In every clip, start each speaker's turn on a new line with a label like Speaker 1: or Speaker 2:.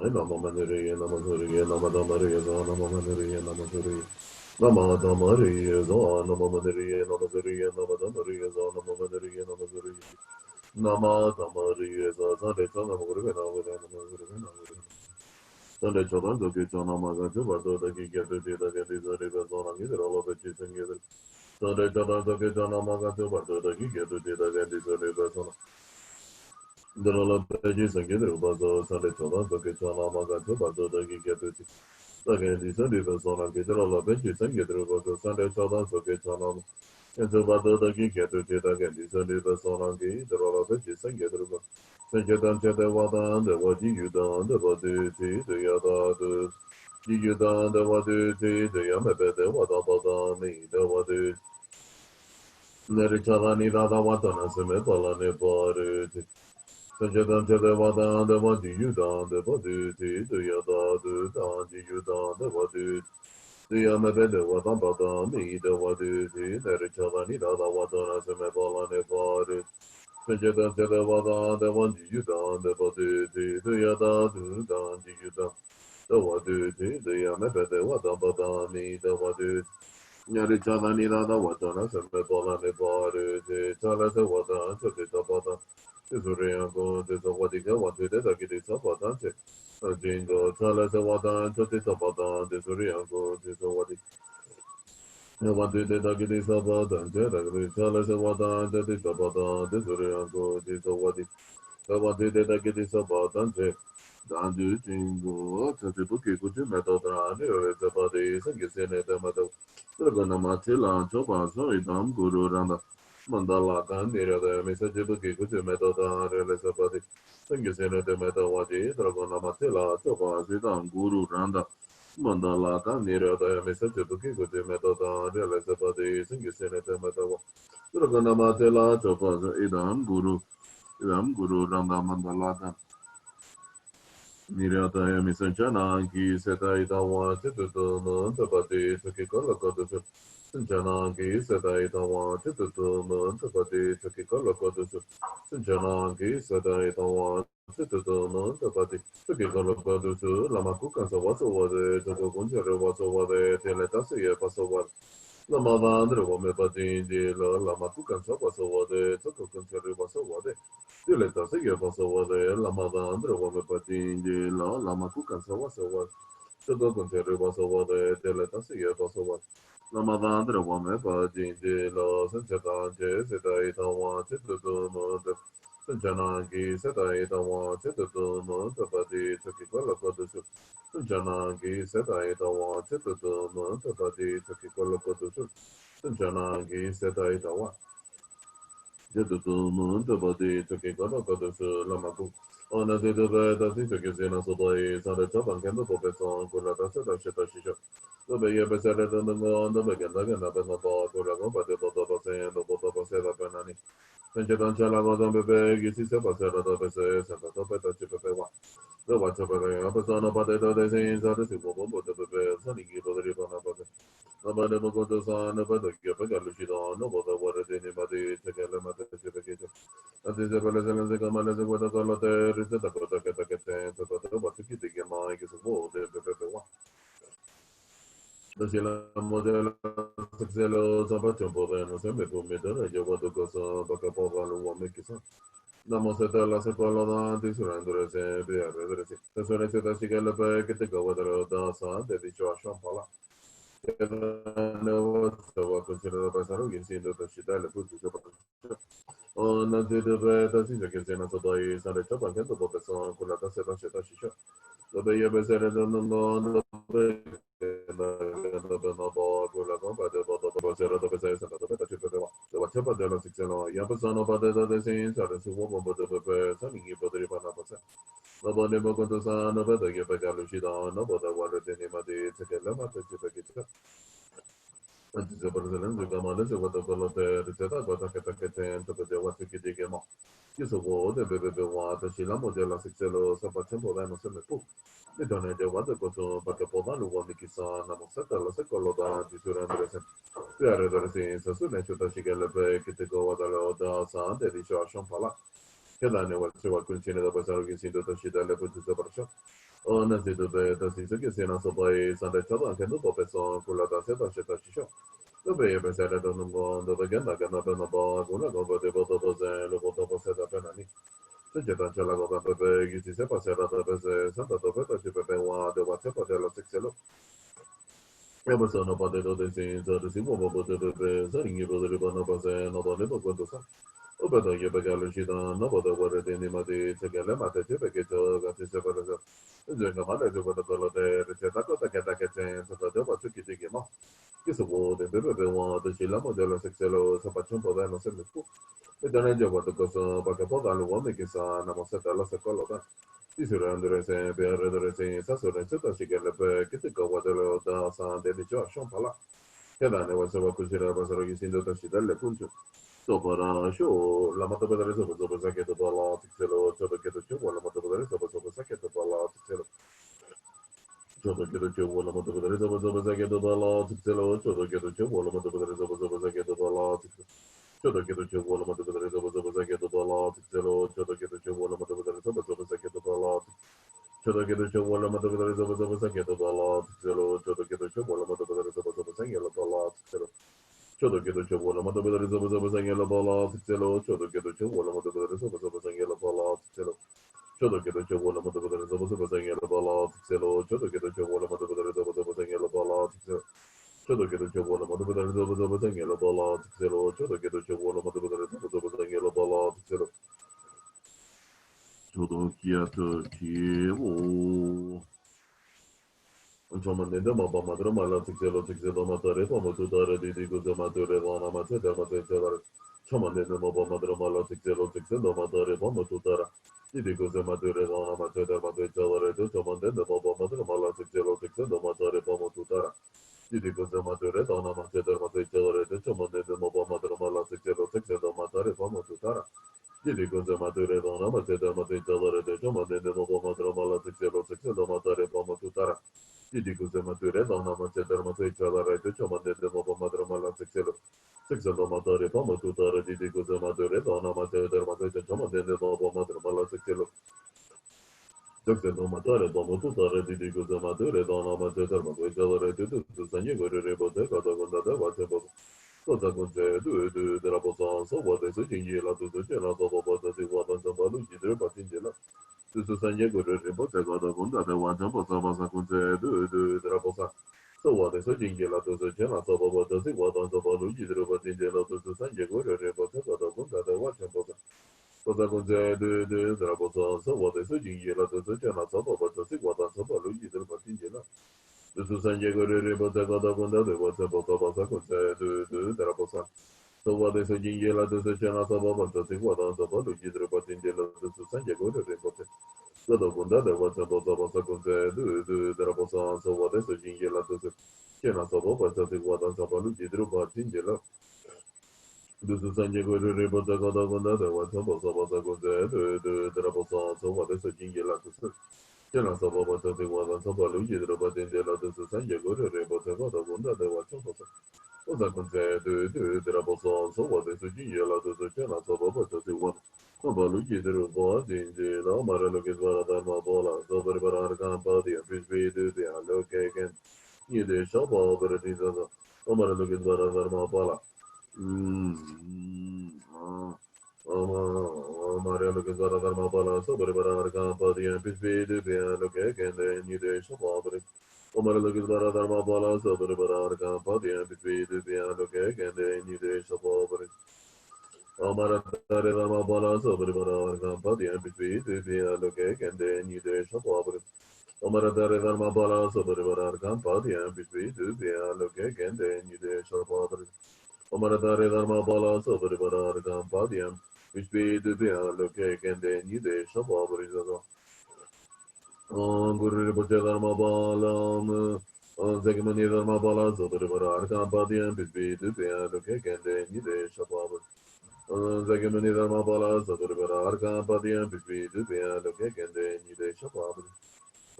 Speaker 1: Namamaniriya, Namasuriya, Namadamariya, Namamaniriya, Namasuriya. Namadamariya, Namamaniriya, Namasuriya, Namadamariya, Namamaniriya, Namasuriya. Namadamariya, Sade Chanamuriya, Namadamariya, Namadamariya. Sade Chadan, Zoki Chanamaga, Bardo, the Gigatu, the Gadiza, the Zona, all of the Chisan Gizzard. Sade Chadan, Zoki Chanamaga, Bardo, the Gigatu, the Gadiza, the Zona. Dorola Peji Sangidu Bazo Sande Chola Zoki Chola Magato Bazo Dagi Gatuti. Sagandi Sandi Vasona Gidrola Peji Sangidu Bazo Sande Chola Zoki Chola Into Bazo Dagi Gatuti Dagandi Sandi Vasona Gidrola Peji Sangidu Sangedan Chede Wadan de Wadi Yudan de Wadi Ti de Yada de Yudan de Wadi Ti de Yamebe de Wada Bada Ni de Wadi Nerichala Ni Dada Watana Seme Pala Ne Bari Sanjadan Chedevada de Vadi Yudan de Vadi Ti de Yada de Dan Di Yudan de Vadi Ti Yamebe de Wadan Bada Mi de Vadi Ti Nerichavani Dada Wadana Semebala Ne Vadi Sanjadan Chedevada de Vadi Yudan de Vadi Ti de Yada de Dan Di Yudan de Vadi Ti de Yamebe de Wadan Bada Mi de Vadi Nerichavani Dada Wadana Semebala Ne Vadi Ti Chala de Wadan Chedevada Suriyango, Desawadiga, Wantida, Gidisa, Patante, Jingo, Talas, Wadan, Totisa, Patan, Desuriyango, Desawadi, Wantida, Gidisa, Patante, Talas, Wadan, Totisa, Patan, Desuriyango, Desawadi, Wantida, Gidisa, Patante, Dandu, Jingo, Tatibuki, Kuchi, Metodrani, Zabadi, Sangisene, Mato, Dragonamatila, Chopaso, Idam, Guru Randa. Mandala Kandira de Misajibuki Kutu Metoda Relisabati Sangisene de Metawadi Dragona Matila Topa Zidan Guru Randa Mandala Kandira de Misajibuki Kutu Metoda Relisabati Sangisene de Metawa Dragona Matila Topa Idam Guru Randa Mandala Nirata Misanjana Ki Seta Itawa Titutu Tapati Tukikola Kotusu Sanjana Ki Seta Itawa Titutu Tapati Tukikola Kotusu Sanjana Ki Seta Itawa Titutu Tapati Tukikola Kotusu Lamakuka Sawaso Wade Tukunjere Waso Wade Teletasi Paso Lama Vandre Wame Patindi Lama Kukan Sawaso Wade Tukunjere Waso Wade Diletta Sige Pasawade, Lama Vandre, Wame Patindi, Lama Kukan Sawasawad, Sugo Contere Pasawade, Diletta Sige Pasawad, Lama Vandre, Wame Patindi, Sanjatanje, Seta Itawa, Chitutuno, Sanjanangi, Seta Itawa, Chitutuno, Tapati, Chakikola Kodusu, Sanjanangi, Seta Itawa, Chitutuno, Tapati, Chakikola Kodusu, Sanjanangi, Seta Itawa. Jetutu body took a god of goddess Lamaku. On a day of the teacher gives in a soda, Sanda Chapan Candle Professor, Kulata Seta Sheta Shisha. The Bay Besset and the Mon, the Megan, and the Benaba, Kulago, but the Botapa and the Botapa Seda Penani. Sanjatan Chalago, the Bebe, Gisi Sepa Seta, the Bese, Santa Topeta Chipewa. The Watchapa, Apasana Pateta, the Saints, the Sibo, the Bebe, Sunny Gito, the Ribana Pate. Nobody go to San, but the Galushida, no bother what anybody take a lemon to the and this is a relation as a command as a water color, is the Dakota Katakatan, so what to keep the Gamma is a wall, the Pepe. The Silla model Saxello, Sabachombo, and Semi Meter, you want to go so Bacapova, who make it. Namoseta la sequela di surrendere se via vedere. La sorella si gala che te go da sa de di Joshua Pala. Stava considerando passare che insieme a città le putti on the bed, si che sia nato dai sale ciò anche dopo persona con la tassa da città sciscia. Dove io pensare non dove con la compra del voto dopo c'era dove sei stato per ci poteva. Dove c'è per della sezione, io pensano per da senza del suo uomo per sani poter fare una cosa. Dopo ne mo conto sa no per che per l'uscita no per guardare ne ma di che la ma per che anche se per esempio gamale se vado con la ricetta cosa che tento per devo che dica ma io so vuoto bebe vuoto ci la modella se ce lo sta facendo bene se me tu mi donne devo vado con perché poi vanno quando chissà una mossetta la se quello da di surrendere se per senza su ne città ci che le che te go da sa de di ciò champala Kedane wa chewa kunchine da basaro ki sindo to shida le putu se parasha. O na zido be ta si se ki sena so bai sanda chaba kendo to peso kula da se ta shita shisho. Do be be se le do nungo do be genda genda be no ba guna go be de bo to bo ze lo bo to bo se da pe nani. Se jeta chala go ba be be gi si se pa se da be se santa to be ta shi be be wa de wa se pa de lo se se lo. Ya ba se no ba de do de si za de si mo bo bo de be za ringi bo de ba no ba se no ba ne ba go to sa. Obedo yebegalo shidan, nobodo wore ni madi tegele mate tebe che to gati se per eso. Zenga male de bodo tolo de receta kota keta keten sota de ba tuki tiki ma. Kiso wo de bebe be wa de chila modelo sexelo sa pachon po de no se me fu. E dane je bodo koso ba ke po dalu wo me kisa na mo seta lo se kolo da. Isura andre se be re se sa so re seta shigele pe kiti ko wa de lo da sa de di cho shon pala. Kedane wa se wa kushira ba sa ro gisindo ta shidelle puncho. Sopra show la mata vedere sopra sacchetto palla tixelo ciò che tu vuole la mata vedere sopra sacchetto palla tixelo ciò che tu vuole la mata vedere sopra sacchetto palla tixelo ciò che tu vuole la mata vedere sopra sacchetto palla tixelo ciò che tu vuole la mata vedere sopra sacchetto palla tixelo ciò che tu vuole la mata vedere sopra sacchetto palla ciò che tu vuole la mata vedere sopra sacchetto palla tixelo ciò che tu vuole la mata vedere sopra sacchetto palla tixelo Chodo kedo che vuole, ma dove dare sopra sopra sangelo pala tixelo, chodo kedo che vuole, ma dove dare sopra sopra sangelo pala tixelo, chodo kedo che vuole, ma dove dare sopra sopra sangelo pala tixelo, chodo kedo che vuole, ma dove dare sopra sopra sangelo pala tixelo, chodo kedo che vuole, ma dove dare sopra sopra sangelo pala tixelo, chodo kedo che vuole, ma dove dare sopra sopra sangelo pala tixelo, chodo kiato chi o insomma, ne da ma ba ma dra ma la tixelo ma tare pa ma tu tare di go ma tu re va ma te da ma te tare insomma ne da ma ba ma dra ma la tixelo ma tare pa ma tu tare di go ma tu re va ma te da ma te tare tu insomma ne da ma ba ma dra ma la tixelo ma tare pa ma tu tare di go ma tu re da ma te da ma te tare tu insomma ne da ma ba ma dra ma la tixelo ma tare pa ma tu tare di go ma tu re da ma te da ma te tare tu insomma ne da ma ba ma dra ma la tixelo ma tare pa ma tu tare Didi kuzemature dona macedar matui chalare tu chamande de mobo madra mala sexelo. Sexelo matare pamo tutare didi kuzemature dona macedar matui chamande de mobo madra mala sexelo. Sexelo matare pamo tutare didi kuzemature dona macedar matui chalare tu sanye gore rebote kada gonda de vate bobo. Cosa conce du de la posa so vade se jingi la tu ce la so bobo se vada sa balu jidre patingela. Tu sanye gore rebote kada gonda de vate posa basa conce de la posa. So what is a jingle to the Jena so what does it what on the Baluji but in the Lotus to Sanje go to Rebota Gunda the watch and Bota. So the Gunja de Rabosa so what is a jingle to the Jena so what does it what on the Baluji but in the The Sanje go to Rebota Gunda the watch and Bota Basa Gunja de Rabosa. So what is a jingle to the Jena so what does it what on the Baluji but in the Lotus to Sanje go to Rebota. Todo bunda de wata bota basa kunze de la bosa so wata so jinge la to se kena so bo bata se wata sa balu jidru ba jinge la du su sanje go re bota goda bunda de wata bosa basa kunze de la bosa so wata so jinge la to se kena so bo bata se wata sa balu jidru ba jinge la to su sanje go re bota goda bunda de wata bosa Osa kunze de la bosa so wata so jinge la to se kena so bo bata se wata Baluchi dero boa dinge la mara lo che svara dharma bola so per parar campa di aprisvede di allo che ni de shaba per di da o mara lo che svara dharma bola o mara lo che svara dharma bola so per parar campa di aprisvede di allo che ni de shaba per o mara lo che svara dharma bola so per parar campa di aprisvede di allo che ni de shaba per Amaratare Rama Bala Sabri Gampa, the MP3, the Loke, and then you de Shapabre. Amaratare Rama Bala Sabri Gampa, the MP3, the Loke, and then you de Shapabre. Amaratare Rama Bala Sabri Gampa, the MP3, the Loke, and then you de Shapabre. Guru Bhaja Dharma Bala, Zagamani Dharma Bala Sabri Gampa, the MP3, the Loke, and then you de Shapabre. Zagamani Dharma Bala, Saturabara, Arka, Padian, Pitri, Dupia, Loke, and then you de Shapab.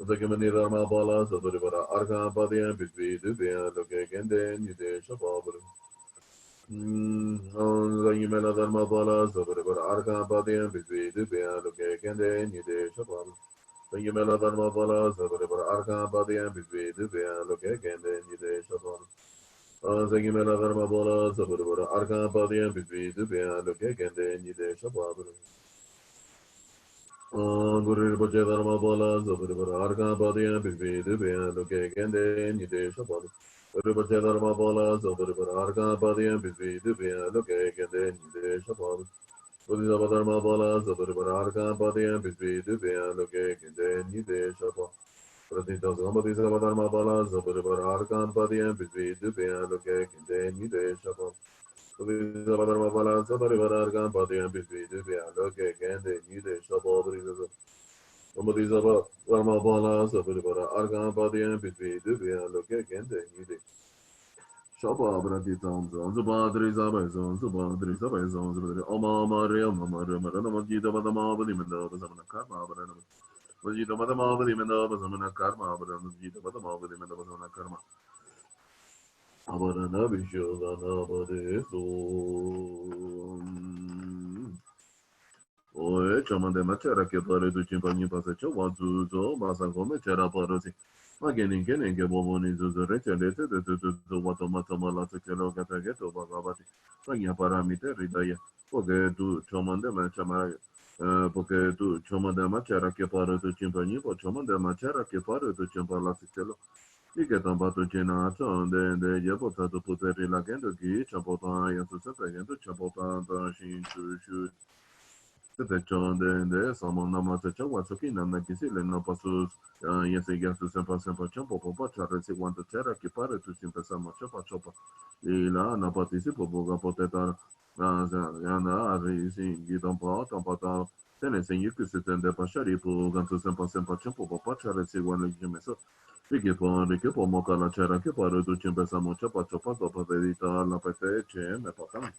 Speaker 1: Zagamani Dharma Bala, Saturabara, Arka, Padian, Pitri, Dupia, Loke, and then you de Shapab. Yimela Dharma Pala, Sabara Arka Padian, Bisbi, Dubia, Luke, Kende, Nide, Shabal. Yimela Dharma Pala, Sabara Arka Padian, Bisbi, Dubia, Luke, Kende, Nide, Shabal. Yimela Dharma Pala, Sabara Arka Padian, Bisbi, Dubia, Luke, Kende, Nide, Shabal. Guru Boche Dharma Pala, Sabara Arka Padian, Bisbi, Dubia, Luke, Kende, Nide, Shabal. Rupa Dharma Bola, Sobri Arga Padian, Bisbi, Dubia, Luke, Gende, Nide, Shabal. Bodhisattva Dharma Bola, Sobri Arga Padian, Bisbi, Dubia, Luke, Gende, Nide, Shabal. Pratita Bodhisattva Dharma Bola, Sobri Arga Padian, Bisbi, Dubia, Luke, Gende, Nide, Shabal. Bodhisattva Dharma Bola, Sobri Arga Padian, Bisbi, Dubia, Luke, Gende, Nide, Shabal. Bodhisattva Dharma Bola, Sobri Arga Padian, Bisbi, Dubia, Luke, Gende, Nide. Shaba Brati Tamza, Zubadri Zabazon, Zubadri Zabazon, Zubadri Oma Maria, Maria, Marana Majida Madama, Vimenda, Zamana Karma, Vajita Madama, Vimenda, Zamana Karma, Vajita Madama, Vimenda, Zamana Karma. Abarana Vishogana Badeso. Oe, Chamande Matera, che pare tu cimpagni passaggio, Wazuzo, Masagome, c'era parosi. Ma che ninche bomoni zuzure celete de tu watomata malata che lo gata geto bagabati. Tagna paramite ridaya. Poche tu chomande ma chama poche tu chomande ma c'era che pare tu cimpagni, po chomande ma c'era che pare tu cimpala sicelo. Di che tambato cena de ye potato poteri la gendo chi chapota ya tu sepe gendo chapota da shin chu Tete de samo nama te chawa choki nana kisi le no pasus yese gasu sempa sempa champo popa chare si guanto chera ki pare tu simpe sama chopa chopa y la na participo boga poteta yana ari si gidon pa tampa ta tene se yiku se tende pashari po ganto sempa sempa champo popa chare si guanto jimeso Rike po moka la chera ki pare tu simpe sama chopa chopa dopo vedita la pete che me patana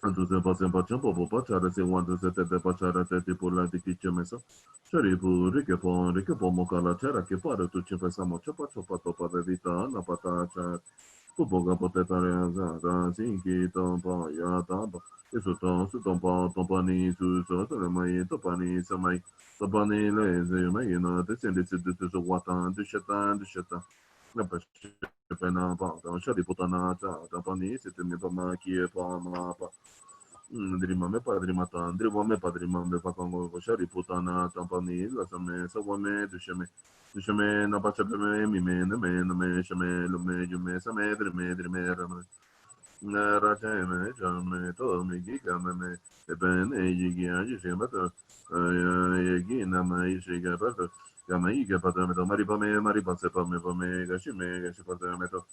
Speaker 1: Entonces pasen pachan popo pachara se wanda se te pachara te tipo la di kiche mesa. Sharipu rike po mokala chara ke para tu chepe samo chapa chapa topa de vita na patacha. Pupoga poteta reaza da sinki tompa ya tampa. Isu ton su tompa ni su so to le mai topa ni samai. Topa ni le ze mai no te sende se de su watan de sheta. Na pa chepe na pa. Sharipu tana ta topa ni se te me pa ma ki pa ma pa. Drimame padrimata, drivame padrimame papango shari putana tampani, lasame, sawame, dushame, napachapeme, mime, name, shame, lume, jume, same, drime, rame, narachame, chame, tome, gigame, eben, yigi, ajishimata, yegi, nama, yishiga, pata, gama, yiga, pata, maripase, pame, gashime, gashipata,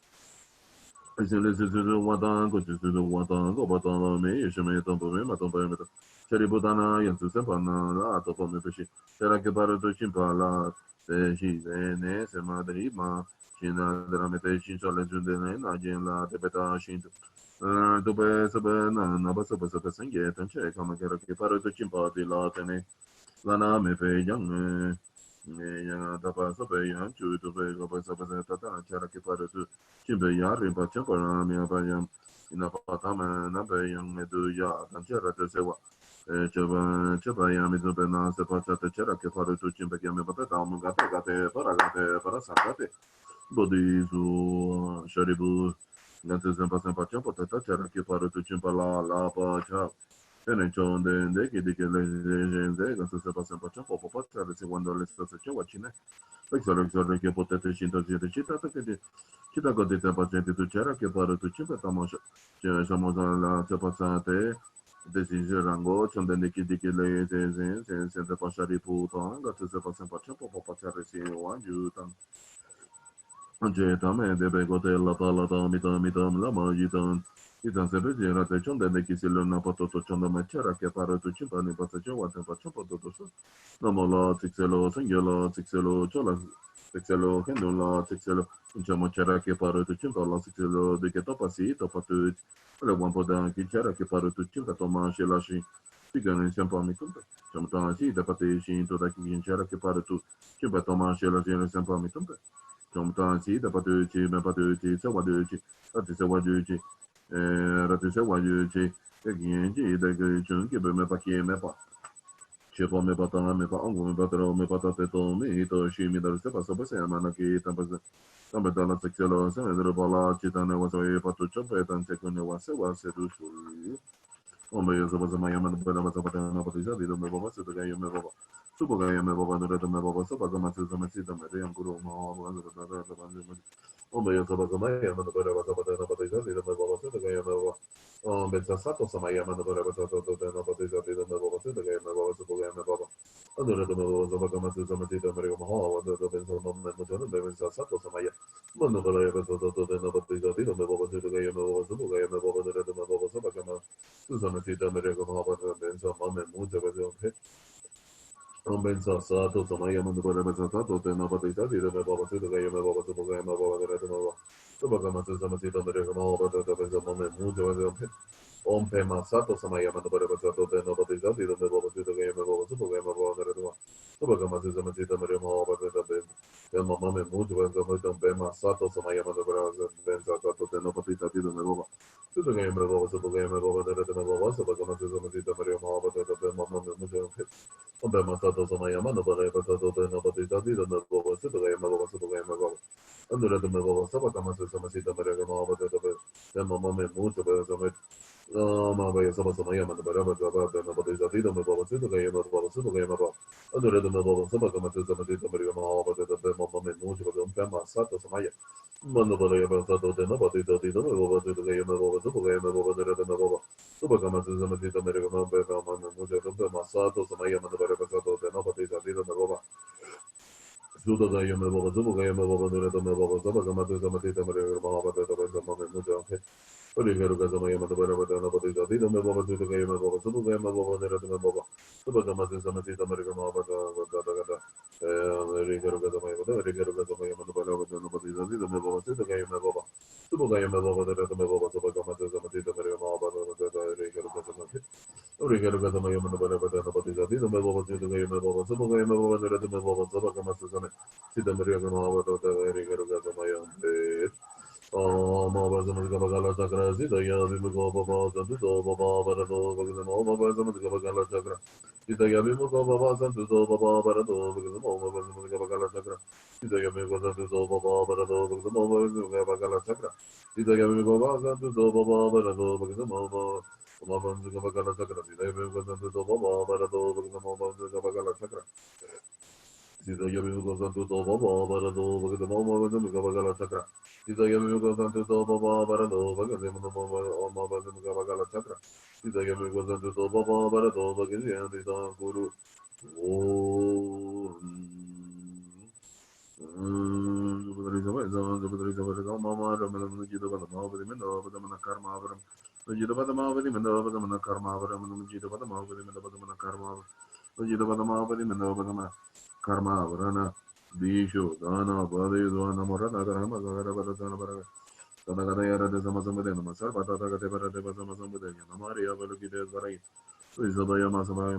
Speaker 1: Watan, Watan, Gobatan, me, Shame, Tompo, Matompa, Cheributana, Yansu Sempana, La Topo Peshi, Terakebara to Chimpala, Shi, Ne, Semadrima, China, Dramete, Shinsa, Legend, Najin, La Tepeta, Shinto. Dobe Sabana, Nabasaba Sanget, and check on the Kerakepara to Chimpa, the Latene, Lana, Mepe, Young. Tapa Sape, Yan, Chu, to Vega, Tata, Cherakepara to Chimbeya, Rimpa Champara, Miabayam, in a Patama, Nabayam, Meduya, and Cherata Sewa. Chabayam is open as the Pachata Cherake Paru to Chimpayam, Patam, Gate, Paragate, Parasakate, Bodizu, Sharibu, Gantes and Pasan Pacham, Potata Cherake Paru to Chimpala, La Pacha. Tenenchon de que legends, Gantes and Pasan Pacham, Popota, the one dollar Wachine. Exotic che potete sintesi citata che Cita godita paziente tu c'era che pare tu ci facciamo siamo la passate decisione rango c'è un che di che le senza passare puto da se passa un po' passare si o aiuta Angetame debe gote la pala mitam la magitan Itan se vede la tecion de che si le na patoto c'è ma c'era che pare tu ci pani passaggio a tempo c'è potuto so no la tixelo singelo tixelo chola tixelo kendula tixelo diciamo c'era che pare tu ci la tixelo de che topa si topa tu le buon po da che c'era che pare tu ci to ma she la shi Sigano in sempre mi tumpe siamo tanti da parte shi to da che c'era che pare tu ci to ma she la shi sempre mi tumpe Trong ta chỉ đã bắt được chỉ mà bắt được chỉ sẽ bắt được chỉ bắt được sẽ bắt được chỉ Ratisha Wayu Chi, Genji, the Chun, give me Paki Mepa. Chipo me patana me pa angu me patero me patate to me ito shi mi dar se paso pase amana ki tampase tampetala sekelo se me dero bala chitane wasa ye patu chope tan tekune wase du su Ombe yo soba sama yama de bela basa pata na pati jadi do me baba se ga yo me baba supo ga yo me baba no de me baba soba sama se sama si me de anguro ma ma de da da da da Ombe yo soba sama yama de bela basa pata na pati jadi do me baba se ga yo me baba Ombe sa sato sama yama de bela basa to na pati jadi do me baba se ga yo me baba supo ga yo me baba Allora do me baba soba sama se sama si me re ma ha do do ben so no me mo no me sa sato sama ya Mano bela ya basa to na pati jadi do me baba se ga yo me baba supo ga yo me baba de me baba soba sama Susana Tita Maria Gomaba Benza Mame Muja Vajoke, Benza Sato, Samaya Mandura Sato, Tenaba Tita, the Baba Sita, Baba Subagama, Baba the Redamava, Subagama Samasita Maria Gomaba, the Benza Mame Muja Vajoke, Pema Sato, Samaya Mandura Sato, Tenaba Tita, the Baba Sita, Baba Subagama, Baba the Redama, Subagama Samasita Maria Gomaba, the Benza Mame Muja Vajoke, Pema Sato, Samaya Mandura Benza Sato, Tenaba Tita, the Baba. Tutto che mi avevo saputo che mi avevo detto che mi avevo saputo come se sono zitto per io ma avevo detto che mamma mi muoio che vabbè ma stato sono io ma non vorrei passato per non poter dire non avevo saputo che mi avevo saputo che mi avevo allora che mi avevo saputo come se sono zitto per io ma avevo detto che mamma mi muoio per insomma no ma voglio saputo sono io ma non vorrei passato per non poter dire non avevo saputo che mi avevo saputo che mi avevo allora che mi avevo saputo come se sono zitto per io ma avevo detto che mamma mi muoio per un po' ma stato sono io Mano para ya para todo de no patito tito me boba tito que yo me boba supo que yo me boba de me boba supo que más se me tito me recono pe pa mano mucho rompe masato se me llama para pasado de no patito tito me boba supo que yo me boba supo que yo me boba de me boba supo que más se me tito me recono pa de to me mucho aunque Ori que se me llama para no patito tito me boba tito que yo me boba supo que yo me boba de me boba supo que más se me tito me recono pa de Ricardo Casamaya, Ricardo Casamaya, Manubala, Nobody, the Mababa, the game Mababa. Subagaya Mababa, the Mababa, Subagama, the Matita, Mariamaba, Ricardo Casamaya. Ricardo Casamaya, Manubala, nobody, the Mababa, the game Mababa, Subagaya Mababa, the Mababa, Subagama, Susan, Sita Maria Gamava, the Ricardo Casamaya, Oh, Mabas and Gabagala Chakra, Sita Yavi Mugova, Santo Baba, Barato, because the Mabas and Gabagala Chakra. Sita Yavi Mugova, Santo Baba, Barato, because the Mabas and Gabagala Chakra. Sita Yavi Santo Baba, Barato, because the Mabas and Gabagala Chakra. Sita Yavi Mugova, Santo Baba, Barato, because the Mabas and Gabagala Chakra. Sita Yavi Santo Baba, Barato, because the Mabas and Gabagala Chakra. Sita Yavi Santo Baba, Barato, because the Mabas and Gabagala Chakra. Sita Yami goes on to Baba Barado, Bagazim, Mabazim Gabagala Chakra. Sita Yami goes on to Baba Barado, Bagazim, the Don Guru. Karma Bishu, Dana, Badi, Dana, Morana, Rama, Zara, Barazana, Baraga, Tanagara, the Samazamudena, Masar, Pataka, Tebara, Samazamudena, Maria, Valukita, Varai, Isabaya, Masabaya,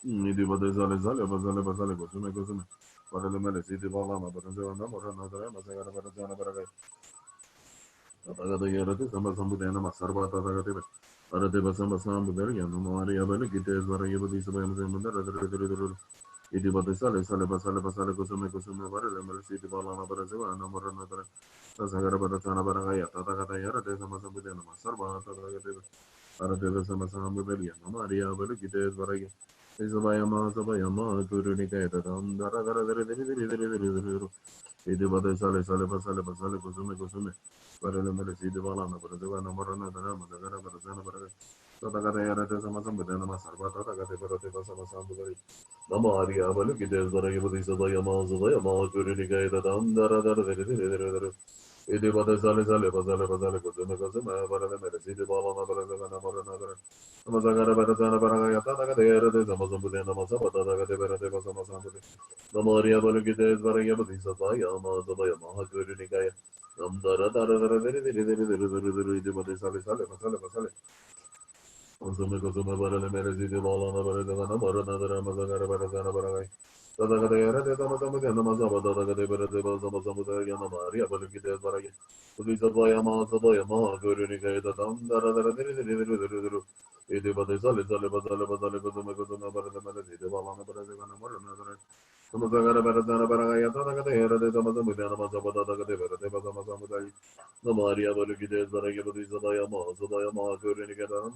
Speaker 1: Nidi Badazale, Zale, Bazale, Bazale, Gosume, Gosume, Paralemele, City Valama, Barazana, Morana, Masagara, Barazana, Baraga, Tagada Yarate, Samazamudena, Masarba, Tagate, Arateba Samasam, Berian, Maria, Valukita, Varayabadi, Sabayam, Idi bade sale sale basale basale kusume kusume bare le mere siti bala na bare sewa na mora na bare ta sagara bare tana bare gaya ta ta kata yara de sama sama de na masar ba ta ta kata ara de sama sama de ya na maria bare kite bare ge sabaya ma turu ni kaya ta dam dara dara dara dara dara dara dara dara Idi bade sale sale basale basale kusume kusume bare le mere siti bala na bare sewa na mora na dara ma dara bare sana bare ta ta kata yara de sama sama de na masar ba ta ta kata bare te sama sama de Namaria, Malukide, Zarayabadi, Sadayama, Zadayama, Kurinika, Dam, Dara, Dara, Ede Bada Sale Sale, Bazale, Bazale, Kuzuma, Kuzuma, Barana, Medicine, Balana, Barazana, Marana, Namazagara, Barazana, Barayata, Tagada, Zamazambude, Namasabata, Tagada, Basamasambudi, Namaria, Malukide, Zarayabadi, Sadayama, Zadayama, Kurinika, Dara, Dara, Dara, Ede Bada Sale Sale, Basale, Basale, Sume Kusume Barana Meresiti Balana Baradana Baranadara Mazagara Barazana Baragai. Tadakadera de Tamatamadia Namazaba Tadakade Berede Bazama Samudayana Maria Balukide Baragi. Udisa Bayama Sabayama Gurunika Dam Dara Ede Bade Sale Sale Bazale Bazale Kusume Kusume Barana Meresiti Balana Barazana Marana. Samazagara Barazana Baragaya Tadakadera de Tamatamudia Namazaba Tadakade Berede Bazama Samudai. The Maria Balukide Zaragabadi Zadayama, Zadayama, Gurinigada,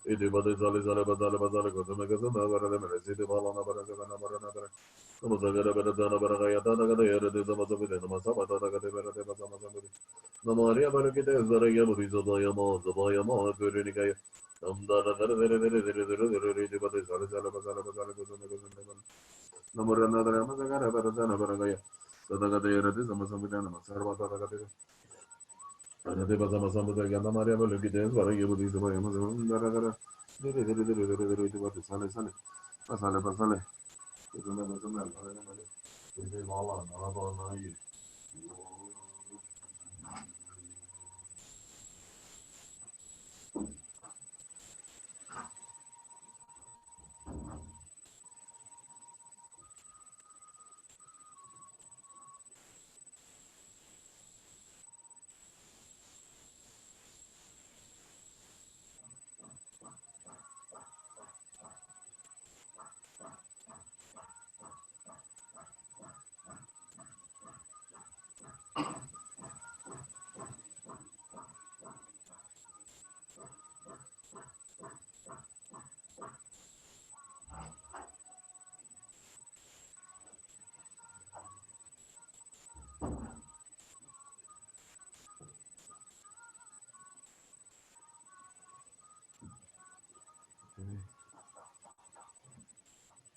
Speaker 1: Idibadi Zalizala Bazala Bazala Kuzumagazuma, Varalemesi, Valana Barazana Maranada, Namazagara Barazana Baragayata, the Zamazamudi, Namasama, the Bazamazamudi. The Maria Balukide Zaragabadi Zadayama, Zadayama, Gurinigaya. Namdara Idibadi Zalizala Bazala Bazala Kuzumagazuma. Namurana Ramazagara Barazana Baragaya. Sadagade, the Zamazamudana, Sarvata. Another Bazamasamada Yamaria Lugides, Varayabudis, Amazon, Daragara, Sale Sale, Pasale Pasale,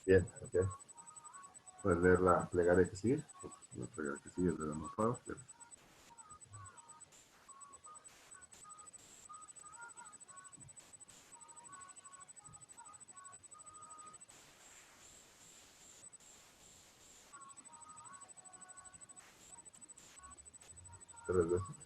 Speaker 1: Bien, ok. Puedes leer la plegaria que sigue. La plegaria que sigue es de la más fácil. Tres veces.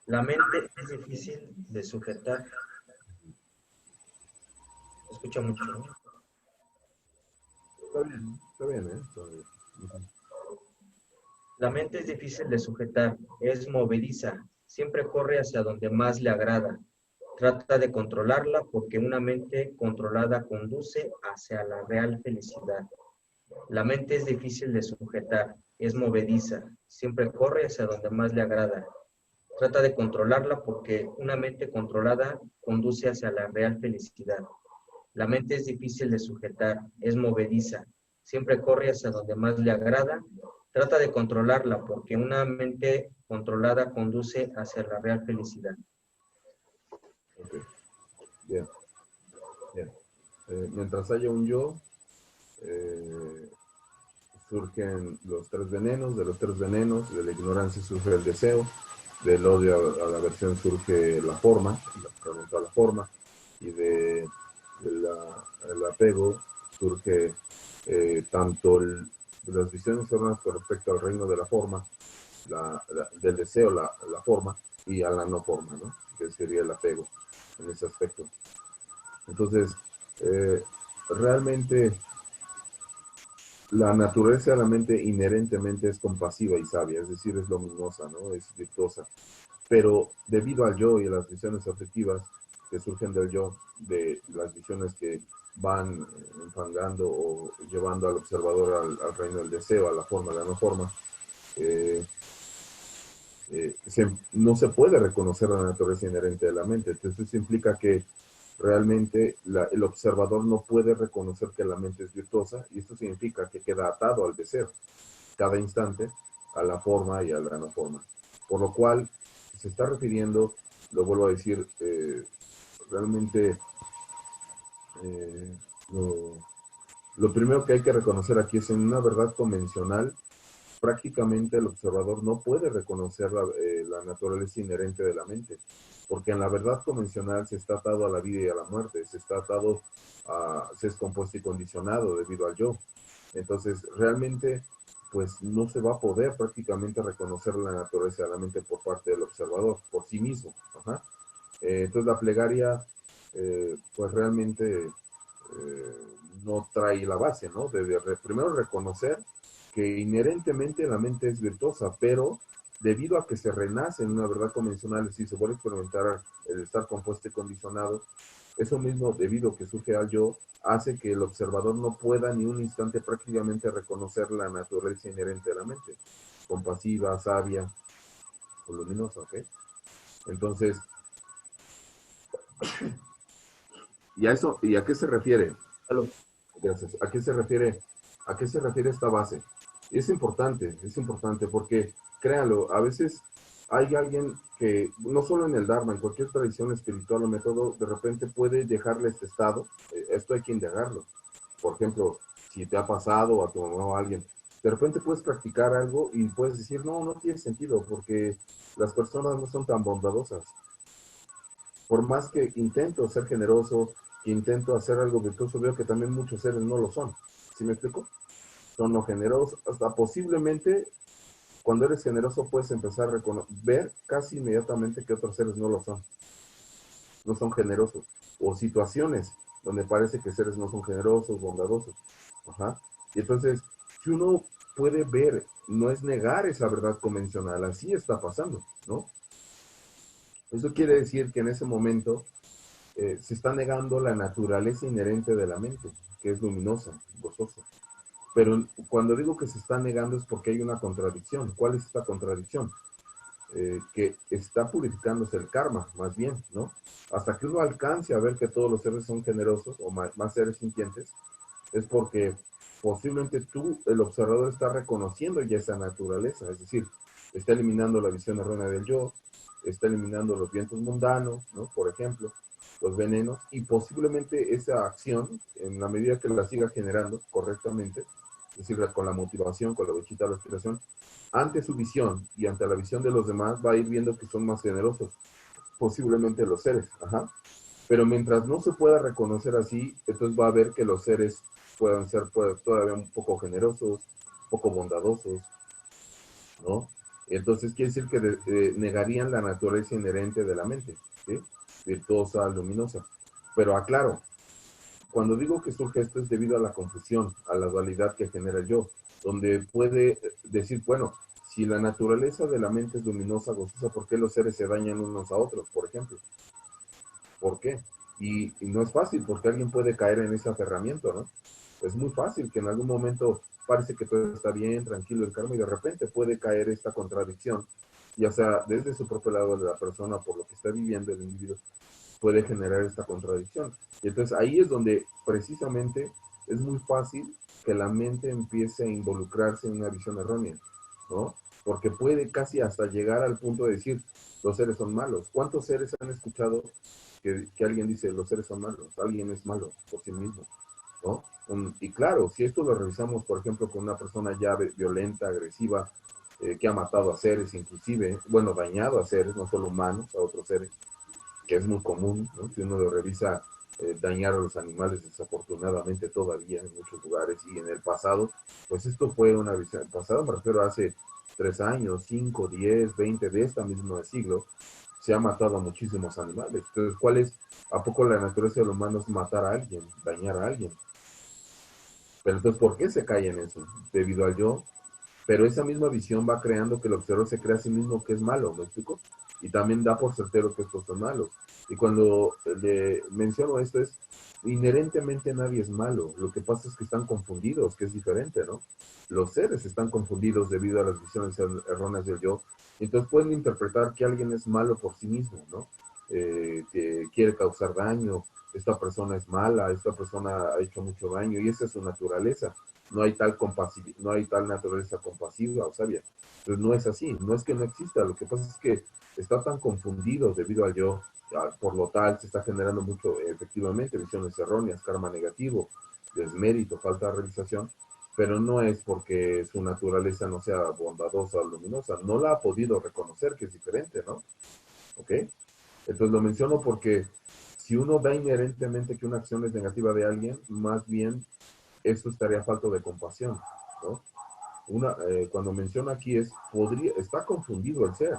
Speaker 2: La mente es difícil de sujetar. Se escucha mucho, ¿no?
Speaker 1: Está bien, ¿eh? Está bien.
Speaker 2: La mente es difícil de sujetar, es movediza, siempre corre hacia donde más le agrada. Trata de controlarla porque una mente controlada conduce hacia la real felicidad. La mente es difícil de sujetar, es movediza, siempre corre hacia donde más le agrada. Trata de controlarla porque una mente controlada conduce hacia la real felicidad. La mente es difícil de sujetar, es movediza, siempre corre hacia donde más le agrada. Trata de controlarla porque una mente controlada conduce hacia la real felicidad.
Speaker 1: Okay. Bien. Bien. Mientras haya un yo, surgen los tres venenos. De los tres venenos, de la ignorancia surge el deseo, del odio a la aversión surge la forma, a la forma, y del apego surge tanto las visiones formas con respecto al reino de la forma, del deseo, la forma, y a la no forma, ¿no? Que sería el apego en ese aspecto. Entonces, realmente la naturaleza de la mente inherentemente es compasiva y sabia, es decir, es luminosa, ¿no? Es virtuosa. Pero debido al yo y a las visiones afectivas que surgen del yo, de las visiones que van enfangando o llevando al observador al reino del deseo, a la forma, a la no forma, no se puede reconocer la naturaleza inherente de la mente. Entonces eso implica que realmente el observador no puede reconocer que la mente es virtuosa, y esto significa que queda atado al deseo cada instante, a la forma y a la no forma. Por lo cual se está refiriendo lo vuelvo a decir, realmente lo primero que hay que reconocer aquí es en una verdad convencional, prácticamente el observador no puede reconocer la naturaleza inherente de la mente, porque en la verdad convencional se está atado a la vida y a la muerte, se está atado se es compuesto y condicionado debido al yo. Entonces, realmente, pues no se va a poder prácticamente reconocer la naturaleza de la mente por parte del observador, por sí mismo. Ajá. Entonces, la plegaria, pues realmente no trae la base, ¿no? Primero reconocer que inherentemente la mente es virtuosa, pero debido a que se renace en una verdad convencional, es decir, se vuelve a experimentar el estar compuesto y condicionado, eso mismo, debido a que surge al yo, hace que el observador no pueda ni un instante prácticamente reconocer la naturaleza inherente de la mente, compasiva, sabia o luminosa, ¿ok? Entonces, ¿y a qué se refiere?
Speaker 2: Salud.
Speaker 1: Gracias. ¿A qué se refiere esta base? Es importante porque, créanlo, a veces hay alguien que, no solo en el Dharma, en cualquier tradición espiritual o método, de repente puede dejarle este estado. Esto hay que indagarlo. Por ejemplo, si te ha pasado o a tu mamá o a alguien, de repente puedes practicar algo y puedes decir, no, no tiene sentido porque las personas no son tan bondadosas. Por más que intento ser generoso, que intento hacer algo virtuoso, veo que también muchos seres no lo son. ¿Sí me explico? Son no generosos, hasta posiblemente cuando eres generoso puedes empezar a ver casi inmediatamente que otros seres no lo son, no son generosos, o situaciones donde parece que seres no son generosos, bondadosos. Ajá. Y entonces, si uno puede ver, no es negar esa verdad convencional, así está pasando, ¿no? Eso quiere decir que en ese momento se está negando la naturaleza inherente de la mente, que es luminosa, gozosa. Pero cuando digo que se está negando es porque hay una contradicción. ¿Cuál es esta contradicción? Que está purificándose el karma, más bien, ¿no? Hasta que uno alcance a ver que todos los seres son generosos o más seres sintientes, es porque posiblemente tú, el observador, está reconociendo ya esa naturaleza, es decir, está eliminando la visión errónea del yo, está eliminando los vientos mundanos, ¿no? Por ejemplo, los venenos, y posiblemente esa acción, en la medida que la siga generando correctamente, es decir, con la motivación, con la bechita respiración, ante su visión y ante la visión de los demás, va a ir viendo que son más generosos, posiblemente los seres, ajá. Pero mientras no se pueda reconocer así, entonces va a ver que los seres puedan ser todavía un poco generosos, un poco bondadosos, ¿no? Entonces quiere decir que negarían la naturaleza inherente de la mente, ¿sí? Virtuosa, luminosa. Pero aclaro, cuando digo que surge esto es debido a la confusión, a la dualidad que genera el yo, donde puede decir, bueno, si la naturaleza de la mente es luminosa, gozosa, ¿por qué los seres se dañan unos a otros, por ejemplo? ¿Por qué? Y no es fácil, porque alguien puede caer en ese aferramiento, ¿no? Es muy fácil que en algún momento parece que todo está bien, tranquilo el karma, y de repente puede caer esta contradicción, ya sea desde su propio lado de la persona, por lo que está viviendo el individuo, puede generar esta contradicción. Y entonces ahí es donde precisamente es muy fácil que la mente empiece a involucrarse en una visión errónea, ¿no? Porque puede casi hasta llegar al punto de decir, los seres son malos. ¿Cuántos seres han escuchado que alguien dice, los seres son malos? Alguien es malo por sí mismo, ¿no? Y claro, si esto lo revisamos, por ejemplo, con una persona ya violenta, agresiva, que ha matado a seres, inclusive, bueno, dañado a seres, no solo humanos, a otros seres, que es muy común, ¿no? Si uno lo revisa, dañar a los animales desafortunadamente todavía en muchos lugares y en el pasado, pues esto fue una visión, el pasado me refiero a hace 3 años, 5, 10, 20 de esta misma siglo, se ha matado a muchísimos animales. Entonces, a poco la naturaleza del humano es matar a alguien, dañar a alguien? Pero entonces, ¿por qué se cae en eso? Debido al yo. Pero esa misma visión va creando que el observador se crea a sí mismo que es malo, ¿me explico? Y también da por certero que estos son malos. Y cuando le menciono esto es, inherentemente nadie es malo. Lo que pasa es que están confundidos, que es diferente, ¿no? Los seres están confundidos debido a las visiones erróneas del yo. Entonces pueden interpretar que alguien es malo por sí mismo, ¿no? Que quiere causar daño esta persona es mala, esta persona ha hecho mucho daño, y esa es su naturaleza. No hay tal no hay tal naturaleza compasiva o sabia. Entonces no es así, no es que no exista, lo que pasa es que está tan confundido debido al yo, por lo tal se está generando mucho, efectivamente, visiones erróneas, karma negativo, desmérito, falta de realización, pero no es porque su naturaleza no sea bondadosa o luminosa, no la ha podido reconocer, que es diferente, ¿no? ¿Ok? Entonces lo menciono porque si uno da inherentemente que una acción es negativa de alguien, más bien esto estaría falto de compasión, ¿no? Cuando menciona aquí está confundido el ser,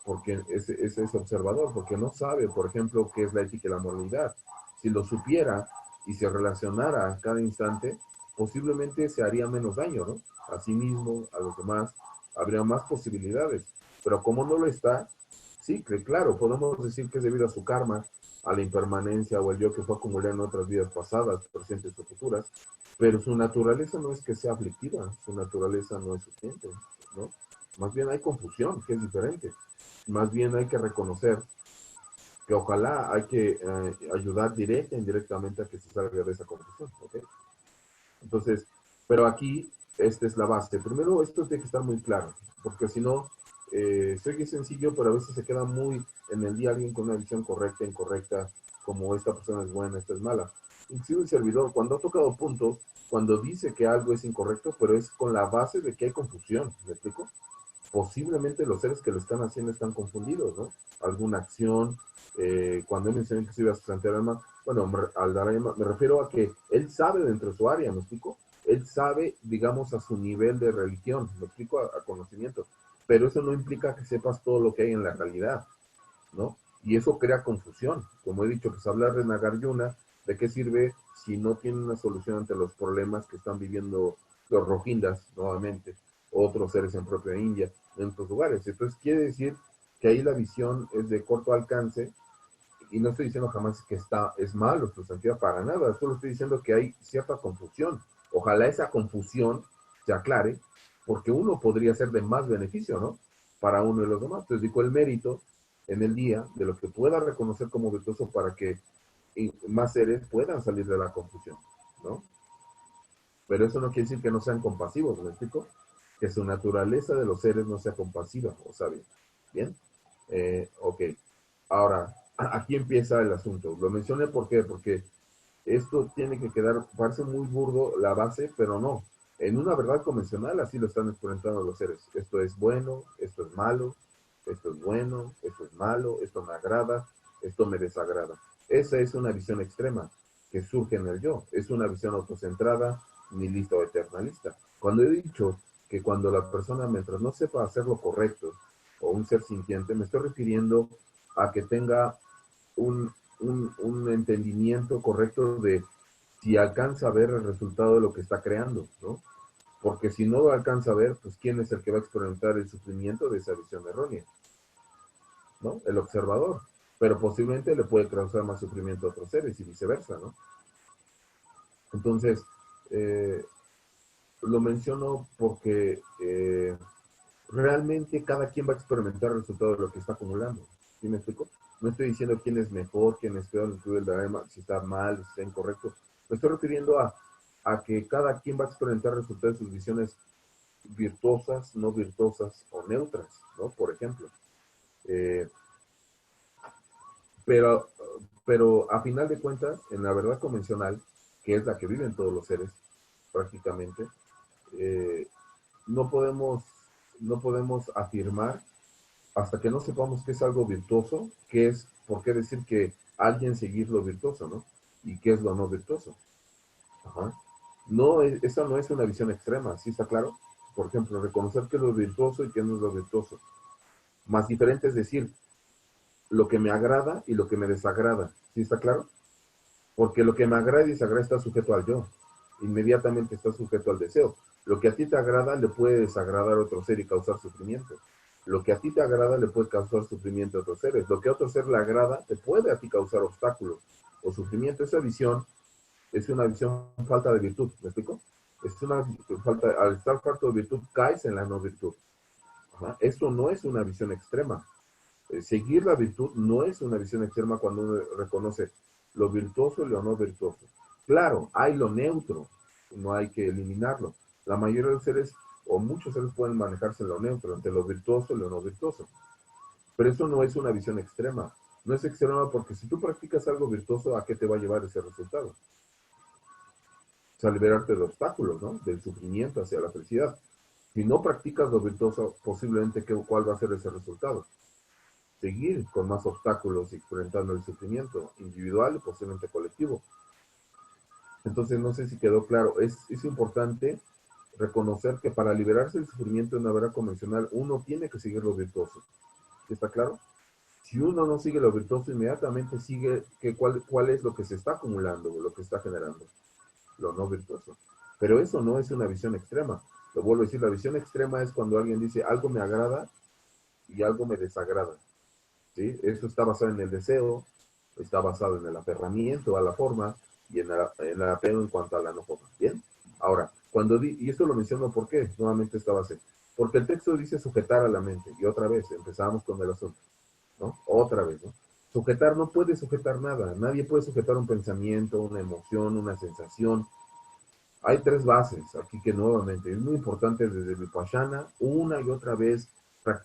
Speaker 1: porque es observador, porque no sabe, por ejemplo, qué es la ética y la moralidad. Si lo supiera y se relacionara a cada instante, posiblemente se haría menos daño, ¿no? A sí mismo, a los demás, habría más posibilidades. Pero como no lo está, sí, que claro, podemos decir que es debido a su karma, a la impermanencia o el yo que fue acumulando en otras vidas pasadas, presentes o futuras, pero su naturaleza no es que sea aflictiva, su naturaleza no es sufriente, ¿no? Más bien hay confusión, que es diferente. Más bien hay que reconocer que ojalá hay que ayudar directa e indirectamente a que se salga de esa confusión, ¿ok? Entonces, pero aquí, esta es la base. Primero, esto tiene que estar muy claro, porque si no, se oye sencillo, pero a veces se queda muy en el día alguien con una visión correcta, incorrecta, como esta persona es buena, esta es mala. Inclusive el servidor, cuando ha tocado puntos, cuando dice que algo es incorrecto, pero es con la base de que hay confusión, ¿me explico? Posiblemente los seres que lo están haciendo están confundidos, ¿no? Alguna acción, cuando él menciona que se iba a sustantar alma, bueno, al dar alma, me refiero a que él sabe dentro de su área, ¿me explico? Él sabe, digamos, a su nivel de religión, ¿me explico? A conocimiento, pero eso no implica que sepas todo lo que hay en la realidad, ¿no? Y eso crea confusión. Como he dicho, pues hablar de Nagarjuna, ¿de qué sirve si no tiene una solución ante los problemas que están viviendo los rohingyas nuevamente, otros seres en propia India, en otros lugares? Entonces quiere decir que ahí la visión es de corto alcance, y no estoy diciendo jamás que es malo, sustantiva, para nada, solo estoy diciendo que hay cierta confusión. Ojalá esa confusión se aclare, porque uno podría ser de más beneficio, ¿no? Para uno y los demás. Entonces digo el mérito en el día de lo que pueda reconocer como virtuoso para que más seres puedan salir de la confusión, ¿no? Pero eso no quiere decir que no sean compasivos, ¿me explico? Que su naturaleza de los seres no sea compasiva o sabia. ¿Bien? Ok. Ahora, aquí empieza el asunto. Lo mencioné ¿por qué? Porque esto tiene que quedar, parece muy burdo la base, pero no. En una verdad convencional así lo están experimentando los seres. Esto es bueno, esto es malo, esto es bueno, esto es malo, esto me agrada, esto me desagrada. Esa es una visión extrema que surge en el yo. Es una visión autocentrada, nihilista o eternalista. Cuando he dicho que cuando la persona, mientras no sepa hacer lo correcto, o un ser sintiente, me estoy refiriendo a que tenga un entendimiento correcto de si alcanza a ver el resultado de lo que está creando, ¿no? Porque si no lo alcanza a ver, pues ¿quién es el que va a experimentar el sufrimiento de esa visión errónea? ¿No? El observador. Pero posiblemente le puede causar más sufrimiento a otros seres y viceversa, ¿no? Entonces, eh, lo menciono porque realmente cada quien va a experimentar el resultado de lo que está acumulando. ¿Sí me explico? No estoy diciendo quién es mejor, quién es peor, incluye el drama, si está mal, si está incorrecto. Me estoy refiriendo a que cada quien va a experimentar el resultado de sus visiones virtuosas, no virtuosas o neutras, ¿no? Por ejemplo. Eh, pero, pero a final de cuentas, en la verdad convencional, que es la que viven todos los seres, prácticamente, eh, no podemos, no podemos afirmar hasta que no sepamos qué es algo virtuoso, qué es, por qué decir que alguien seguir lo virtuoso, ¿no? Y qué es lo no virtuoso. Ajá. No, esa no es una visión extrema, ¿sí está claro? Por ejemplo, reconocer qué es lo virtuoso y qué no es lo virtuoso. Más diferente es decir, lo que me agrada y lo que me desagrada, ¿sí está claro? Porque lo que me agrada y desagrada está sujeto al yo. Inmediatamente está sujeto al deseo. Lo que a ti te agrada le puede desagradar a otro ser y causar sufrimiento. Lo que a ti te agrada le puede causar sufrimiento a otros seres. Lo que a otro ser le agrada te puede a ti causar obstáculos o sufrimiento. Esa visión es una visión falta de virtud. ¿Me explico? Es una falta, al estar falto de virtud caes en la no virtud. Ajá. Esto no es una visión extrema. Seguir la virtud no es una visión extrema cuando uno reconoce. lo virtuoso y lo no virtuoso. Claro, hay lo neutro, no hay que eliminarlo. La mayoría de los seres, o muchos seres pueden manejarse en lo neutro, entre lo virtuoso y lo no virtuoso. Pero eso no es una visión extrema. No es extrema porque si tú practicas algo virtuoso, ¿a qué te va a llevar ese resultado? O sea, liberarte de obstáculos, ¿no? Del sufrimiento hacia la felicidad. Si no practicas lo virtuoso, posiblemente, ¿cuál va a ser ese resultado? Seguir con más obstáculos y enfrentando el sufrimiento individual y posiblemente colectivo. Entonces, no sé si quedó claro. Es importante reconocer que para liberarse del sufrimiento de una manera convencional, uno tiene que seguir lo virtuoso. ¿Está claro? Si uno no sigue lo virtuoso, inmediatamente sigue cuál es lo que se está acumulando, lo que está generando, lo no virtuoso. Pero eso no es una visión extrema. Lo vuelvo a decir, la visión extrema es cuando alguien dice algo me agrada y algo me desagrada. ¿Sí? Eso está basado en el deseo, está basado en el aferramiento a la forma y en el apego en cuanto a la no forma. ¿Bien? Ahora, y esto lo menciono ¿por qué? Nuevamente esta base. Porque el texto dice sujetar a la mente. Y otra vez, empezamos con el asunto. ¿No? Otra vez, ¿no? Sujetar no puede sujetar nada. Nadie puede sujetar un pensamiento, una emoción, una sensación. Hay tres bases aquí que nuevamente es muy importante desde el Vipassana, una y otra vez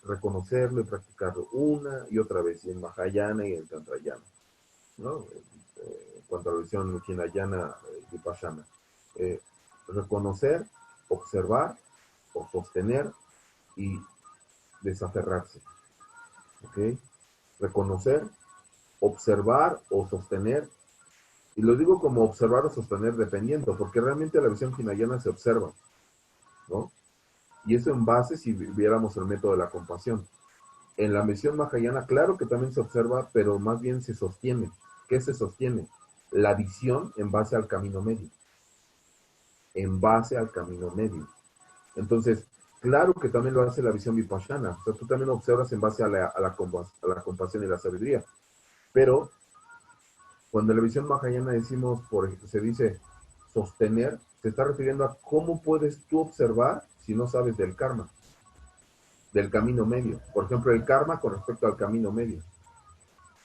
Speaker 1: reconocerlo y practicarlo una y otra vez, y en Mahayana y en Tantrayana, ¿no? En cuanto a la visión Hinayana, Vipassana. Reconocer, observar o sostener y desaferrarse. ¿Ok? Reconocer, observar o sostener. Y lo digo como observar o sostener dependiendo, porque realmente la visión hinayana se observa, ¿no? Y eso en base si viéramos el método de la compasión. En la visión mahayana, claro que también se observa, pero más bien se sostiene. ¿Qué se sostiene? La visión en base al camino medio. En base al camino medio. Entonces, claro que también lo hace la visión vipassana. O sea, tú también observas en base a la compasión y la sabiduría. Pero cuando en la visión mahayana decimos, se dice sostener, se está refiriendo a cómo puedes tú observar si no sabes del karma, del camino medio. Por ejemplo, el karma con respecto al camino medio,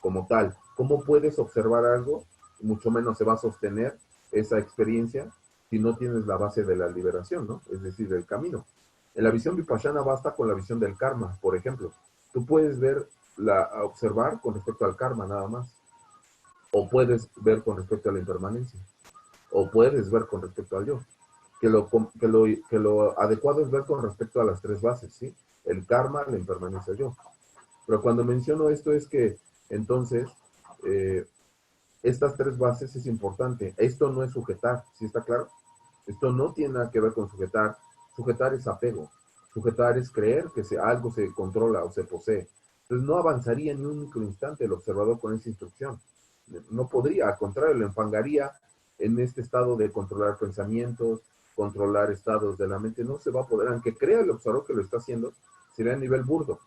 Speaker 1: como tal. ¿Cómo puedes observar algo? Mucho menos se va a sostener esa experiencia si no tienes la base de la liberación, ¿no? Es decir, del camino. En la visión vipassana basta con la visión del karma, por ejemplo. Tú puedes observar con respecto al karma nada más. O puedes ver con respecto a la impermanencia. O puedes ver con respecto al yo. Que lo adecuado es ver con respecto a las tres bases, ¿sí? El karma, la impermanencia, el yo. Pero cuando menciono esto es que, entonces, estas tres bases es importante. Esto no es sujetar, ¿sí está claro? Esto no tiene nada que ver con sujetar. Sujetar es apego. Sujetar es creer que algo se controla o se posee. Entonces no avanzaría en un único instante el observador con esa instrucción. No podría, al contrario, lo enfangaría en este estado de controlar pensamientos, controlar estados de la mente. No se va a poder, aunque crea el observador que lo está haciendo, sería a nivel burdo.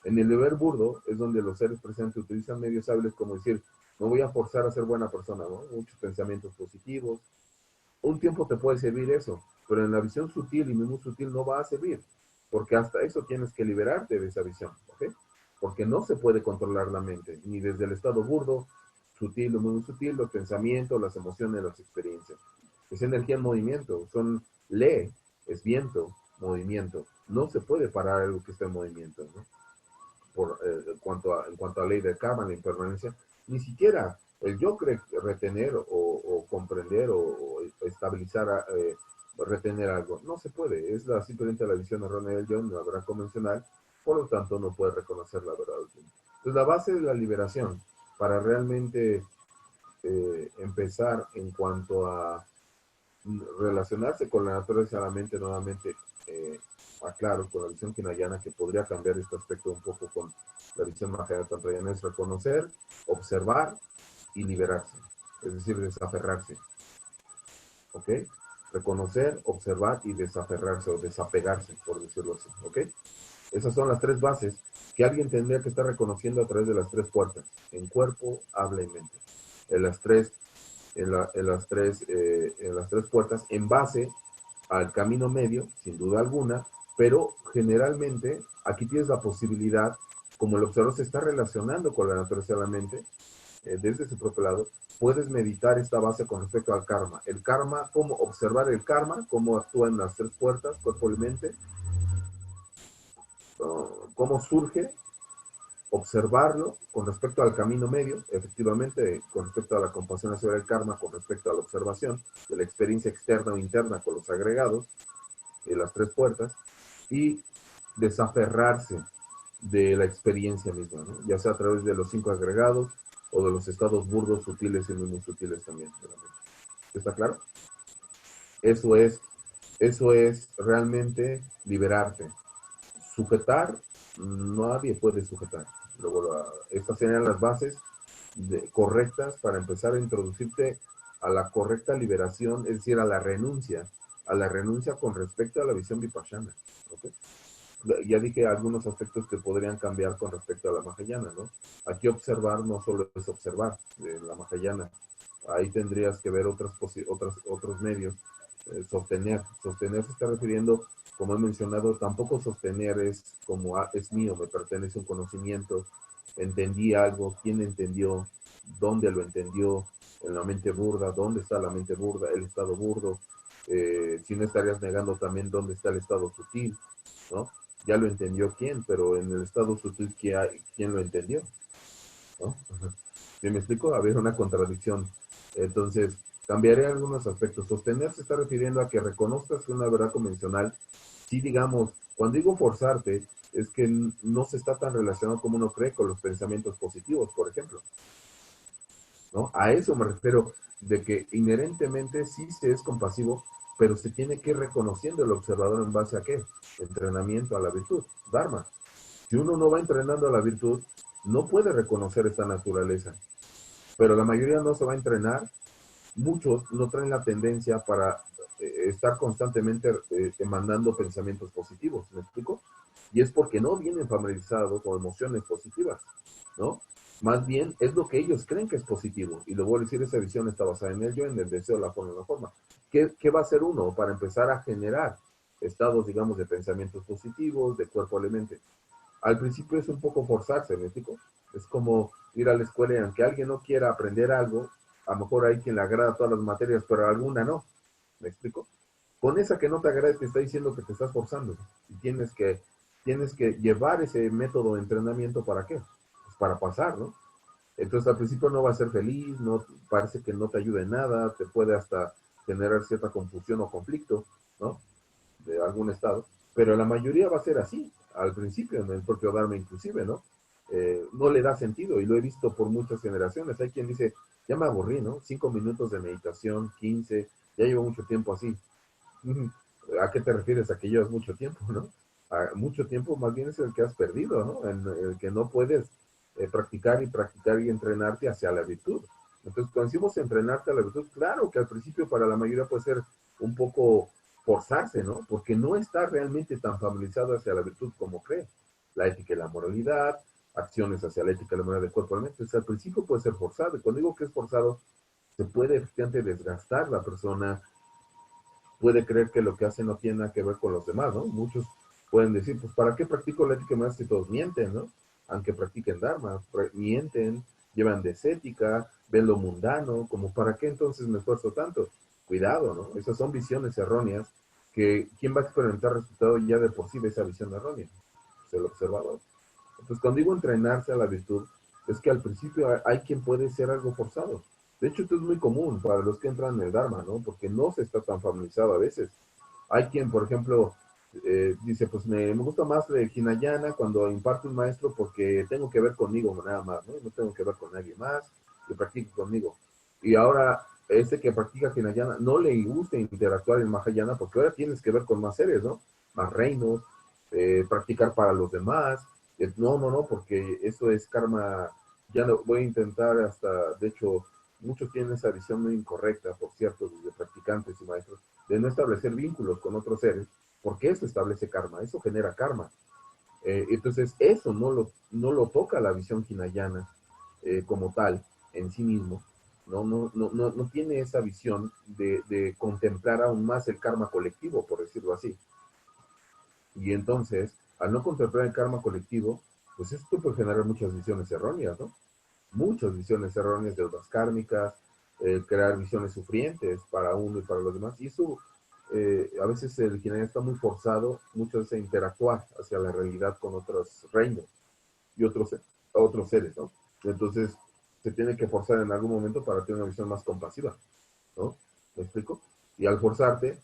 Speaker 1: En el nivel burdo es donde los seres presentes utilizan medios hábiles como decir, me voy a forzar a ser buena persona, ¿no? Muchos pensamientos positivos. Un tiempo te puede servir eso, pero en la visión sutil y muy sutil no va a servir, porque hasta eso tienes que liberarte de esa visión, ¿ok? Porque no se puede controlar la mente, ni desde el estado burdo, sutil o muy sutil, los pensamientos, las emociones, las experiencias. Es energía en movimiento, es viento, movimiento. No se puede parar algo que está en movimiento, ¿no? En cuanto a ley del karma, la impermanencia, ni siquiera el yo cree retener o comprender o estabilizar, retener algo. No se puede, es simplemente la visión errónea del yo, la verdad convencional, por lo tanto no puede reconocer la verdad última. Entonces la base de la liberación para realmente empezar en cuanto a relacionarse con la naturaleza de la mente nuevamente, aclaro, con la visión hinayana, que podría cambiar este aspecto un poco con la visión mahayana tantrayana, es reconocer, observar y liberarse, es decir, desaferrarse, ¿ok? Reconocer, observar y desaferrarse o desapegarse, por decirlo así, ¿ok? Esas son las tres bases que alguien tendría que estar reconociendo a través de las tres puertas, en cuerpo, habla y mente. En las tres puertas, en base al camino medio, sin duda alguna, pero generalmente aquí tienes la posibilidad, como el observador se está relacionando con la naturaleza de la mente, desde su propio lado, puedes meditar esta base con respecto al karma. El karma, cómo observar el karma, cómo actúa en las tres puertas, cuerpo y mente, cómo surge, observarlo con respecto al camino medio, efectivamente, con respecto a la compasión hacia el karma, con respecto a la observación de la experiencia externa o interna con los agregados, las tres puertas, y desaferrarse de la experiencia misma, ¿no? Ya sea a través de los 5 agregados o de los estados burdos, sutiles y muy sutiles también. ¿Está claro? Eso es realmente liberarte. Sujetar, nadie puede sujetar. Luego, estas serían las bases correctas para empezar a introducirte a la correcta liberación, es decir, a la renuncia con respecto a la visión vipassana. ¿Okay? Ya dije algunos aspectos que podrían cambiar con respecto a la Mahayana, ¿no? Aquí observar no solo es observar la Mahayana, ahí tendrías que ver otros medios. Sostener se está refiriendo, como he mencionado, tampoco sostener es como es mío, me pertenece un conocimiento, entendí algo, quién entendió, dónde lo entendió, en la mente burda, dónde está la mente burda, el estado burdo, si no estarías negando también dónde está el estado sutil, ¿no? Ya lo entendió quién, pero en el estado sutil, ¿quién lo entendió? ¿No? ¿Sí me explico? Había una contradicción. Entonces, cambiaré algunos aspectos. Sostener se está refiriendo a que reconozcas que una verdad convencional, sí, digamos, cuando digo forzarte, es que no se está tan relacionado como uno cree con los pensamientos positivos, por ejemplo, ¿no? A eso me refiero, de que inherentemente sí se es compasivo, pero se tiene que ir reconociendo el observador en base a qué? Entrenamiento a la virtud, Dharma. Si uno no va entrenando a la virtud, no puede reconocer esta naturaleza. Pero la mayoría no se va a entrenar. Muchos no traen la tendencia para estar constantemente mandando pensamientos positivos, ¿me explico? Y es porque no vienen familiarizados con emociones positivas, ¿no? Más bien es lo que ellos creen que es positivo. Y luego decir, esa visión está basada en el yo, en el deseo, la forma, la forma. ¿Qué va a hacer uno para empezar a generar estados, digamos, de pensamientos positivos, de cuerpo a mente? Al principio es un poco forzarse, ¿me explico? Es como ir a la escuela y aunque alguien no quiera aprender algo, a lo mejor hay quien le agrada todas las materias, pero alguna no, ¿me explico? Con esa que no te agrade te está diciendo que te estás forzando y tienes que llevar ese método de entrenamiento. ¿Para qué? Pues para pasar, ¿no? Entonces al principio no va a ser feliz, no, parece que no te ayuda en nada, te puede hasta generar cierta confusión o conflicto, ¿no? De algún estado, pero la mayoría va a ser así, al principio, en el propio Dharma inclusive, ¿no? No le da sentido, y lo he visto por muchas generaciones. Hay quien dice, ya me aburrí, ¿no? 5 minutos de meditación, 15, ya llevo mucho tiempo así. ¿A qué te refieres? A que llevas mucho tiempo, ¿no? A mucho tiempo más bien es el que has perdido, ¿no? En el que no puedes practicar y practicar y entrenarte hacia la virtud. Entonces, cuando decimos entrenarte a la virtud, claro que al principio para la mayoría puede ser un poco forzarse, ¿no? Porque no está realmente tan familiarizado hacia la virtud como cree. La ética y la moralidad, acciones hacia la ética y la moralidad del cuerpo. Entonces, al principio puede ser forzado. Y cuando digo que es forzado, se puede efectivamente desgastar la persona, puede creer que lo que hace no tiene nada que ver con los demás, ¿no? Muchos pueden decir, pues, ¿para qué practico la ética y moralidad si todos mienten, ¿no? Aunque practiquen Dharma, mienten, llevan de ascética, ven lo mundano, como ¿para qué entonces me esfuerzo tanto? Cuidado, ¿no? Esas son visiones erróneas que ¿quién va a experimentar resultado ya de por sí de esa visión errónea? Pues el observador. Entonces, cuando digo entrenarse a la virtud, es que al principio hay quien puede ser algo forzado. De hecho, esto es muy común para los que entran en el Dharma, ¿no? Porque no se está tan familiarizado a veces. Hay quien, por ejemplo, dice, pues me gusta más de Hinayana cuando imparte un maestro porque tengo que ver conmigo nada más, ¿no? No tengo que ver con nadie más, que practique conmigo. Y ahora, este que practica Hinayana no le gusta interactuar en Mahayana porque ahora tienes que ver con más seres, ¿no? Más reinos, practicar para los demás. No, porque eso es karma. Ya no voy a intentar hasta, de hecho, muchos tienen esa visión muy incorrecta, por cierto, de practicantes y maestros, de no establecer vínculos con otros seres, porque eso establece karma, eso genera karma. Entonces, eso no lo toca la visión hinayana como tal, en sí mismo. No tiene esa visión de contemplar aún más el karma colectivo, por decirlo así. Y entonces, al no contemplar el karma colectivo, pues esto puede generar muchas visiones erróneas, ¿no? muchas visiones erróneas, deudas kármicas, crear visiones sufrientes para uno y para los demás. Y eso, a veces el jinai está muy forzado, muchas veces a interactuar hacia la realidad con otros reinos y otros seres, ¿no? Entonces, se tiene que forzar en algún momento para tener una visión más compasiva, ¿no? ¿Me explico? Y al forzarte,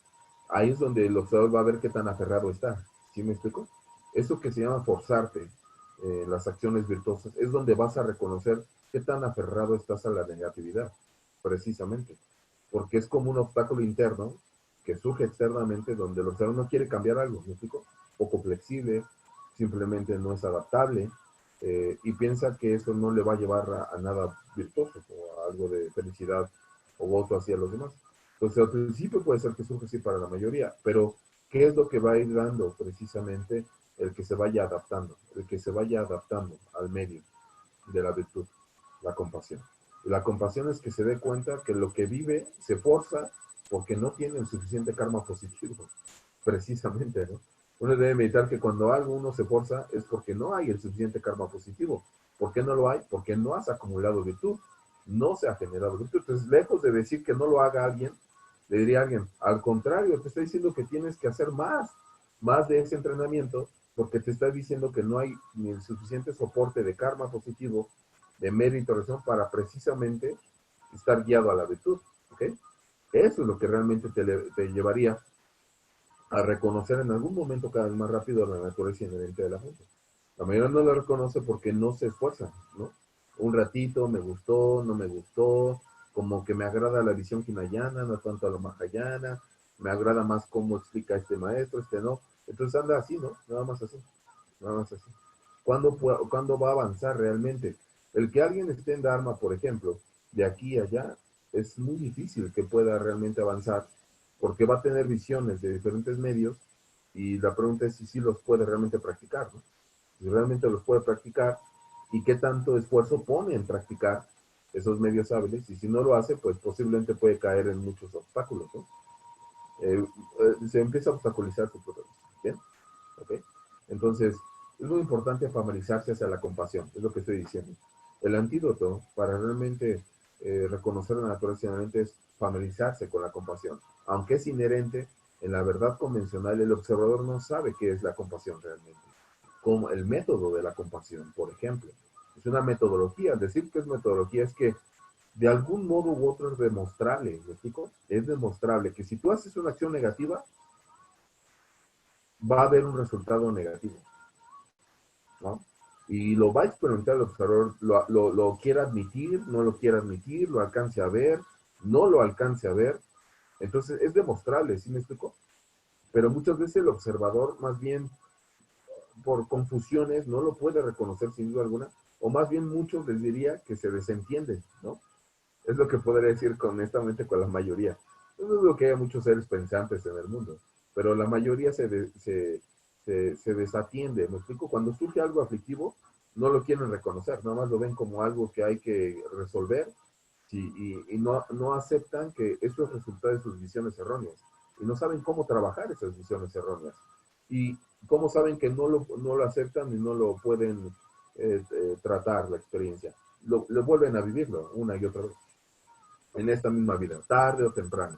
Speaker 1: ahí es donde el observador va a ver qué tan aferrado está. ¿Sí me explico? Eso que se llama forzarte, las acciones virtuosas, es donde vas a reconocer qué tan aferrado estás a la negatividad, precisamente. Porque es como un obstáculo interno que surge externamente donde el observador no quiere cambiar algo, ¿me explico? Poco flexible, simplemente no es adaptable, y piensa que eso no le va a llevar a nada virtuoso o a algo de felicidad o voto hacia los demás. Entonces, al principio puede ser que surja así para la mayoría, pero ¿qué es lo que va a ir dando precisamente el que se vaya adaptando? El que se vaya adaptando al medio de la virtud, la compasión. Y la compasión es que se dé cuenta que lo que vive se forza porque no tiene el suficiente karma positivo, precisamente, ¿no? Uno debe meditar que cuando algo uno se forza es porque no hay el suficiente karma positivo. ¿Por qué no lo hay? Porque no has acumulado virtud, no se ha generado virtud. Entonces, lejos de decir que no lo haga alguien, le diría a alguien, al contrario, te está diciendo que tienes que hacer más de ese entrenamiento, porque te está diciendo que no hay ni el suficiente soporte de karma positivo, de mérito, razón, para precisamente estar guiado a la virtud, ¿ok? Eso es lo que realmente te llevaría a reconocer en algún momento cada vez más rápido la naturaleza inherente de la gente. La mayoría no lo reconoce porque no se esfuerza, ¿no? Un ratito, me gustó, no me gustó, como que me agrada la visión hinayana, no tanto a la mahayana, me agrada más cómo explica este maestro, este no. Entonces anda así, ¿no? Nada más así, nada más así. ¿Cuándo va a avanzar realmente? El que alguien esté en Dharma, por ejemplo, de aquí a allá, es muy difícil que pueda realmente avanzar porque va a tener visiones de diferentes medios y la pregunta es si sí los puede realmente practicar, ¿no? Si realmente los puede practicar y qué tanto esfuerzo pone en practicar esos medios hábiles, y si no lo hace, pues posiblemente puede caer en muchos obstáculos, ¿no? Se empieza a obstaculizar su propio. ¿Bien? ¿Ok? Entonces, es muy importante familiarizarse hacia la compasión, es lo que estoy diciendo. El antídoto para realmente reconocer la naturaleza inherente es familiarizarse con la compasión. Aunque es inherente, en la verdad convencional el observador no sabe qué es la compasión realmente. Como el método de la compasión, por ejemplo. Es una metodología. Decir que es metodología es que de algún modo u otro es demostrable, ¿me explico? Es demostrable que si tú haces una acción negativa, va a haber un resultado negativo, ¿no? Y lo va a experimentar el observador, lo quiera admitir, no lo quiera admitir, lo alcance a ver, no lo alcance a ver. Entonces es demostrable, ¿sí me explico? Pero muchas veces el observador, más bien por confusiones, no lo puede reconocer sin duda alguna, o más bien muchos les diría que se desentienden, ¿no? Es lo que podría decir honestamente con la mayoría. No es lo que hay muchos seres pensantes en el mundo, pero la mayoría se desatiende. ¿Me explico? Cuando surge algo aflictivo, no lo quieren reconocer, nada más lo ven como algo que hay que resolver, sí, y no aceptan que eso es resultado de sus visiones erróneas. Y no saben cómo trabajar esas visiones erróneas. Y cómo saben que no lo aceptan y no lo pueden tratar la experiencia. Lo vuelven a vivirlo una y otra vez en esta misma vida, tarde o temprano.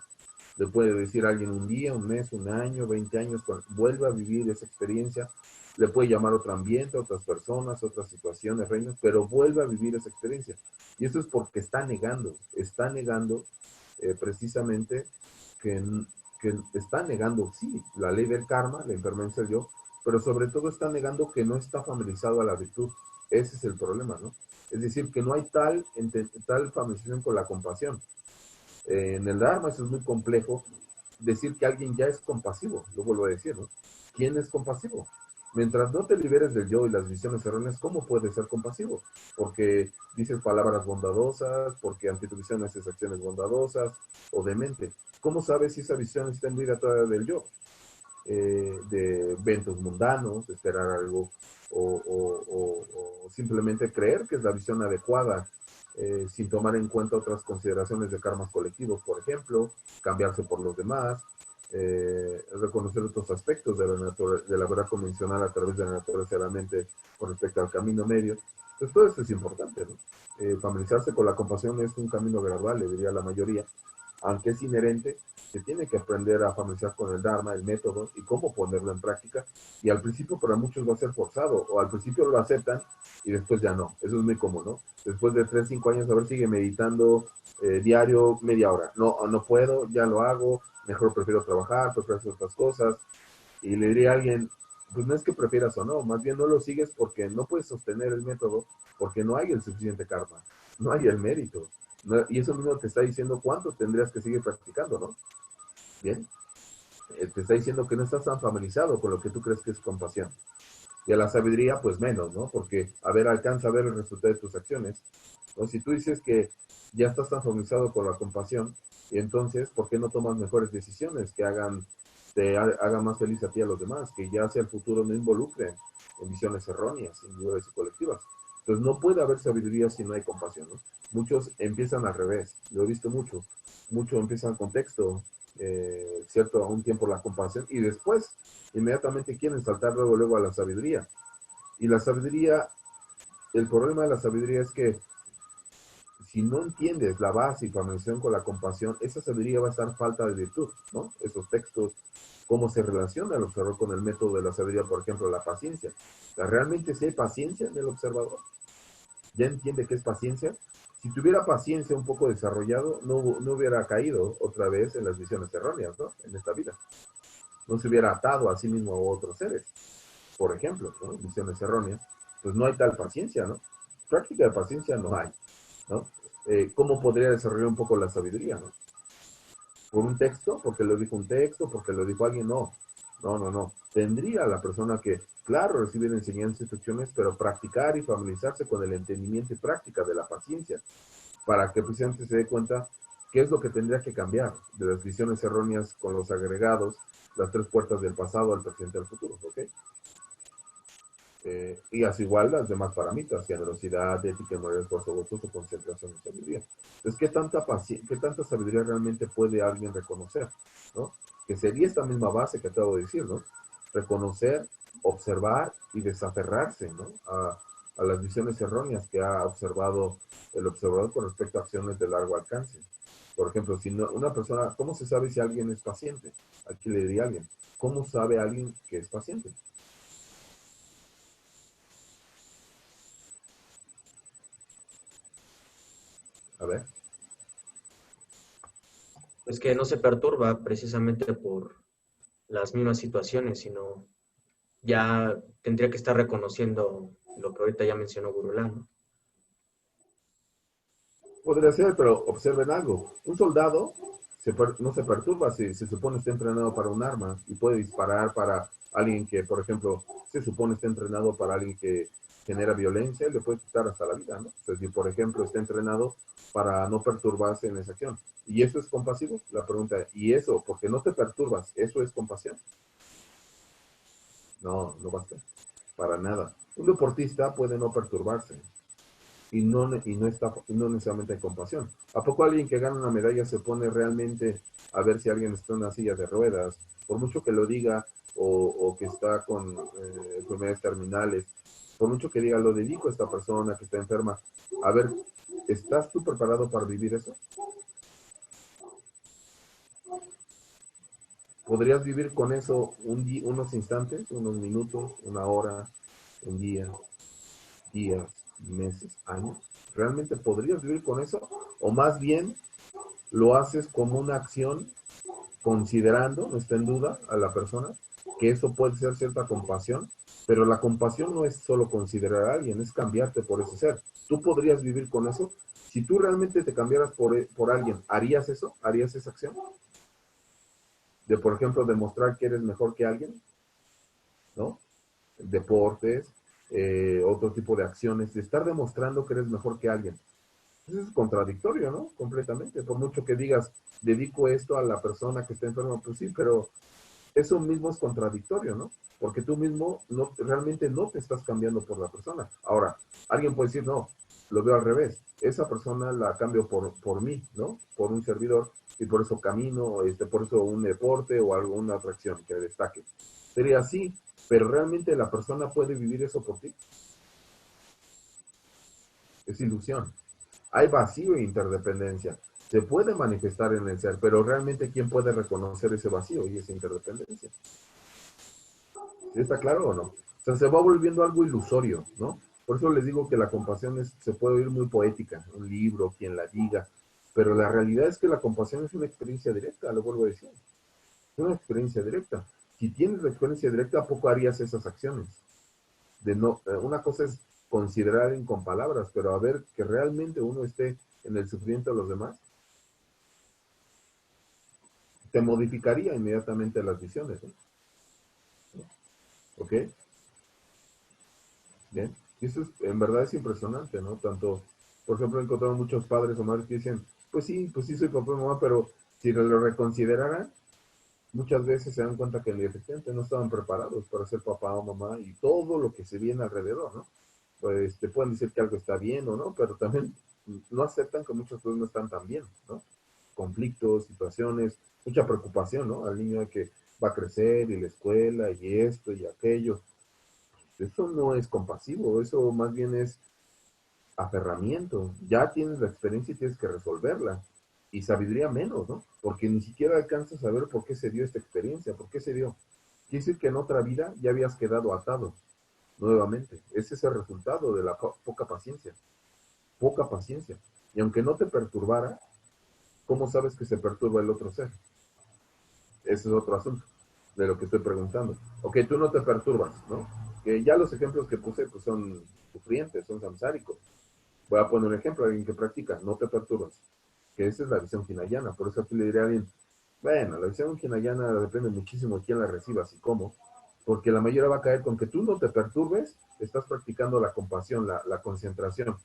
Speaker 1: Le puede decir a alguien un día, un mes, un año, 20 años, vuelve a vivir esa experiencia, le puede llamar a otro ambiente, a otras personas, otras situaciones, reinos, pero vuelve a vivir esa experiencia. Y eso es porque está negando precisamente que, está negando, sí, la ley del karma, la impermanencia del yo, pero sobre todo está negando que no está familiarizado a la virtud. Ese es el problema, ¿no? Es decir, que no hay tal familiarización con la compasión. En el Dharma eso es muy complejo, decir que alguien ya es compasivo, lo vuelvo a decir, ¿no? ¿Quién es compasivo? Mientras no te liberes del yo y las visiones erróneas, ¿cómo puedes ser compasivo? Porque dices palabras bondadosas, porque ante tu visión haces acciones bondadosas o de mente. ¿Cómo sabes si esa visión está imbuida toda del yo? De eventos mundanos, de esperar algo, o simplemente creer que es la visión adecuada, sin tomar en cuenta otras consideraciones de karmas colectivos, por ejemplo, cambiarse por los demás, reconocer otros aspectos de la verdad convencional a través de la naturaleza de la mente con respecto al camino medio. Entonces, todo esto es importante, ¿no? Familiarizarse con la compasión es un camino gradual, le diría la mayoría, aunque es inherente, se tiene que aprender a familiarizar con el Dharma, el método y cómo ponerlo en práctica. Y al principio para muchos va a ser forzado, o al principio lo aceptan y después ya no. Eso es muy común, ¿no? Después de 3, 5 años, a ver, sigue meditando diario media hora. No, no puedo, ya lo hago, mejor prefiero trabajar, prefiero hacer otras cosas. Y le diría a alguien, pues no es que prefieras o no, más bien no lo sigues porque no puedes sostener el método, porque no hay el suficiente karma, no hay el mérito. No, y eso mismo te está diciendo cuánto tendrías que seguir practicando, ¿no? Bien, te está diciendo que no estás tan familiarizado con lo que tú crees que es compasión. Y a la sabiduría, pues menos, ¿no? Porque, a ver, alcanza a ver el resultado de tus acciones. ¿No? Si tú dices que ya estás tan familiarizado con la compasión, y entonces, ¿por qué no tomas mejores decisiones que hagan más feliz a ti y a los demás? Que ya hacia el futuro no involucren en visiones erróneas, individuales y colectivas. Entonces, no puede haber sabiduría si no hay compasión, ¿no? Muchos empiezan al revés, lo he visto mucho. Muchos empiezan con texto, ¿cierto? A un tiempo la compasión, y después inmediatamente quieren saltar luego a la sabiduría. Y la sabiduría, el problema de la sabiduría es que si no entiendes la base y familiarización con la compasión, esa sabiduría va a estar falta de virtud, ¿no? Esos textos, cómo se relaciona el observador con el método de la sabiduría, por ejemplo, la paciencia. O sea, ¿realmente si hay paciencia en el observador? ¿Ya entiende qué es paciencia? Si tuviera paciencia un poco desarrollado, no hubiera caído otra vez en las visiones erróneas, ¿no? En esta vida. No se hubiera atado a sí mismo a otros seres, por ejemplo, ¿no? Visiones erróneas. Pues no hay tal paciencia, ¿no? Práctica de paciencia no hay, ¿no? ¿Cómo podría desarrollar un poco la sabiduría, ¿no? ¿Por un texto? ¿Porque lo dijo un texto? ¿Porque lo dijo alguien? No, no, no, no. Tendría la persona que, claro, recibir enseñanzas y instrucciones, pero practicar y familiarizarse con el entendimiento y práctica de la paciencia, para que precisamente se dé cuenta qué es lo que tendría que cambiar de las visiones erróneas con los agregados, las 3 puertas del pasado, al presente y al futuro, ¿ok? Y así igual las demás parámetros, generosidad, ética, moral, esfuerzo, gozoso, concentración y sabiduría. Entonces, ¿qué tanta sabiduría realmente puede alguien reconocer? ¿No? Que sería esta misma base que acabo de decir, ¿no? Reconocer, observar y desaferrarse, ¿no? A las visiones erróneas que ha observado el observador con respecto a acciones de largo alcance. Por ejemplo, si no, una persona, ¿cómo se sabe si alguien es paciente? Aquí le diría a alguien, ¿cómo sabe alguien que es paciente? A ver.
Speaker 2: Pues que no se perturba precisamente por las mismas situaciones, sino ya tendría que estar reconociendo lo que ahorita ya mencionó Gurulán, ¿no?
Speaker 1: Podría ser, pero observen algo. Un soldado no se perturba si se supone está entrenado para un arma y puede disparar para alguien que, por ejemplo, se supone está entrenado para alguien que genera violencia, le puede quitar hasta la vida, ¿no? O sea, si, por ejemplo, está entrenado para no perturbarse en esa acción. ¿Y eso es compasivo? La pregunta es, ¿y eso, porque no te perturbas, eso es compasión? No, no basta. Para nada. Un deportista puede no perturbarse, y no necesariamente hay compasión. ¿A poco alguien que gana una medalla se pone realmente a ver si alguien está en una silla de ruedas? Por mucho que lo diga, o que está con enfermedades terminales, por mucho que diga, lo dedico a esta persona que está enferma, a ver, ¿estás tú preparado para vivir eso? ¿Podrías vivir con eso unos instantes, unos minutos, una hora, un día, días, meses, años? ¿Realmente podrías vivir con eso? O más bien lo haces como una acción considerando, no está en duda, a la persona, que eso puede ser cierta compasión, pero la compasión no es solo considerar a alguien, es cambiarte por ese ser. ¿Tú podrías vivir con eso? Si tú realmente te cambiaras por alguien, ¿harías eso? ¿Harías esa acción? De, por ejemplo, demostrar que eres mejor que alguien, ¿no? Deportes, otro tipo de acciones, de estar demostrando que eres mejor que alguien. Eso es contradictorio, ¿no? Completamente. Por mucho que digas, dedico esto a la persona que está enferma, pues sí, pero eso mismo es contradictorio, ¿no? Porque tú mismo realmente no te estás cambiando por la persona. Ahora, alguien puede decir, no, lo veo al revés. Esa persona la cambio por mí, ¿no? Por un servidor, y por eso camino, por eso un deporte o alguna atracción que destaque. Sería así, pero realmente la persona puede vivir eso por ti. es ilusión. Hay vacío e interdependencia. Se puede manifestar en el ser, pero realmente ¿quién puede reconocer ese vacío y esa interdependencia? ¿Sí está claro o no? O sea, se va volviendo algo ilusorio, ¿no? Por eso les digo que la compasión se puede oír muy poética, un libro, quien la diga, pero la realidad es que la compasión es una experiencia directa, lo vuelvo a decir. Es una experiencia directa. Si tienes la experiencia directa, ¿a poco harías esas acciones? Una cosa es considerar con palabras, pero a ver que realmente uno esté en el sufrimiento de los demás, te modificaría inmediatamente las visiones, ¿no? ¿Ok? Bien. Y eso en verdad es impresionante, ¿no? Tanto, por ejemplo, he encontrado muchos padres o madres que dicen, pues sí soy papá y mamá, pero si lo reconsideraran, muchas veces se dan cuenta que efectivamente no estaban preparados para ser papá o mamá y todo lo que se viene alrededor, ¿no? Pues te pueden decir que algo está bien o no, pero también no aceptan que muchas cosas no están tan bien, ¿no? Conflictos, situaciones, mucha preocupación, ¿no? Al niño que va a crecer y la escuela y esto y aquello. Eso no es compasivo, eso más bien es aferramiento. Ya tienes la experiencia y tienes que resolverla. Y sabiduría menos, ¿no? Porque ni siquiera alcanzas a ver por qué se dio esta experiencia, por qué se dio. Quiere decir que en otra vida ya habías quedado atado nuevamente. Ese es el resultado de la poca paciencia. Poca paciencia. Y aunque no te perturbara, ¿cómo sabes que se perturba el otro ser? Ese es otro asunto de lo que estoy preguntando. Ok, tú no te perturbas, ¿no? Que ya los ejemplos que puse pues son sufrientes, son samsáricos. Voy a poner un ejemplo, alguien que practica, no te perturbas. Que esa es la visión hinayana. Por eso aquí le diré a alguien, bueno, la visión hinayana depende muchísimo de quién la recibas y cómo. Porque la mayoría va a caer con que tú no te perturbes, estás practicando la compasión, la concentración.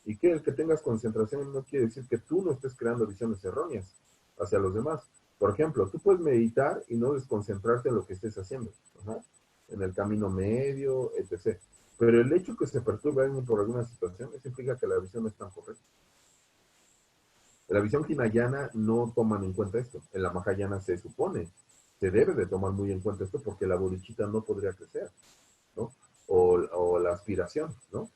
Speaker 1: Y que el que tengas concentración no quiere decir que tú no estés creando visiones erróneas hacia los demás. Por ejemplo, tú puedes meditar y no desconcentrarte en lo que estés haciendo, ajá, en el camino medio, etc. Pero el hecho que se perturbe a alguien por alguna situación, eso implica que la visión no es tan correcta. En la visión hinayana no toman en cuenta esto. En la mahayana se supone, se debe de tomar muy en cuenta esto porque la bodichita no podría crecer, ¿no? O la aspiración, ¿no?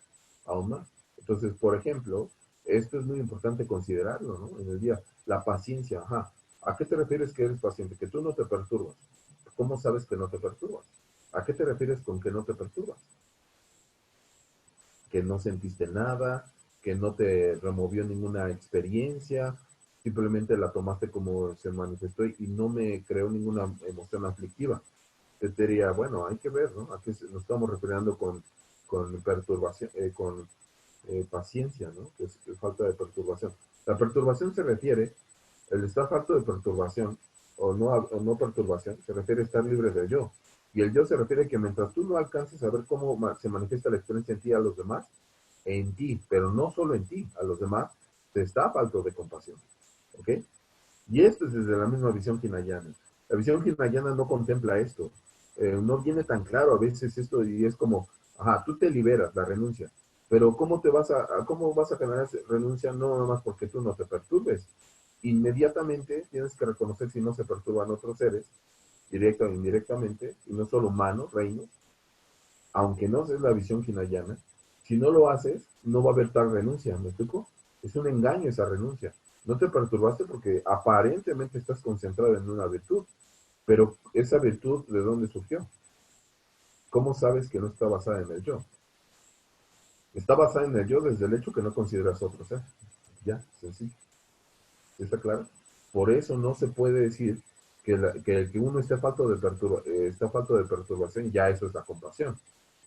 Speaker 1: Aún más. Entonces, por ejemplo, esto es muy importante considerarlo, ¿no? En el día, la paciencia, ajá. ¿A qué te refieres que eres paciente? Que tú no te perturbas. ¿Cómo sabes que no te perturbas? ¿A qué te refieres con que no te perturbas? Que no sentiste nada, que no te removió ninguna experiencia, simplemente la tomaste como se manifestó y no me creó ninguna emoción aflictiva. Yo te diría, bueno, hay que ver, ¿no? ¿A qué nos estamos refiriendo con perturbación, con paciencia, ¿no? Que es falta de perturbación. La perturbación se refiere, el estar falto de perturbación o no perturbación, se refiere a estar libre del yo. Y el yo se refiere a que mientras tú no alcances a ver cómo se manifiesta la experiencia en ti a los demás, en ti, pero no solo en ti, a los demás, te está falto de compasión. ¿Ok? Y esto es desde la misma visión hinayana. La visión hinayana no contempla esto. No viene tan claro a veces esto y es como, ajá, tú te liberas, la renuncia. Pero ¿cómo vas a generar esa renuncia? No nada más porque tú no te perturbes. Inmediatamente tienes que reconocer si no se perturban otros seres, directa o indirectamente, y no solo humanos, reinos, aunque no es la visión hinayana. Si no lo haces, no va a haber tal renuncia, ¿me explico? Es un engaño esa renuncia. No te perturbaste porque aparentemente estás concentrado en una virtud, pero esa virtud, ¿de dónde surgió? ¿Cómo sabes que no está basada en el yo? Está basada en el yo desde el hecho que no consideras otro ser. Ya, sencillo. ¿Está claro? Por eso no se puede decir que uno está falto de perturbación, ya eso es la compasión.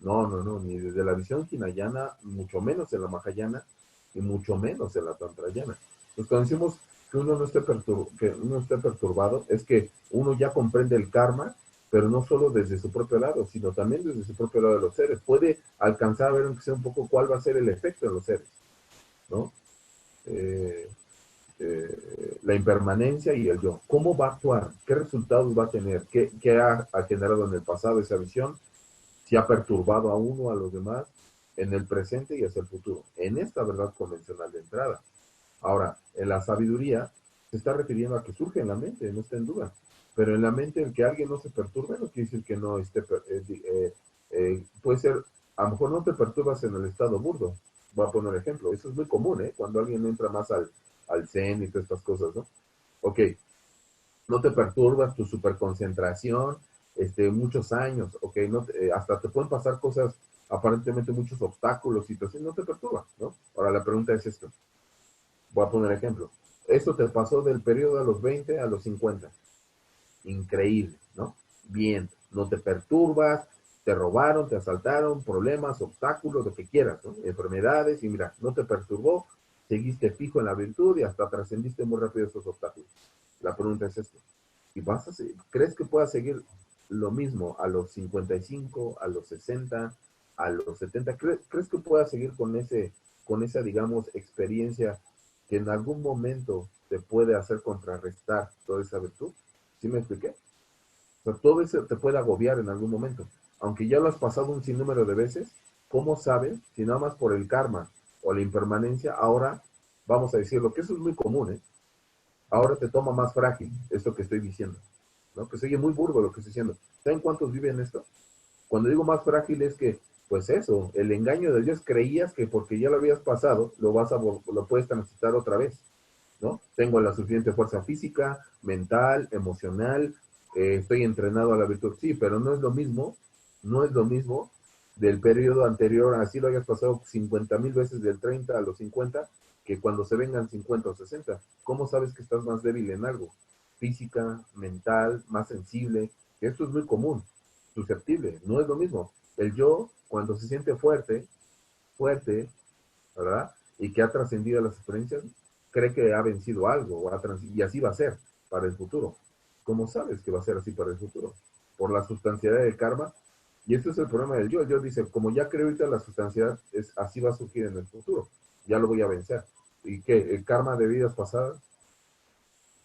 Speaker 1: No, no, no, ni desde la visión hinayana, mucho menos en la mahayana, y mucho menos en la tantrayana. Pues cuando decimos que uno esté perturbado, es que uno ya comprende el karma, pero no solo desde su propio lado, sino también desde su propio lado de los seres. Puede alcanzar a ver, aunque sea un poco, cuál va a ser el efecto de los seres, ¿no? Eh, la impermanencia y el yo. ¿Cómo va a actuar? ¿Qué resultados va a tener? ¿Qué ha generado en el pasado esa visión? Si ha perturbado a uno, a los demás, en el presente y hacia el futuro. En esta verdad convencional de entrada. Ahora, en la sabiduría se está refiriendo a que surge en la mente, no está en duda. Pero en la mente el que alguien no se perturbe no quiere decir que no esté, puede ser, a lo mejor no te perturbas en el estado burdo, Voy a poner ejemplo. Eso es muy común, ¿eh? Cuando alguien entra más al zen y todas estas cosas, ¿no? Ok, no te perturbas tu superconcentración, muchos años, ok, hasta te pueden pasar cosas, aparentemente muchos obstáculos, situaciones, no te perturba, ¿no? Ahora la pregunta es esto. Voy a poner ejemplo. Esto te pasó del periodo a los 20 a los 50. Increíble, ¿no? Bien, no te perturbas, te robaron, te asaltaron, problemas, obstáculos, lo que quieras, ¿no? Enfermedades, y mira, no te perturbó, seguiste fijo en la virtud y hasta trascendiste muy rápido esos obstáculos. La pregunta es esta. ¿Y crees que puedas seguir lo mismo a los 55, a los 60, a los 70? ¿Crees que puedas seguir con esa, digamos, experiencia que en algún momento te puede hacer contrarrestar toda esa virtud? ¿Sí me expliqué? O sea, todo eso te puede agobiar en algún momento. Aunque ya lo has pasado un sinnúmero de veces, ¿cómo sabes si nada más por el karma o la impermanencia, ahora, vamos a decirlo, que eso es muy común, ¿eh? Ahora te toma más frágil esto que estoy diciendo, ¿no? Que se oye muy burdo lo que estoy diciendo. ¿Saben cuántos viven esto? Cuando digo más frágil es que, pues eso, el engaño de Dios, creías que porque ya lo habías pasado, lo puedes transitar otra vez, ¿no? Tengo la suficiente fuerza física, mental, emocional, estoy entrenado a la virtud, sí, pero no es lo mismo del periodo anterior, así lo hayas pasado 50,000 veces del 30 a los 50, que cuando se vengan 50 o 60. ¿Cómo sabes que estás más débil en algo? Física, mental, más sensible, que esto es muy común, susceptible, no es lo mismo. El yo, cuando se siente fuerte, fuerte, ¿verdad? Y que ha trascendido las experiencias, cree que ha vencido algo y así va a ser para el futuro. ¿Cómo sabes que va a ser así para el futuro? Por la sustancialidad del karma. Y este es el problema del yo. El yo dice, como ya creo ahorita la sustancialidad, así va a surgir en el futuro. Ya lo voy a vencer. ¿Y qué? El karma de vidas pasadas,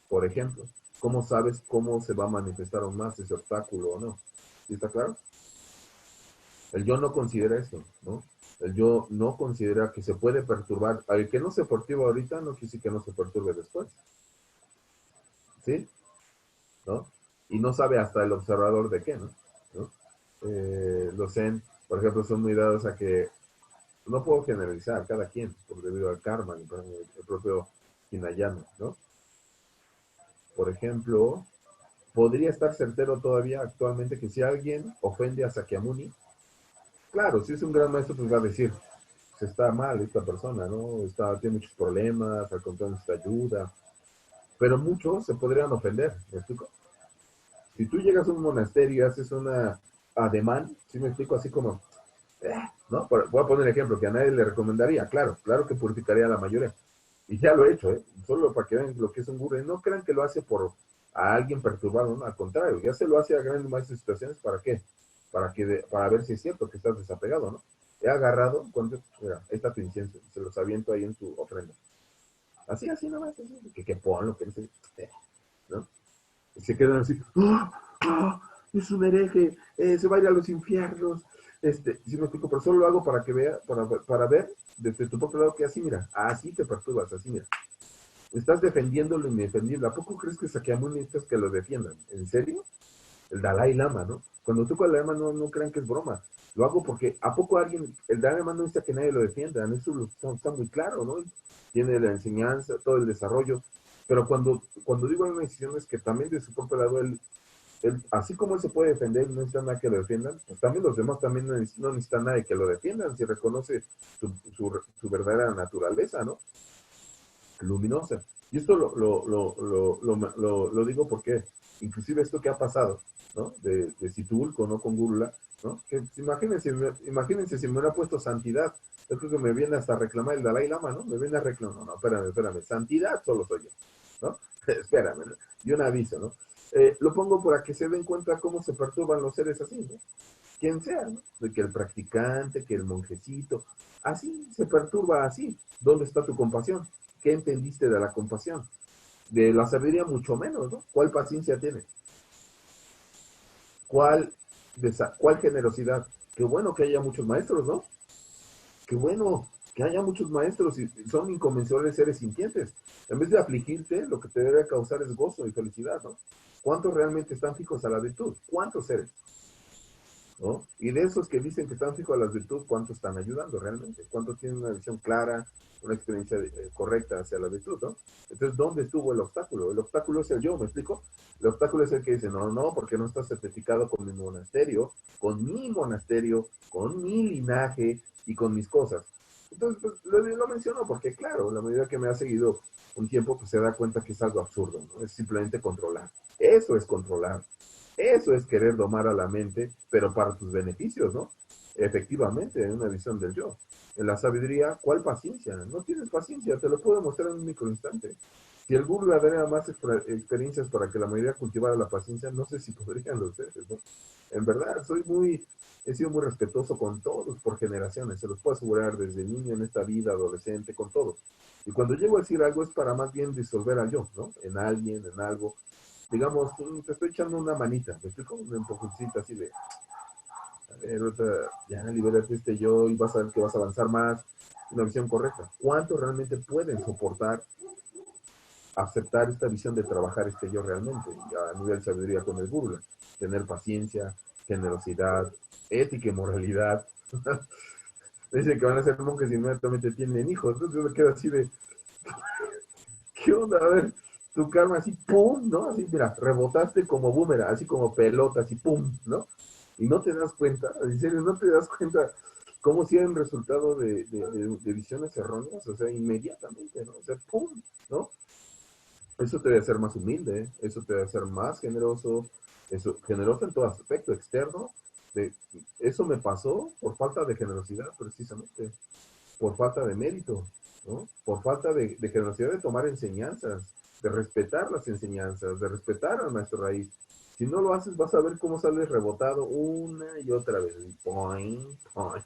Speaker 1: por ejemplo. ¿Cómo sabes cómo se va a manifestar aún más ese obstáculo o no? ¿Sí está claro? El yo no considera eso, ¿no? El yo no considera que se puede perturbar. Al que no se perturba ahorita no quiere decir que no se perturbe después. ¿Sí? ¿No? Y no sabe hasta el observador de qué, ¿no? ¿No? Los Zen, por ejemplo, son muy dados a que no puedo generalizar cada quien, por debido al karma, el propio Hinayana, ¿no? Por ejemplo, podría estar certero todavía actualmente que si alguien ofende a Sakyamuni, claro, si es un gran maestro, pues va a decir, pues está mal esta persona, ¿no? Tiene muchos problemas, al contrario necesita ayuda. Pero muchos se podrían ofender, ¿me explico? Si tú llegas a un monasterio y haces una ademán, ¿sí me explico? Así como, ¿no? Voy a poner el ejemplo que a nadie le recomendaría, claro que purificaría a la mayoría. Y ya lo he hecho, ¿eh? Solo para que vean lo que es un gurú. Y no crean que lo hace por a alguien perturbado, ¿no? Al contrario, ya se lo hace a grandes maestros situaciones, ¿para qué? Para ver si es cierto que estás desapegado, ¿no? He agarrado, mira, ahí está tu incienso, se los aviento ahí en tu ofrenda. Así nomás, así, que ponlo, que no sé, ¿no? Y se quedan así, ¡oh! ¡Oh! Es un hereje, se va a ir a los infiernos. Si me explico, pero solo lo hago para que vea, para ver desde tu propio lado que así, mira, así te perturbas, así, mira. Estás defendiendo lo indefendible. ¿A poco crees que Sakyamuni necesitas que lo defiendan? ¿En serio? El Dalai Lama, ¿no? Cuando toco al Dalai Lama no crean que es broma. Lo hago porque ¿a poco el Dalai Lama no necesita que nadie lo defienda? Eso está muy claro, ¿no? Tiene la enseñanza, todo el desarrollo. Pero cuando digo una decisión es que también de su propio lado así como él se puede defender, no necesita nada que lo defiendan, pues también los demás también no necesitan nadie que lo defiendan, si reconoce su verdadera naturaleza, ¿no? Luminosa. Y esto lo digo porque, inclusive esto que ha pasado, ¿no? De Situlco, ¿no? Con Gurula, ¿no? Que imagínense si me hubiera puesto santidad, yo creo que me viene hasta a reclamar el Dalai Lama, ¿no? Me viene a reclamar, no, espérame, santidad solo soy yo, ¿no? Espérame, ¿no? Y un aviso, ¿no? Lo pongo para que se den cuenta cómo se perturban los seres así, ¿no? Quien sea, ¿no? De que el practicante, que el monjecito, así se perturba así. ¿Dónde está tu compasión? ¿Qué entendiste de la compasión? De la sabiduría mucho menos, ¿no? ¿Cuál paciencia tienes? ¿Cuál, cuál generosidad? Qué bueno que haya muchos maestros, ¿no? Qué bueno que haya muchos maestros y son inconmensurables seres sintientes. En vez de afligirte, lo que te debe causar es gozo y felicidad, ¿no? ¿Cuántos realmente están fijos a la virtud? ¿Cuántos seres? ¿no? Y de esos que dicen que están fijos a las virtudes, ¿cuántos están ayudando realmente? ¿Cuántos tienen una visión clara, una experiencia correcta hacia la virtud, ¿no? Entonces, ¿dónde estuvo el obstáculo? El obstáculo es el yo, ¿me explico? El obstáculo es el que dice, no, no, porque no estás certificado con mi monasterio, con mi linaje y con mis cosas. Entonces, pues, lo menciono porque, claro, la medida que me ha seguido un tiempo, pues se da cuenta que es algo absurdo, ¿no? Es simplemente controlar. Eso es controlar. Eso es querer domar a la mente, pero para tus beneficios, ¿no? Efectivamente, en una visión del yo. En la sabiduría, ¿cuál paciencia? No tienes paciencia, te lo puedo mostrar en un microinstante. Si el Guru daría más experiencias para que la mayoría cultivara la paciencia, no sé si podrían los seres, ¿no? En verdad, he sido muy respetuoso con todos por generaciones, se los puedo asegurar desde niño en esta vida, adolescente, con todos. Y cuando llego a decir algo es para más bien disolver al yo, ¿no? En alguien, en algo. Digamos, te estoy echando una manita, me explico, un empujoncito así de, a ver, ya libérate este yo y vas a ver que vas a avanzar más, una visión correcta. ¿Cuántos realmente pueden soportar, aceptar esta visión de trabajar este yo realmente? A nivel sabiduría con el burla, tener paciencia, generosidad, ética y moralidad. Dicen que van a ser monjes y inmediatamente tienen hijos, entonces me quedo así de, ¿qué onda? A ver, tu karma así, pum, ¿no? Así, mira, rebotaste como boomerang, así como pelota, así, pum, ¿no? Y no te das cuenta, en serio, no te das cuenta cómo si un resultado de visiones erróneas, o sea, inmediatamente, ¿no? O sea, pum, ¿no? Eso te debe hacer más humilde, ¿eh? Eso te debe hacer más generoso, eso, generoso en todo aspecto externo. De, eso me pasó por falta de generosidad, precisamente, por falta de mérito, ¿no? Por falta de generosidad de tomar enseñanzas, de respetar las enseñanzas, de respetar al maestro raíz. Si no lo haces, vas a ver cómo sales rebotado una y otra vez. Y point, point.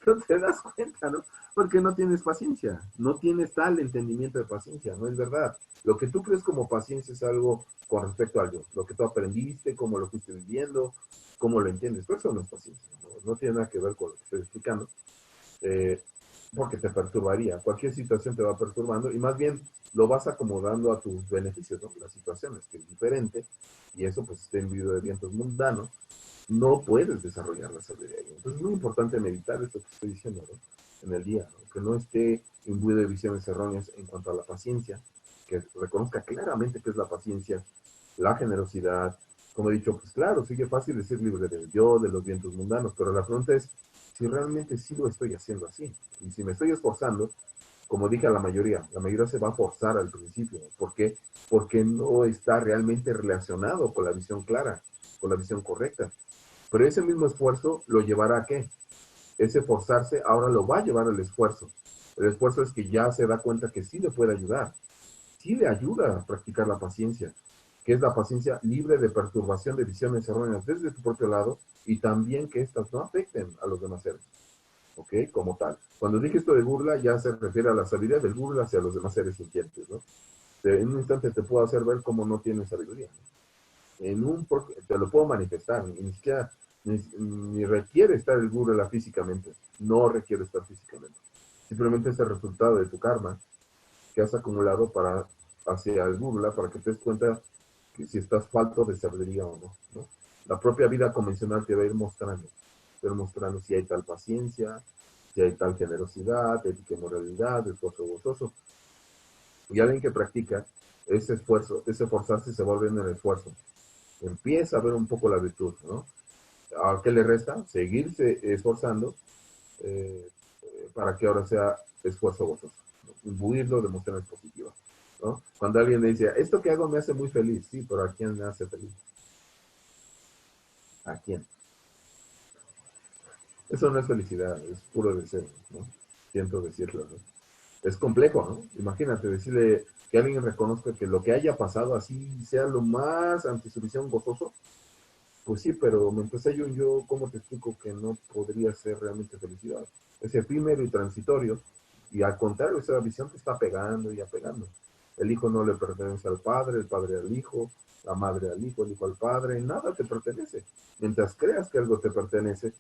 Speaker 1: No te das cuenta, ¿no? Porque no tienes paciencia, no tienes tal entendimiento de paciencia, no es verdad. Lo que tú crees como paciencia es algo con respecto a algo, lo que tú aprendiste, cómo lo fuiste viviendo, cómo lo entiendes. Pero eso no es paciencia, no tiene nada que ver con lo que estoy explicando. Eh, Porque te perturbaría. Cualquier situación te va perturbando y más bien lo vas acomodando a tus beneficios, ¿no? Las situaciones, que es diferente, y eso pues está imbuido de vientos mundanos, no puedes desarrollar la sabiduría. Entonces es muy importante meditar esto que estoy diciendo, ¿no? En el día, ¿no? Que no esté imbuido de visiones erróneas en cuanto a la paciencia, que reconozca claramente qué es la paciencia, la generosidad. Como he dicho, pues claro, sigue fácil de ser libre del yo, de los vientos mundanos, pero la pregunta es si realmente sí lo estoy haciendo así. Y si me estoy esforzando, como dije a la mayoría se va a forzar al principio. ¿Por qué? Porque no está realmente relacionado con la visión clara, con la visión correcta. Pero ese mismo esfuerzo lo llevará a qué? Ese forzarse ahora lo va a llevar al esfuerzo. El esfuerzo es que ya se da cuenta que sí le puede ayudar, sí le ayuda a practicar la paciencia, que es la paciencia libre de perturbación de visiones erróneas desde tu propio lado y también que éstas no afecten a los demás seres, ¿ok? Como tal. Cuando dije esto de burla, ya se refiere a la sabiduría del burla hacia los demás seres sintientes, ¿no? En un instante te puedo hacer ver cómo no tienes sabiduría, ¿no? Te lo puedo manifestar, ni siquiera, ni requiere estar el burla físicamente, no requiere estar físicamente. Simplemente es el resultado de tu karma que has acumulado hacia el burla para que te des cuenta que si estás falto de sabiduría o no, ¿no? La propia vida convencional te va a ir mostrando si hay tal paciencia, si hay tal generosidad, ética y moralidad, esfuerzo gozoso. Y alguien que practica ese esfuerzo, ese forzarse se va viendo en el esfuerzo. Empieza a ver un poco la virtud, ¿no? ¿A qué le resta? Seguirse esforzando eh, para que ahora sea esfuerzo gozoso, ¿no? Imbuirlo de emociones positivas, ¿no? Cuando alguien le dice, esto que hago me hace muy feliz, sí, pero ¿a quién me hace feliz? ¿A quién? Eso no es felicidad, es puro deseo, ¿no? Siento decirlo, ¿no? Es complejo, ¿no? Imagínate decirle que alguien reconozca que lo que haya pasado así sea lo más ante su visión gozoso. Pues sí, pero mientras hay un yo, ¿cómo te explico que no podría ser realmente felicidad? Es efímero y transitorio, y al contrario, esa visión te está pegando y apegando. El hijo no le pertenece al padre, el padre al hijo, la madre al hijo, el hijo al padre, nada te pertenece. Mientras creas que algo te pertenece,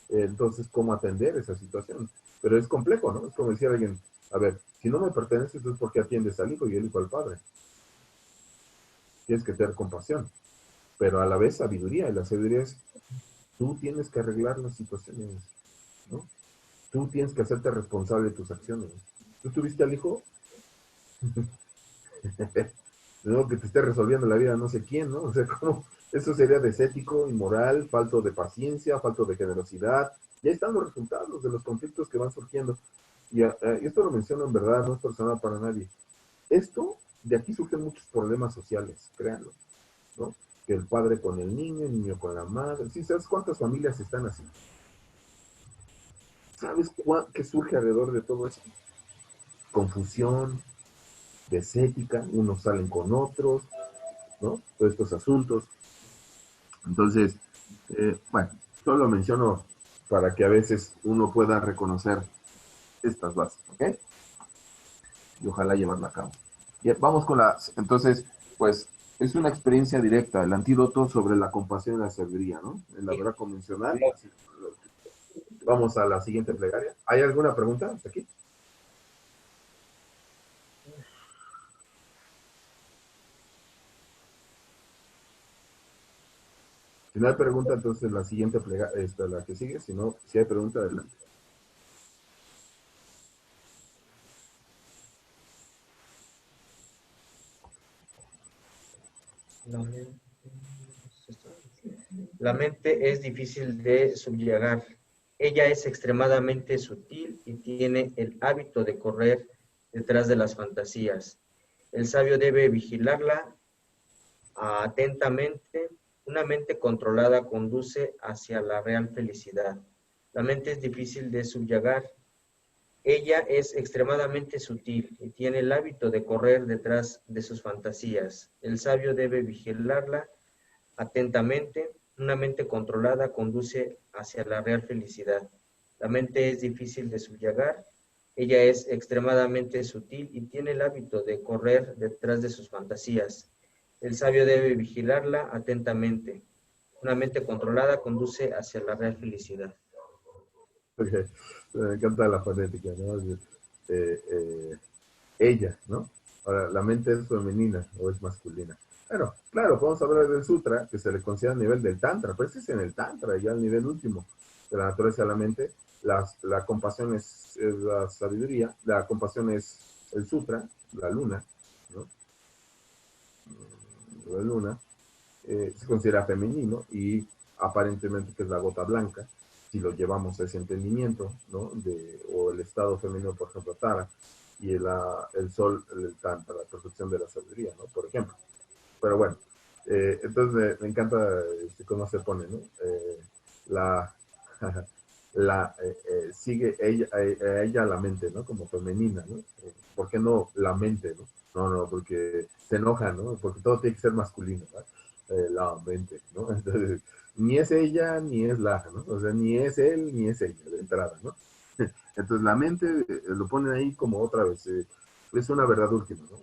Speaker 1: entonces, ¿cómo atender esa situación? Pero es complejo, ¿no? Es como decir a alguien, a ver, si no me pertenece, entonces ¿por qué atiendes al hijo y el hijo al padre? Tienes que tener compasión, pero a la vez sabiduría, y la sabiduría es Tú tienes que arreglar las situaciones, ¿no? Tú tienes que hacerte responsable de tus acciones. ¿Tú tuviste al hijo? De nuevo que te esté resolviendo la vida no sé quién, ¿no? O sea, ¿cómo? Eso sería desético, inmoral, falto de paciencia, falto de generosidad. Ya están los resultados de los conflictos que van surgiendo. Y esto lo menciono en verdad, no es personal para nadie. Esto, de aquí surgen muchos problemas sociales, créanlo, ¿no? Que el padre con el niño con la madre. ¿Sí sabes cuántas familias están así? ¿Sabes qué surge alrededor de todo eso? Confusión, desética, unos salen con otros, ¿no? Todos estos asuntos. Entonces, bueno, solo lo menciono para que a veces uno pueda reconocer estas bases, ¿ok? Y ojalá llevarla a cabo. Bien, vamos con las, entonces, pues, es una experiencia directa, el antídoto sobre la compasión y la sabiduría, ¿no? En la verdad convencional. Así, vamos a la siguiente plegaria. ¿Hay alguna pregunta hasta aquí? Si no hay pregunta, entonces la siguiente plegaria, esta la que sigue. Si no, si hay pregunta, adelante.
Speaker 2: La mente es difícil de subyugar. Ella es extremadamente sutil y tiene el hábito de correr detrás de las fantasías. El sabio debe vigilarla atentamente. Una mente controlada conduce hacia la real felicidad. La mente es difícil de subyugar. Ella es extremadamente sutil y tiene el hábito de correr detrás de sus fantasías. El sabio debe vigilarla atentamente. Una mente controlada conduce hacia la real felicidad. La mente es difícil de subyugar. Ella es extremadamente sutil y tiene el hábito de correr detrás de sus fantasías. El sabio debe vigilarla atentamente. Una mente controlada conduce hacia la real felicidad.
Speaker 1: Okay. Me encanta la fonética, ¿no? Ella, ¿no? Ahora, ¿la mente es femenina o es masculina? Bueno, claro, podemos hablar del sutra, que se le considera a nivel del tantra, pero ese es en el tantra, ya al nivel último de la naturaleza de la mente. La compasión es la sabiduría, la compasión es el sutra, la luna, ¿no? La luna se considera femenino y aparentemente que es la gota blanca, si lo llevamos a ese entendimiento, ¿no? O el estado femenino, por ejemplo, Tara, y el sol, el Tantra, la perfección de la sabiduría, ¿no? Por ejemplo. Pero bueno, entonces me encanta cómo se pone, ¿no? La, sigue ella la mente, ¿no? Como femenina, ¿no? ¿Por qué no la mente, no? No, no, porque se enoja, ¿no? Porque todo tiene que ser masculino, ¿no? La mente, ¿no? Entonces, ni es ella, ni es la, ¿no? O sea, ni es él, ni es ella, de entrada, ¿no? Entonces, la mente lo ponen ahí como otra vez, es una verdad última, ¿no?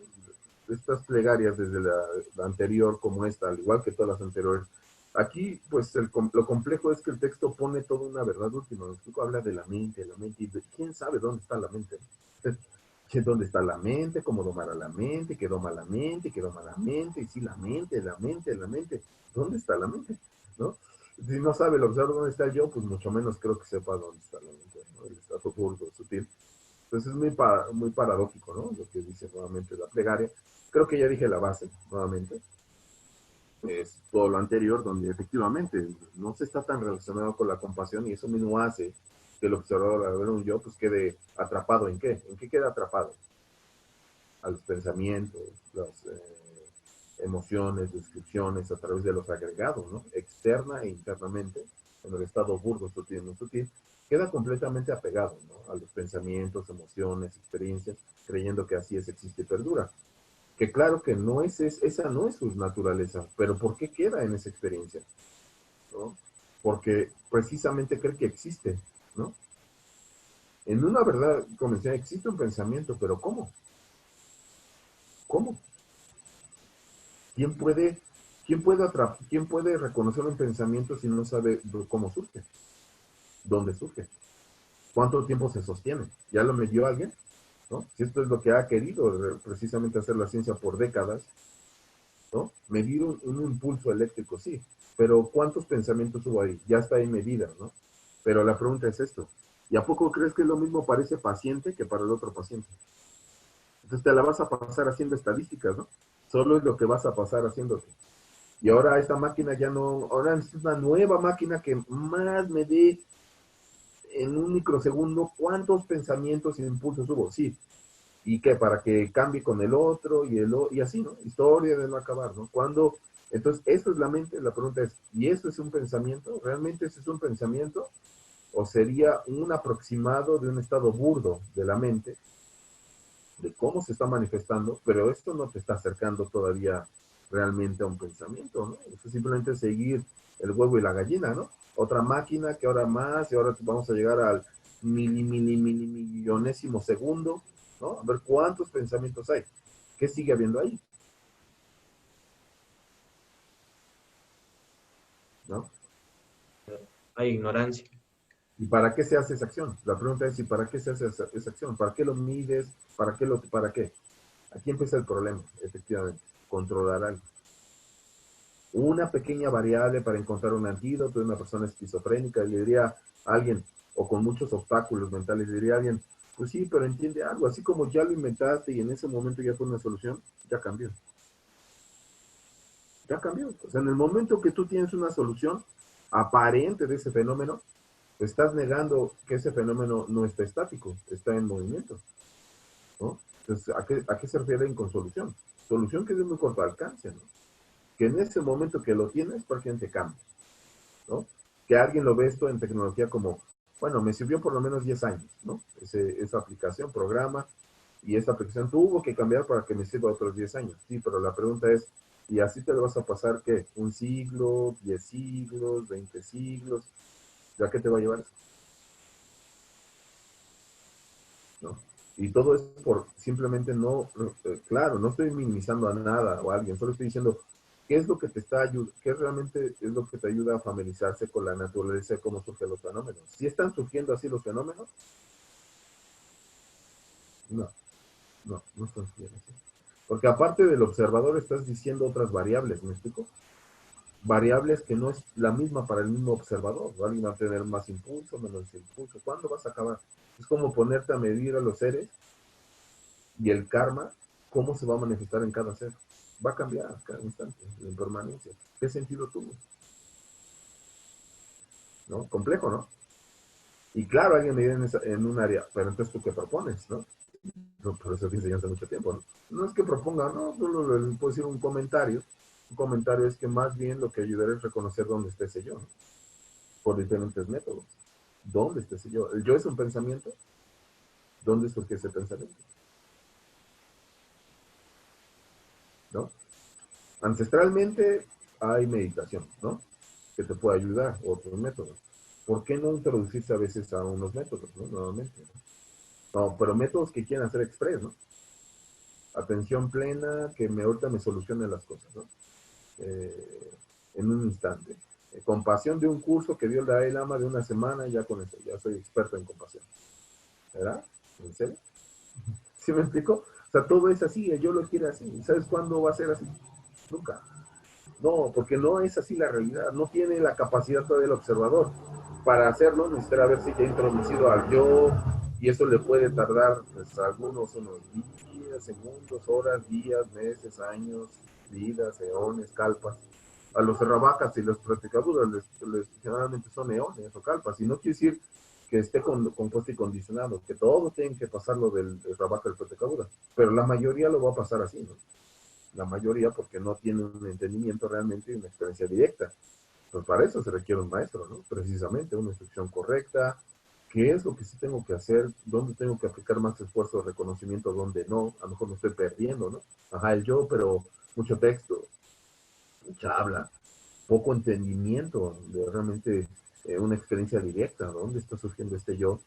Speaker 1: Estas plegarias desde la anterior como esta, al igual que todas las anteriores, aquí, pues, lo complejo es que el texto pone toda una verdad última. El texto habla de la mente, y quién sabe dónde está la mente. ¿Dónde está la mente? ¿Cómo domar a la mente? ¿Qué doma la mente? ¿Qué doma la mente? Y sí, la mente, la mente, la mente. ¿Dónde está la mente? ¿No? Si no sabe el observador dónde está yo, pues mucho menos creo que sepa dónde está la mente, ¿no? El estado burdo, sutil. Entonces es muy paradójico, ¿no? Lo que dice nuevamente la plegaria. Creo que ya dije la base, nuevamente. Es todo lo anterior, donde efectivamente no se está tan relacionado con la compasión y eso mismo hace que el observador, al ver un yo, pues quede atrapado en qué. ¿En qué queda atrapado? A los pensamientos, las emociones, descripciones a través de los agregados, ¿no? Externa e internamente, en el estado burdo, sutil, no sutil, queda completamente apegado, ¿no? A los pensamientos, emociones, experiencias, creyendo que así es, existe y perdura. Que claro que no esa no es su naturaleza, pero ¿por qué queda en esa experiencia? ¿No? Porque precisamente cree que existe, ¿no? En una verdad convencional existe un pensamiento, pero ¿cómo? ¿Cómo? ¿Quién puede, quién puede reconocer un pensamiento si no sabe cómo surge? ¿Dónde surge? ¿Cuánto tiempo se sostiene? ¿Ya lo midió alguien? ¿No? Si esto es lo que ha querido precisamente hacer la ciencia por décadas, ¿no? Medir un impulso eléctrico, sí, pero ¿cuántos pensamientos hubo ahí? Ya está ahí medida, ¿no? Pero la pregunta es esto, ¿y a poco crees que es lo mismo para ese paciente que para el otro paciente? Entonces te la vas a pasar haciendo estadísticas, ¿no? Solo es lo que vas a pasar haciéndote. Y ahora esta máquina ya no, ahora es una nueva máquina que más me dé en un microsegundo cuántos pensamientos e impulsos hubo, sí. ¿Y qué? Para que cambie con el otro y así, ¿no? Historia de no acabar, ¿no? Cuando, entonces, eso es la mente, la pregunta es, ¿y eso es un pensamiento? ¿Realmente eso es un pensamiento? ¿O sería un aproximado de un estado burdo de la mente, de cómo se está manifestando, pero esto no te está acercando todavía realmente a un pensamiento, ¿no? Eso es simplemente seguir el huevo y la gallina, ¿no? Otra máquina que ahora más, y ahora vamos a llegar al millonésimo segundo, ¿no? A ver cuántos pensamientos hay. ¿Qué sigue habiendo ahí? ¿No?
Speaker 2: Hay ignorancia.
Speaker 1: ¿Y para qué se hace esa acción? La pregunta es, ¿y para qué se hace esa acción? ¿Para qué lo mides? ¿Para qué? Aquí empieza el problema, efectivamente. Controlar algo. Una pequeña variable para encontrar un antídoto de una persona esquizofrénica, le diría a alguien, o con muchos obstáculos mentales, le diría a alguien, pues sí, pero entiende algo, así como ya lo inventaste y en ese momento ya fue una solución, ya cambió. Ya cambió. O sea, en el momento que tú tienes una solución aparente de ese fenómeno, estás negando que ese fenómeno no está estático, está en movimiento, ¿no? Entonces, a qué se refieren con solución? Solución que es de muy corto alcance, ¿no? Que en ese momento que lo tienes, prácticamente cambia, ¿no? Que alguien lo ve esto en tecnología como, bueno, me sirvió por lo menos 10 años, ¿no? Esa aplicación, programa, y esa aplicación tuvo que cambiar para que me sirva otros 10 años. Sí, pero la pregunta es, ¿y así te lo vas a pasar qué? ¿Un siglo, 10 siglos, 20 siglos? ¿Ya qué te va a llevar eso? ¿No? Y todo es por simplemente no, claro, no estoy minimizando a nada o a alguien, solo estoy diciendo, ¿qué es lo que te está ayudando? ¿Qué realmente es lo que te ayuda a familiarizarse con la naturaleza de cómo surgen los fenómenos? ¿Si están surgiendo así los fenómenos? No, no están surgiendo así. Porque aparte del observador estás diciendo otras variables, ¿me explico? Variables que no es la misma para el mismo observador. Alguien va a tener más impulso, menos impulso. ¿Cuándo vas a acabar? Es como ponerte a medir a los seres y el karma, cómo se va a manifestar en cada ser. Va a cambiar cada instante, la impermanencia. ¿Qué sentido tuvo? ¿No? Complejo, ¿no? Y claro, alguien me dice en un área, pero entonces tú qué propones, ¿no? Por eso te enseñaste mucho tiempo, ¿no? No es que proponga, no, solo le puedo decir un comentario. Un comentario es que más bien lo que ayudará es reconocer dónde está ese yo, ¿no? Por diferentes métodos. ¿Dónde está ese yo? ¿El yo es un pensamiento? ¿Dónde surge ese pensamiento? ¿No? Ancestralmente hay meditación, ¿no? Que te puede ayudar, otros métodos. ¿Por qué no introducirse a veces a unos métodos, ¿no? Nuevamente, ¿no? No, pero métodos que quieran hacer express, ¿no? Atención plena, que ahorita me solucione las cosas, ¿no? En un instante. Compasión de un curso que dio el Dalai Lama de una semana, ya con eso, ya soy experto en compasión. ¿Verdad? ¿En serio? ¿Sí me explico? O sea, todo es así, yo lo quiero así. ¿Sabes cuándo va a ser así? Nunca. No, porque no es así la realidad. No tiene la capacidad todavía del observador. Para hacerlo, necesita haberse ya introducido al yo, y eso le puede tardar pues, unos días, segundos, horas, días, meses, años, vidas, eones, calpas. A los cerrabacas y los practicaduras generalmente son eones o calpas, y no quiere decir que esté compuesto y condicionado, que todos tienen que pasar lo del rabaca del practicadura, pero la mayoría lo va a pasar así, ¿no? La mayoría porque no tiene un entendimiento realmente y una experiencia directa. Pues para eso se requiere un maestro, ¿no? Precisamente, una instrucción correcta, qué es lo que sí tengo que hacer, dónde tengo que aplicar más esfuerzo de reconocimiento, dónde no, a lo mejor me estoy perdiendo, ¿no? Ajá, el yo, pero mucho texto, mucha habla, poco entendimiento de realmente una experiencia directa, ¿no? ¿Dónde está surgiendo este yo?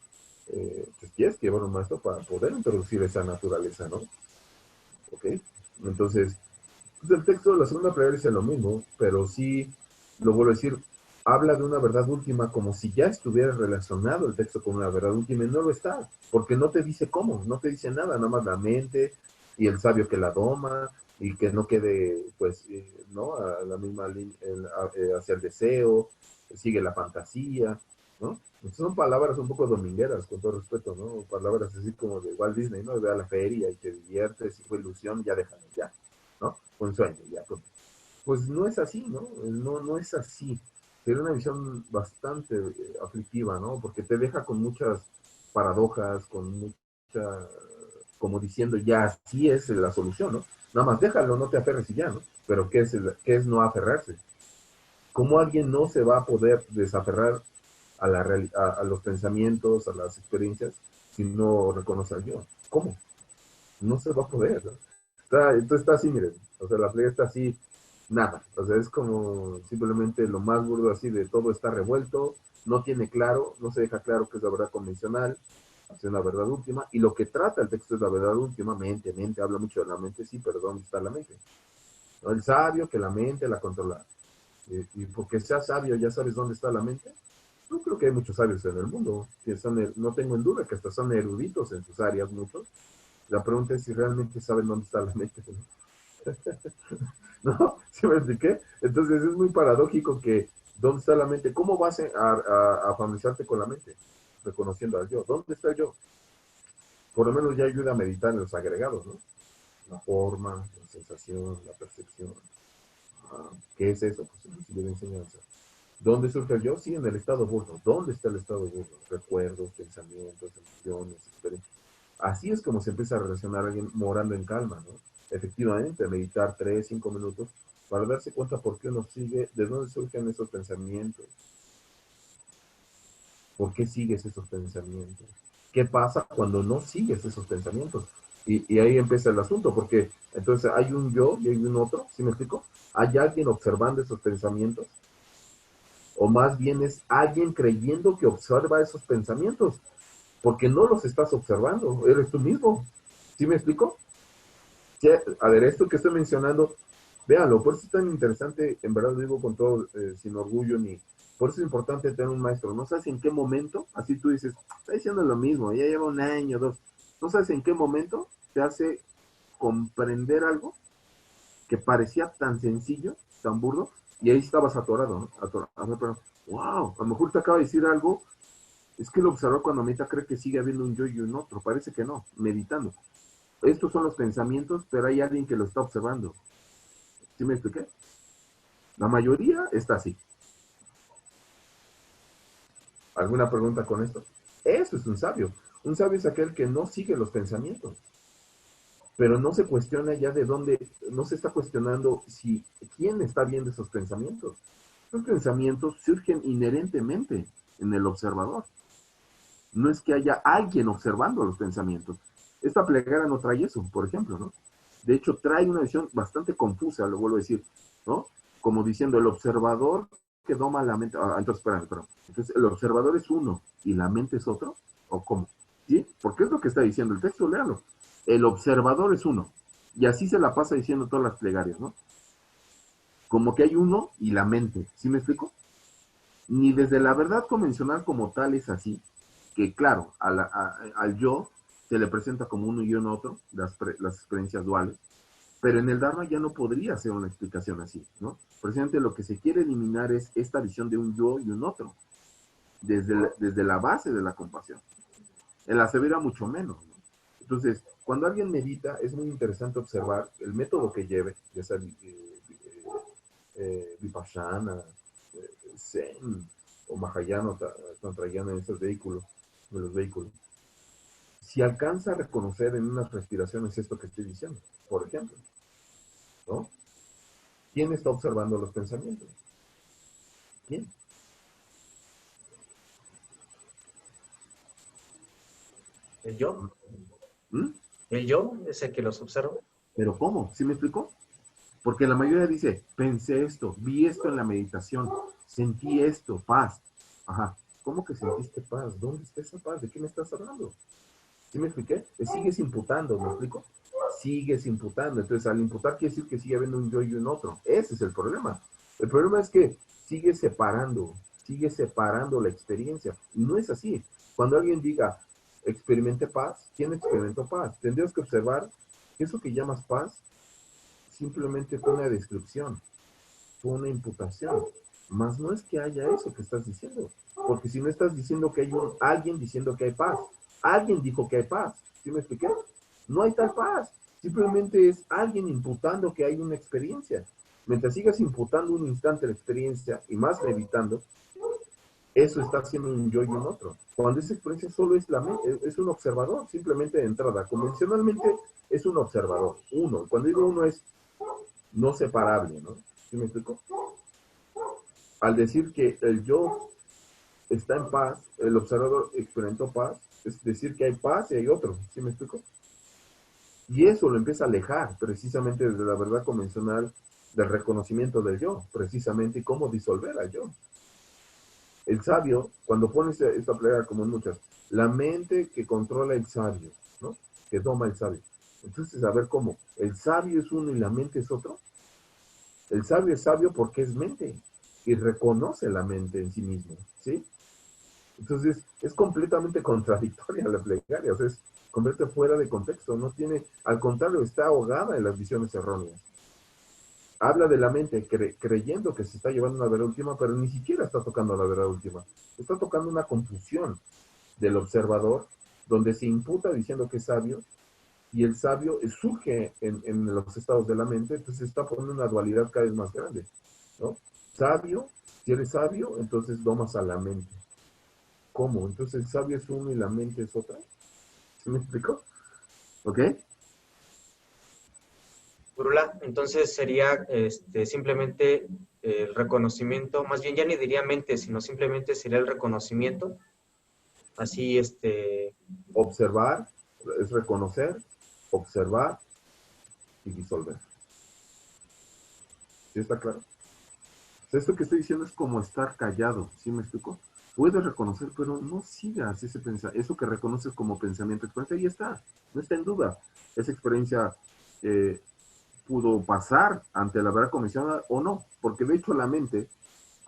Speaker 1: Pues tienes que llevar un maestro para poder introducir esa naturaleza, ¿no? ¿Ok? Entonces, pues el texto de la segunda plegaria dice lo mismo, pero sí, lo vuelvo a decir, habla de una verdad última como si ya estuviera relacionado el texto con una verdad última y no lo está, porque no te dice cómo, no te dice nada, nada más la mente y el sabio que la doma y que no quede, pues, ¿no? A la misma línea, hacia el deseo, sigue la fantasía, ¿no? Entonces son palabras un poco domingueras, con todo respeto, ¿no? Palabras así como de Walt Disney, ¿no? Ve a la feria y te diviertes, y fue ilusión, ya déjalo, ya, ¿no? Fue un sueño, ya. Pues no es así, ¿no? No es así. Tiene una visión bastante aflictiva, ¿no? Porque te deja con muchas paradojas, con mucha, como diciendo, ya así es la solución, ¿no? Nada más déjalo, no te aferres y ya, ¿no? Pero ¿qué es no aferrarse? ¿Cómo alguien no se va a poder desaferrar a los pensamientos, a las experiencias, si no reconoce al yo? ¿Cómo? No se va a poder, ¿no? Entonces está así, miren, o sea, la playa está así, nada, o sea, es como simplemente lo más burdo así de todo está revuelto, no tiene claro, no se deja claro qué es la verdad convencional, es la verdad última, y lo que trata el texto es la verdad última, mente, habla mucho de la mente, sí, pero ¿dónde está la mente? ¿No? El sabio que la mente la controla, y porque seas sabio ya sabes dónde está la mente. Yo creo que hay muchos sabios en el mundo, que son, no tengo en duda que hasta son eruditos en sus áreas, muchos. La pregunta es si realmente saben dónde está la mente, ¿no? ¿No? ¿Sí me expliqué? Entonces es muy paradójico que ¿dónde está la mente? ¿Cómo vas a familiarizarte con la mente? Reconociendo al yo. ¿Dónde está el yo? Por lo menos ya ayuda a meditar en los agregados, ¿no? La forma, la sensación, la percepción. ¿Qué es eso? Pues el principio de enseñanza. ¿Dónde surge el yo? Sí, en el estado burdo. ¿Dónde está el estado burdo? Recuerdos, pensamientos, emociones, experiencias. Así es como se empieza a relacionar a alguien morando en calma, ¿no? Efectivamente, meditar 3, 5 minutos para darse cuenta por qué uno sigue, de dónde surgen esos pensamientos, por qué sigues esos pensamientos, qué pasa cuando no sigues esos pensamientos. Y ahí empieza el asunto, porque entonces hay un yo y hay un otro, ¿sí me explico? Hay alguien observando esos pensamientos, o más bien es alguien creyendo que observa esos pensamientos, porque no los estás observando, eres tú mismo. ¿Sí me explico? Sí, a ver, esto que estoy mencionando, véanlo, por eso es tan interesante, en verdad lo digo con todo, sin orgullo, ni, por eso es importante tener un maestro. No sabes en qué momento, así tú dices, está diciendo lo mismo, ya lleva un año, dos, no sabes en qué momento te hace comprender algo que parecía tan sencillo, tan burdo, y ahí estabas atorado, ¿no? Atorado, pero, wow, a lo mejor te acaba de decir algo, es que el observador cuando medita cree que sigue habiendo un yo y un otro, parece que no, meditando. Estos son los pensamientos, pero hay alguien que lo está observando. ¿Sí me expliqué? La mayoría está así. ¿Alguna pregunta con esto? Eso es un sabio. Un sabio es aquel que no sigue los pensamientos, pero no se cuestiona ya de dónde, no se está cuestionando si quién está viendo esos pensamientos. Los pensamientos surgen inherentemente en el observador. No es que haya alguien observando los pensamientos. Esta plegaria no trae eso, por ejemplo, ¿no? De hecho, trae una visión bastante confusa, lo vuelvo a decir, ¿no? Como diciendo, el observador que doma la mente. Entonces, espérame. Entonces, ¿el observador es uno y la mente es otro? ¿O cómo? ¿Sí? Porque es lo que está diciendo el texto, léalo. El observador es uno. Y así se la pasa diciendo todas las plegarias, ¿no? Como que hay uno y la mente. ¿Sí me explico? Ni desde la verdad convencional como tal es así, que claro, al yo se le presenta como uno y un otro, las experiencias duales, pero en el Dharma ya no podría ser una explicación así, ¿no? Precisamente lo que se quiere eliminar es esta visión de un yo y un otro, desde la base de la compasión. En la severa mucho menos, ¿no? Entonces, cuando alguien medita, es muy interesante observar el método que lleve, ya sea Vipassana, Zen o Mahayana, Tantrayana en esos vehículos, de los vehículos. Si alcanza a reconocer en unas respiraciones esto que estoy diciendo, por ejemplo, ¿no? ¿Quién está observando los pensamientos? ¿Quién?
Speaker 2: El yo,
Speaker 1: ¿Mm?
Speaker 2: el yo es el que los observa.
Speaker 1: ¿Pero cómo? ¿Sí me explico? Porque la mayoría dice, pensé esto, vi esto en la meditación, sentí esto, paz. Ajá, ¿cómo que sentiste paz? ¿Dónde está esa paz? ¿De qué me estás hablando? ¿Sí me expliqué? Sigues imputando, ¿me explico? Sigues imputando. Entonces, al imputar quiere decir que sigue habiendo un yo y un otro. Ese es el problema. El problema es que sigue separando la experiencia. Y no es así. Cuando alguien diga, experimente paz, ¿quién experimentó paz? Tendrías que observar que eso que llamas paz simplemente fue una descripción, fue una imputación. Más no es que haya eso que estás diciendo. Porque si no estás diciendo que hay alguien diciendo que hay paz. Alguien dijo que hay paz. ¿Sí me expliqué? No hay tal paz. Simplemente es alguien imputando que hay una experiencia. Mientras sigas imputando un instante la experiencia y más meditando, eso está haciendo un yo y un otro. Cuando esa experiencia solo es la mente, es un observador, simplemente de entrada. Convencionalmente es un observador, uno. Cuando digo uno es no separable, ¿no? ¿Sí me explico? Al decir que el yo está en paz, el observador experimentó paz, es decir que hay paz y hay otro, ¿sí me explico? Y eso lo empieza a alejar precisamente desde la verdad convencional del reconocimiento del yo, precisamente, y cómo disolver al yo. El sabio, cuando pone esta plegaria como en muchas, la mente que controla el sabio, ¿no? Que doma el sabio. Entonces, a ver cómo, ¿el sabio es uno y la mente es otro? El sabio es sabio porque es mente y reconoce la mente en sí mismo, ¿sí? Entonces, es completamente contradictoria la plegaria, o sea, es completamente fuera de contexto, no tiene, al contrario, está ahogada en las visiones erróneas. Habla de la mente creyendo que se está llevando una verdad última, pero ni siquiera está tocando la verdad última. Está tocando una confusión del observador, donde se imputa diciendo que es sabio, y el sabio surge en los estados de la mente, entonces está poniendo una dualidad cada vez más grande, ¿no? Sabio, si eres sabio, entonces domas a la mente. ¿Cómo? Entonces el sabio es uno y la mente es otra. ¿Sí me explico? ¿Ok?
Speaker 2: Gurula, entonces sería simplemente el reconocimiento, más bien ya ni diría mente, sino simplemente sería el reconocimiento, así,
Speaker 1: Observar es reconocer, observar y disolver. ¿Sí está claro? O sea, esto que estoy diciendo es como estar callado. ¿Sí me explico? Puedes reconocer, pero no sigas ese pensamiento. Eso que reconoces como pensamiento, experiencia, ahí está. No está en duda. Esa experiencia eh, pudo pasar ante la verdad comisionada o no. Porque de hecho la mente,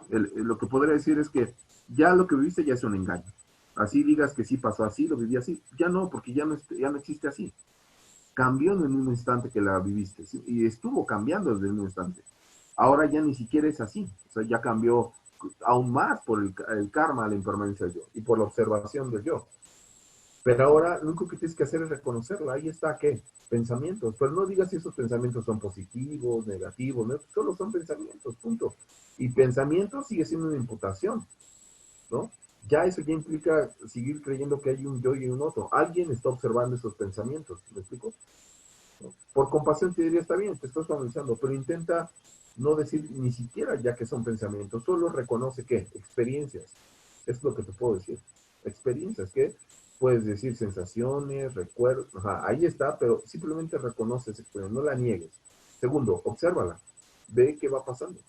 Speaker 1: lo que podría decir es que ya lo que viviste ya es un engaño. Así digas que sí pasó así, lo viví así. Ya no, porque ya no existe así. Cambió en el mismo instante que la viviste. ¿Sí? Y estuvo cambiando desde el mismo instante. Ahora ya ni siquiera es así. O sea, ya cambió aún más por el karma, la impermanencia del yo y por la observación del yo. Pero ahora lo único que tienes que hacer es reconocerla. Ahí está, ¿qué? Pensamientos. Pero no digas si esos pensamientos son positivos, negativos, ¿no? Solo son pensamientos, punto. Y pensamiento sigue siendo una imputación, ¿no? Ya eso ya implica seguir creyendo que hay un yo y un otro. Alguien está observando esos pensamientos, ¿me explico? ¿No? Por compasión te diría, está bien, te estás analizando, pero intenta no decir ni siquiera ya que son pensamientos, solo reconoce que experiencias, es lo que te puedo decir, experiencias, que puedes decir sensaciones, recuerdos, ajá, ahí está, pero simplemente reconoce esa experiencia, no la niegues. Segundo, obsérvala, ve qué va pasando,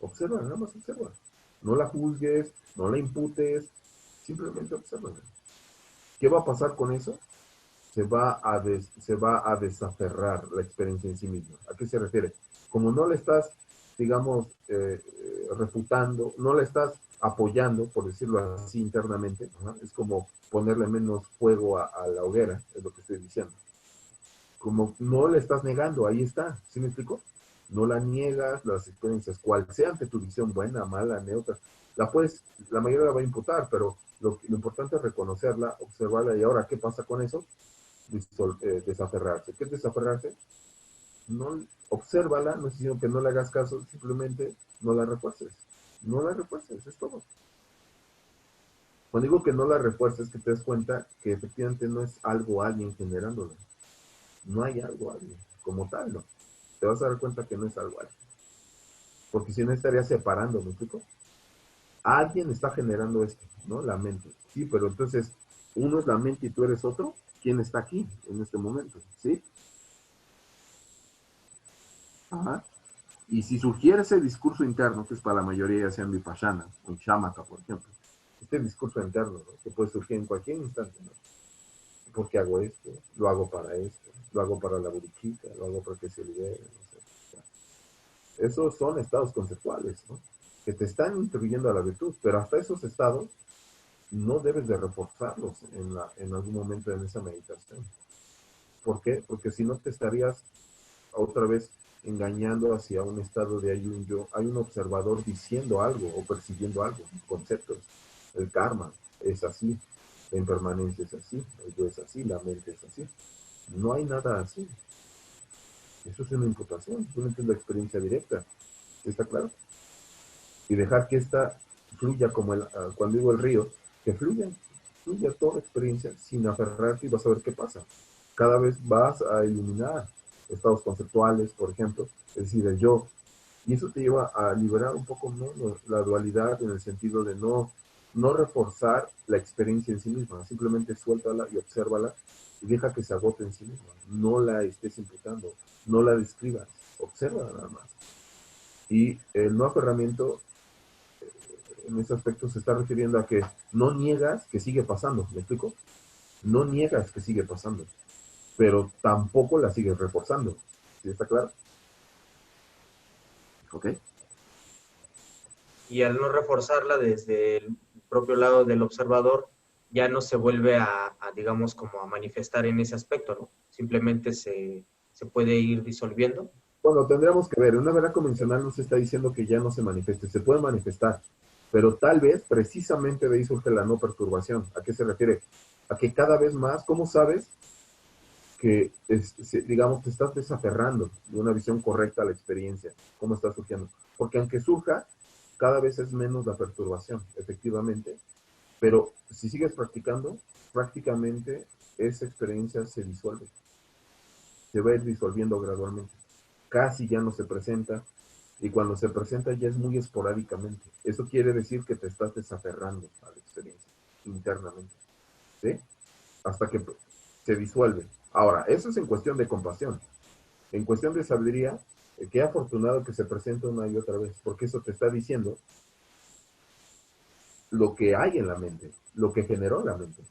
Speaker 1: obsérvala, nada más obsérvala, no la juzgues, no la imputes, simplemente obsérvala. ¿Qué va a pasar con eso? Se va a desaferrar la experiencia en sí misma. ¿A qué se refiere? Como no le estás, digamos, refutando, no le estás apoyando, por decirlo así internamente, ¿no? Es como ponerle menos fuego a la hoguera, es lo que estoy diciendo. Como no le estás negando, ahí está, ¿sí me explico? No la niegas, las experiencias, cual sea ante tu visión buena, mala, neutra, la puedes, la mayoría la va a imputar, pero lo importante es reconocerla, observarla y ahora, ¿qué pasa con eso? Desaferrarse. ¿Qué es desaferrarse? No, obsérvala, no es diciendo que no le hagas caso, simplemente no la refuerces. No la refuerces, es todo. Cuando digo que no la refuerces, que te des cuenta que efectivamente no es algo alguien generándolo. No hay algo alguien, como tal, no. Te vas a dar cuenta que no es algo alguien. Porque si no estarías separando, ¿me explico? Alguien está generando esto, ¿no? La mente. Sí, pero entonces, uno es la mente y tú eres otro. ¿Quién está aquí en este momento? ¿Sí? Ajá. Y si surgiera ese discurso interno, que es para la mayoría, ya sea en Vipassana o en Shamatha, por ejemplo, este discurso interno, ¿no? Que puede surgir en cualquier instante, ¿no? ¿Por qué hago esto? Lo hago para esto, lo hago para la buriquita, lo hago para que se libere, no sé. Esos son estados conceptuales, ¿no? Que te están instruyendo a la virtud, pero hasta esos estados no debes de reforzarlos en algún momento en esa meditación. ¿Por qué? Porque si no te estarías otra vez engañando hacia un estado de hay un yo, hay un observador diciendo algo o percibiendo algo, conceptos. El karma es así, la impermanencia es así, el yo es así, la mente es así. No hay nada así. Eso es una imputación, simplemente es la experiencia directa. ¿Está claro? Y dejar que esta fluya como cuando digo el río, que fluya toda experiencia sin aferrarte y vas a ver qué pasa. Cada vez vas a eliminar estados conceptuales, por ejemplo, es decir, el yo. Y eso te lleva a liberar un poco menos la dualidad en el sentido de no reforzar la experiencia en sí misma, simplemente suéltala y obsérvala y deja que se agote en sí misma. No la estés imputando, no la describas, observa nada más. Y el no aferramiento en ese aspecto se está refiriendo a que no niegas que sigue pasando, ¿me explico? No niegas que sigue pasando, pero tampoco la sigues reforzando. ¿Sí está claro? ¿Ok?
Speaker 2: Y al no reforzarla desde el propio lado del observador, ya no se vuelve digamos, como a manifestar en ese aspecto, ¿no? Simplemente se puede ir disolviendo.
Speaker 1: Bueno, tendríamos que ver, una verdad convencional no se está diciendo que ya no se manifieste, se puede manifestar, pero tal vez precisamente de ahí surge la no perturbación. ¿A qué se refiere? A que cada vez más, ¿cómo sabes que, digamos, te estás desaferrando de una visión correcta a la experiencia? ¿Cómo está surgiendo? Porque aunque surja, cada vez es menos la perturbación, efectivamente, pero si sigues practicando, prácticamente esa experiencia se disuelve, se va a ir disolviendo gradualmente. Casi ya no se presenta, y cuando se presenta ya es muy esporádicamente. Eso quiere decir que te estás desaferrando a la experiencia internamente, ¿sí? Hasta que se disuelve. Ahora, eso es en cuestión de compasión. En cuestión de sabiduría, qué afortunado que se presenta una y otra vez, porque eso te está diciendo lo que hay en la mente, lo que generó la mente.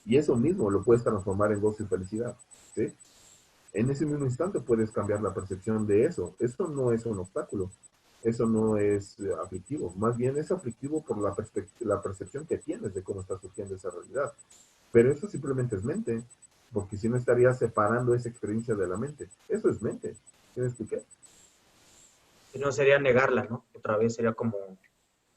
Speaker 1: Y eso mismo lo puedes transformar en gozo y felicidad, ¿sí? En ese mismo instante puedes cambiar la percepción de eso. Eso no es un obstáculo, eso no es aflictivo, más bien es aflictivo por la percepción que tienes de cómo está surgiendo esa realidad. Pero eso simplemente es mente, porque si no estarías separando esa experiencia de la mente. Eso es mente. ¿Sí me expliqué?
Speaker 2: Y no sería negarla, ¿no? Otra vez sería como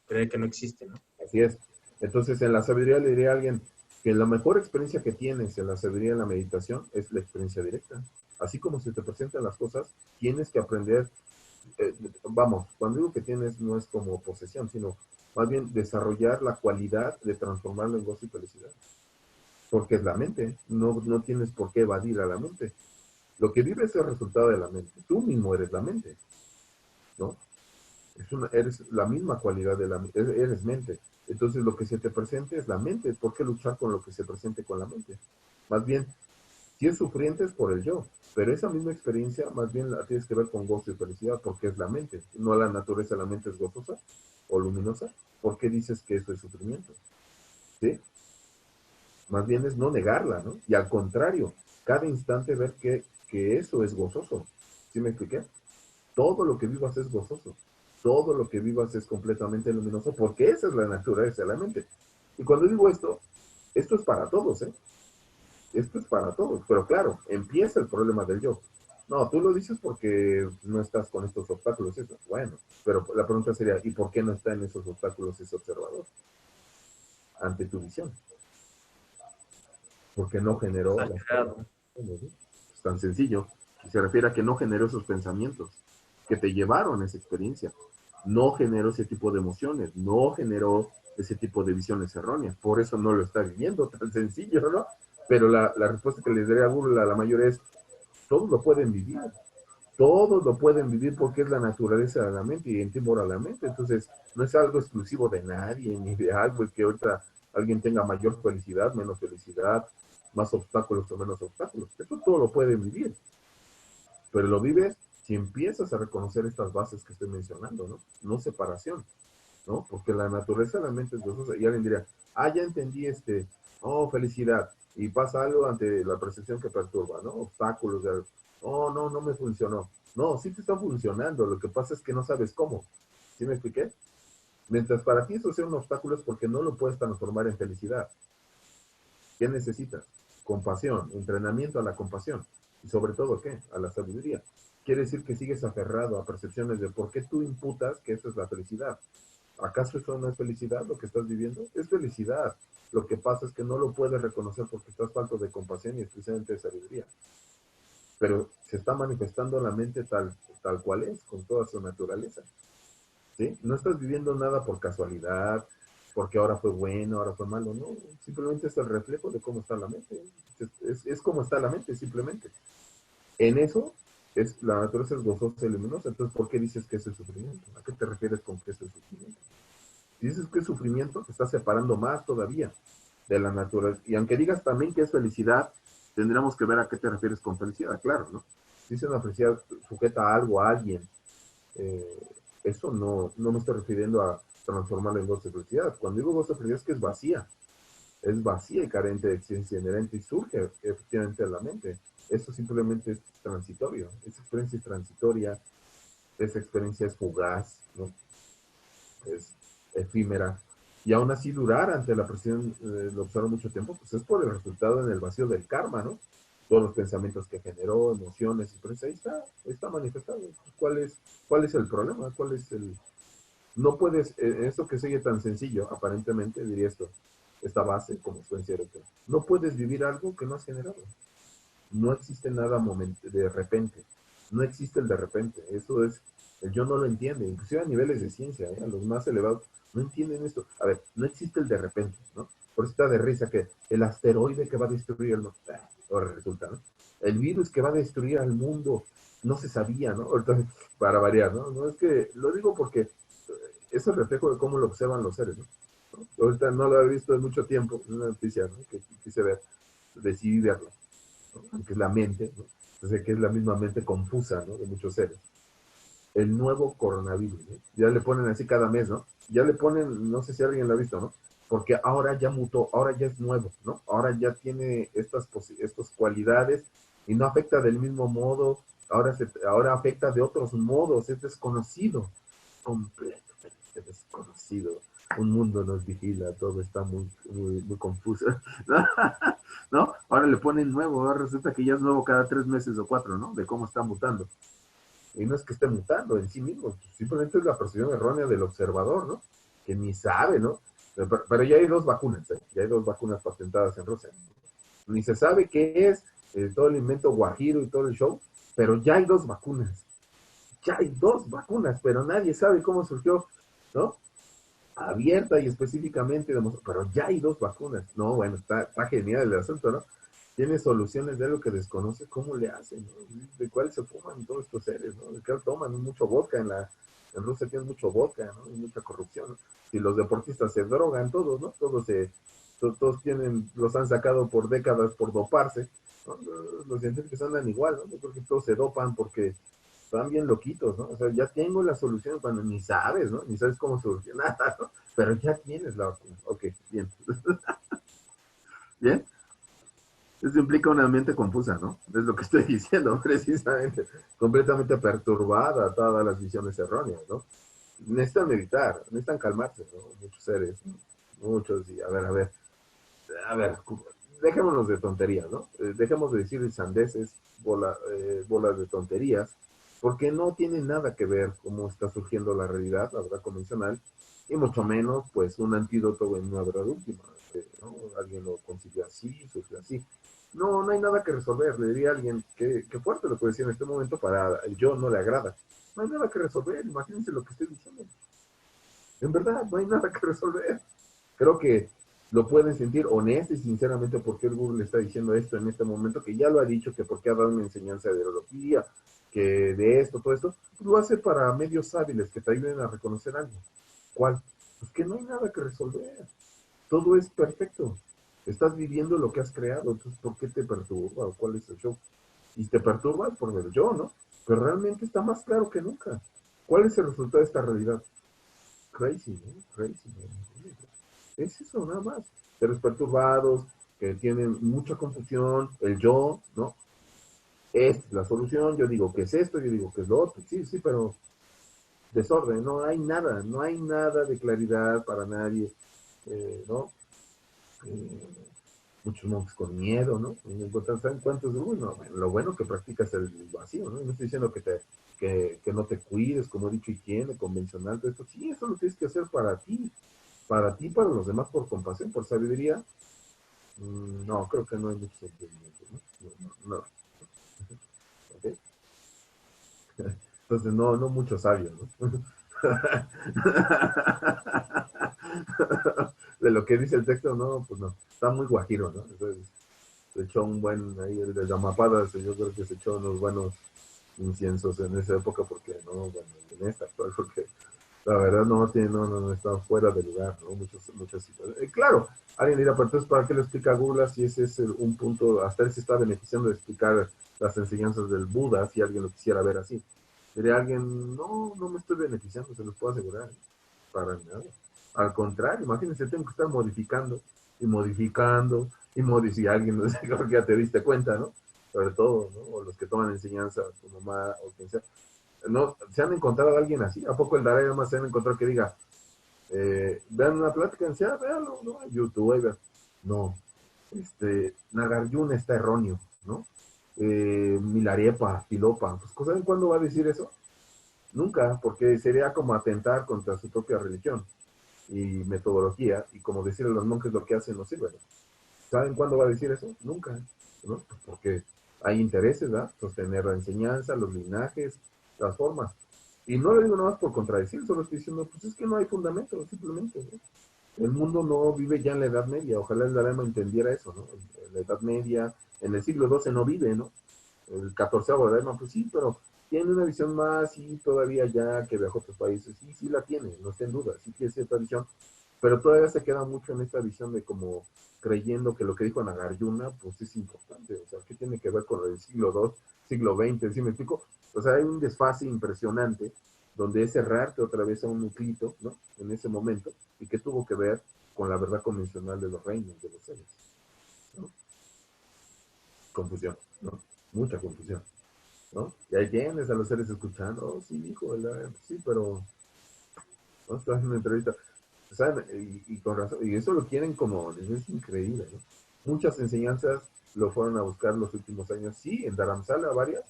Speaker 2: creer que no existe, ¿no?
Speaker 1: Así es. Entonces, en la sabiduría le diría a alguien que la mejor experiencia que tienes en la sabiduría y en la meditación es la experiencia directa. Así como se te presentan las cosas, tienes que aprender, vamos, cuando digo que tienes no es como posesión, sino más bien desarrollar la cualidad de transformarlo en gozo y felicidad. Porque es la mente, no tienes por qué evadir a la mente. Lo que vives es el resultado de la mente. Tú mismo eres la mente, ¿no? Eres la misma cualidad de la mente, eres mente. Entonces lo que se te presente es la mente. ¿Por qué luchar con lo que se presente con la mente? Más bien, si es sufriente es por el yo, pero esa misma experiencia más bien la tienes que ver con gozo y felicidad porque es la mente, no la naturaleza de la mente es gozosa o luminosa. ¿Por qué dices que eso es sufrimiento? ¿Sí? Más bien es no negarla, ¿no? Y al contrario, cada instante ver que eso es gozoso. ¿Sí me expliqué? Todo lo que vivas es gozoso. Todo lo que vivas es completamente luminoso porque esa es la naturaleza de la mente. Y cuando digo esto es para todos, ¿eh? Esto es para todos. Pero claro, empieza el problema del yo. No, tú lo dices porque no estás con estos obstáculos, eso. Bueno, pero la pregunta sería, ¿y por qué no está en esos obstáculos ese observador ante tu visión? Porque no
Speaker 2: Porque estás
Speaker 1: generó las formas.
Speaker 2: alterado.
Speaker 1: Es tan sencillo. Y se refiere a que no generó esos pensamientos que te llevaron a esa experiencia. No generó ese tipo de emociones, no generó ese tipo de visiones erróneas. Por eso no lo está viviendo, tan sencillo, ¿no? Pero la respuesta que les daré a Google a la mayoría es, todos lo pueden vivir. Todos lo pueden vivir porque es la naturaleza de la mente y en ti mora la mente. Entonces, no es algo exclusivo de nadie, ni de algo que ahorita alguien tenga mayor felicidad, menos felicidad, más obstáculos o menos obstáculos. Eso todo lo pueden vivir, pero lo vives si empiezas a reconocer estas bases que estoy mencionando, ¿no? No separación, ¿no? Porque la naturaleza de la mente es gozosa. Y alguien diría, ya entendí oh, felicidad. Y pasa algo ante la percepción que perturba, ¿no? Obstáculos, no me funcionó. No, sí te está funcionando. Lo que pasa es que no sabes cómo. ¿Sí me expliqué? Mientras para ti eso sea un obstáculo es porque no lo puedes transformar en felicidad. ¿Qué necesitas? Compasión, entrenamiento a la compasión. Y sobre todo, ¿qué? A la sabiduría. Quiere decir que sigues aferrado a percepciones de por qué tú imputas que eso es la felicidad. ¿Acaso eso no es felicidad lo que estás viviendo? Es felicidad. Lo que pasa es que no lo puedes reconocer porque estás falto de compasión y especialmente de sabiduría. Pero se está manifestando la mente tal cual es, con toda su naturaleza. ¿Sí? No estás viviendo nada por casualidad, porque ahora fue bueno, ahora fue malo, no. Simplemente es el reflejo de cómo está la mente. Es como está la mente, simplemente. En eso, la naturaleza es gozosa y luminosa. Entonces, ¿por qué dices que es el sufrimiento? ¿A qué te refieres con que es el sufrimiento? Si dices que es sufrimiento, te estás separando más todavía de la naturaleza. Y aunque digas también que es felicidad, tendríamos que ver a qué te refieres con felicidad, claro, ¿no? Si es una felicidad sujeta a algo, a alguien, eh, eso no me estoy refiriendo a transformarla en gozo de felicidad. Cuando digo gozo de felicidad es que es vacía y carente de existencia inherente y surge efectivamente de la mente. Eso simplemente es transitorio, esa experiencia es transitoria, esa experiencia es fugaz, ¿no? Es efímera. Y aún así durar ante la presión de observar mucho tiempo, pues es por el resultado en el vacío del karma, ¿no? Todos los pensamientos que generó, emociones, y pues ahí está manifestado. ¿Cuál es el problema? ¿Cuál es el...? No puedes, esto que sigue tan sencillo, aparentemente, diría esto, esta base como experiencia directa. No puedes vivir algo que no has generado. No existe nada de repente. No existe el de repente. Eso es, el yo no lo entiende. Inclusive a niveles de ciencia, a los más elevados, no entienden esto. A ver, no existe el de repente, ¿no? Por eso está de risa que el asteroide que va a destruir el mundo, ahora resulta, ¿no? El virus que va a destruir al mundo, no se sabía, ¿no? Ahorita, para variar, ¿no? No es que, lo digo porque es el reflejo de cómo lo observan los seres, ¿no? Ahorita no lo he visto en mucho tiempo, es una noticia, ¿no? Que quise ver, decidí verla, ¿no? Que es la mente, ¿no? Entonces, que es la misma mente confusa, ¿no? De muchos seres. El nuevo coronavirus, ¿no? Ya le ponen así cada mes, ¿no? Ya le ponen, no sé si alguien lo ha visto, ¿no? Porque ahora ya mutó, ahora ya es nuevo, ¿no? Ahora ya tiene estas cualidades y no afecta del mismo modo, ahora afecta de otros modos, es desconocido, completamente desconocido. Un mundo nos vigila, todo está muy confuso, ¿no? Ahora le ponen nuevo, ahora resulta que ya es nuevo cada 3 meses o 4, ¿no? De cómo está mutando. Y no es que esté mutando en sí mismo, simplemente es la percepción errónea del observador, ¿no? Que ni sabe, ¿no? Pero ya hay dos vacunas, ¿eh? Ya hay dos vacunas patentadas en Rusia. Ni se sabe qué es todo el invento guajiro y todo el show, pero ya hay dos vacunas. Ya hay dos vacunas, pero nadie sabe cómo surgió, ¿no? Abierta y específicamente, pero ya hay dos vacunas. No, bueno, está genial el asunto, ¿no? Tiene soluciones de algo que desconoce, ¿cómo le hacen? ¿No? ¿De cuál se fuman todos estos seres? ¿No? ¿De qué toman? Mucho vodka en Rusia tienen mucho vodka, ¿no? Y mucha corrupción, ¿no? Si los deportistas se drogan, todos, ¿no? Todos tienen, los han sacado por décadas por doparse, ¿no? Los científicos andan igual, ¿no? Yo creo que todos se dopan porque están bien loquitos, ¿no? O sea, ya tengo la solución cuando ni sabes, ¿no? Ni sabes cómo solucionar, ¿no? Pero ya tienes la vacuna. Ok, bien. Bien. Eso implica una mente confusa, ¿no? Es lo que estoy diciendo, precisamente. Completamente perturbada, todas las visiones erróneas, ¿no? Necesitan meditar, necesitan calmarse, ¿no? Muchos seres, ¿no? Muchos, y a ver, dejémonos de tonterías, ¿no? Dejemos de decir sandeces, bolas de tonterías, porque no tiene nada que ver cómo está surgiendo la realidad, la verdad convencional, y mucho menos, pues, un antídoto en una verdad última, ¿no? Alguien lo consiguió así, surgió así. No hay nada que resolver, le diría a alguien que fuerte lo puede decir en este momento para el yo no le agrada. No hay nada que resolver, imagínense lo que estoy diciendo. En verdad, no hay nada que resolver. Creo que lo pueden sentir honesto y sinceramente porque el Google está diciendo esto en este momento, que ya lo ha dicho, que porque ha dado una enseñanza de biología, que de esto, todo esto, pues lo hace para medios hábiles que te ayuden a reconocer algo. ¿Cuál? Pues que no hay nada que resolver. Todo es perfecto. Estás viviendo lo que has creado, entonces ¿por qué te perturba? ¿O cuál es el show? Y te perturba por el yo, ¿no? Pero realmente está más claro que nunca. ¿Cuál es el resultado de esta realidad? Crazy, ¿no? Crazy, ¿no? Es eso, nada más. Seres perturbados, que tienen mucha confusión, el yo, ¿no? Es la solución, yo digo que es esto, yo digo que es lo otro, sí, sí, pero desorden, no hay nada de claridad para nadie, ¿no? muchos monjes con miedo, ¿no? ¿Saben cuántos? Uy, no, bueno, lo bueno que practicas el vacío, ¿no? No estoy diciendo que no te cuides, como he dicho, higiene, convencional, todo esto. Sí, eso lo tienes que hacer para ti, para los demás, por compasión, por sabiduría. No, creo que no hay mucho entendimiento, ¿no? No, no. ¿Okay? Entonces, no, no mucho sabio, ¿no? De lo que dice el texto, no, pues no. Está muy guajiro, ¿no? Entonces, se echó un buen, ahí el de Yamapada, yo creo que se echó unos buenos inciensos en esa época, porque no, bueno, en esta actual, porque la verdad no tiene, no está fuera de lugar, ¿no? Muchas situaciones. Claro, alguien dirá, pero entonces, ¿para qué le explica a Gula si ese es un punto, hasta él se está beneficiando de explicar las enseñanzas del Buda, si alguien lo quisiera ver así? Diría alguien, no, no me estoy beneficiando, se los puedo asegurar, para nada. Al contrario, imagínense, tengo que estar modificando y modificando y modificando, si alguien, no sé, creo que ya te diste cuenta, ¿no? Sobre todo, ¿no? O los que toman enseñanza, tu mamá o quien sea, no, ¿se han encontrado a alguien así? ¿A poco el Dalai Lama se han encontrado que diga, vean una plática, en véanlo, ¿no? En YouTube, vean. No, Nagarjuna está erróneo, ¿no? Milarepa, Filopa, pues ¿saben cuándo va a decir eso? Nunca, porque sería como atentar contra su propia religión y metodología, y como decirle a los monjes lo que hacen no sirve, ¿no? ¿Saben cuándo va a decir eso? Nunca, ¿no? Porque hay intereses, ¿verdad? Sostener la enseñanza, los linajes, las formas. Y no lo digo nada más por contradecir, solo estoy diciendo, pues es que no hay fundamento, simplemente, ¿no? El mundo no vive ya en la Edad Media, ojalá el Dalai Lama entendiera eso, ¿no? En la Edad Media, en el siglo XII no vive, ¿no? El 14º Dalai Lama, pues sí, pero tiene una visión más, y todavía ya que viajó a otros países, sí, sí la tiene, no está en duda, sí tiene cierta visión, pero todavía se queda mucho en esta visión de como creyendo que lo que dijo Nagarjuna, pues es importante, o sea, ¿qué tiene que ver con el siglo II, siglo XX, ¿sí me explico? O sea, hay un desfase impresionante, donde es cerrarte otra vez a un nuclito, ¿no? En ese momento, y que tuvo que ver con la verdad convencional de los reinos, de los seres, ¿no? Confusión, ¿no? Mucha confusión, ¿no? Y ahí tienes a los seres escuchando, oh, sí, hijo, sí, pero no estás en una entrevista, ¿saben? Y con razón, y eso lo quieren como, es increíble, ¿no? Muchas enseñanzas lo fueron a buscar los últimos años, sí, en Dharamsala varias,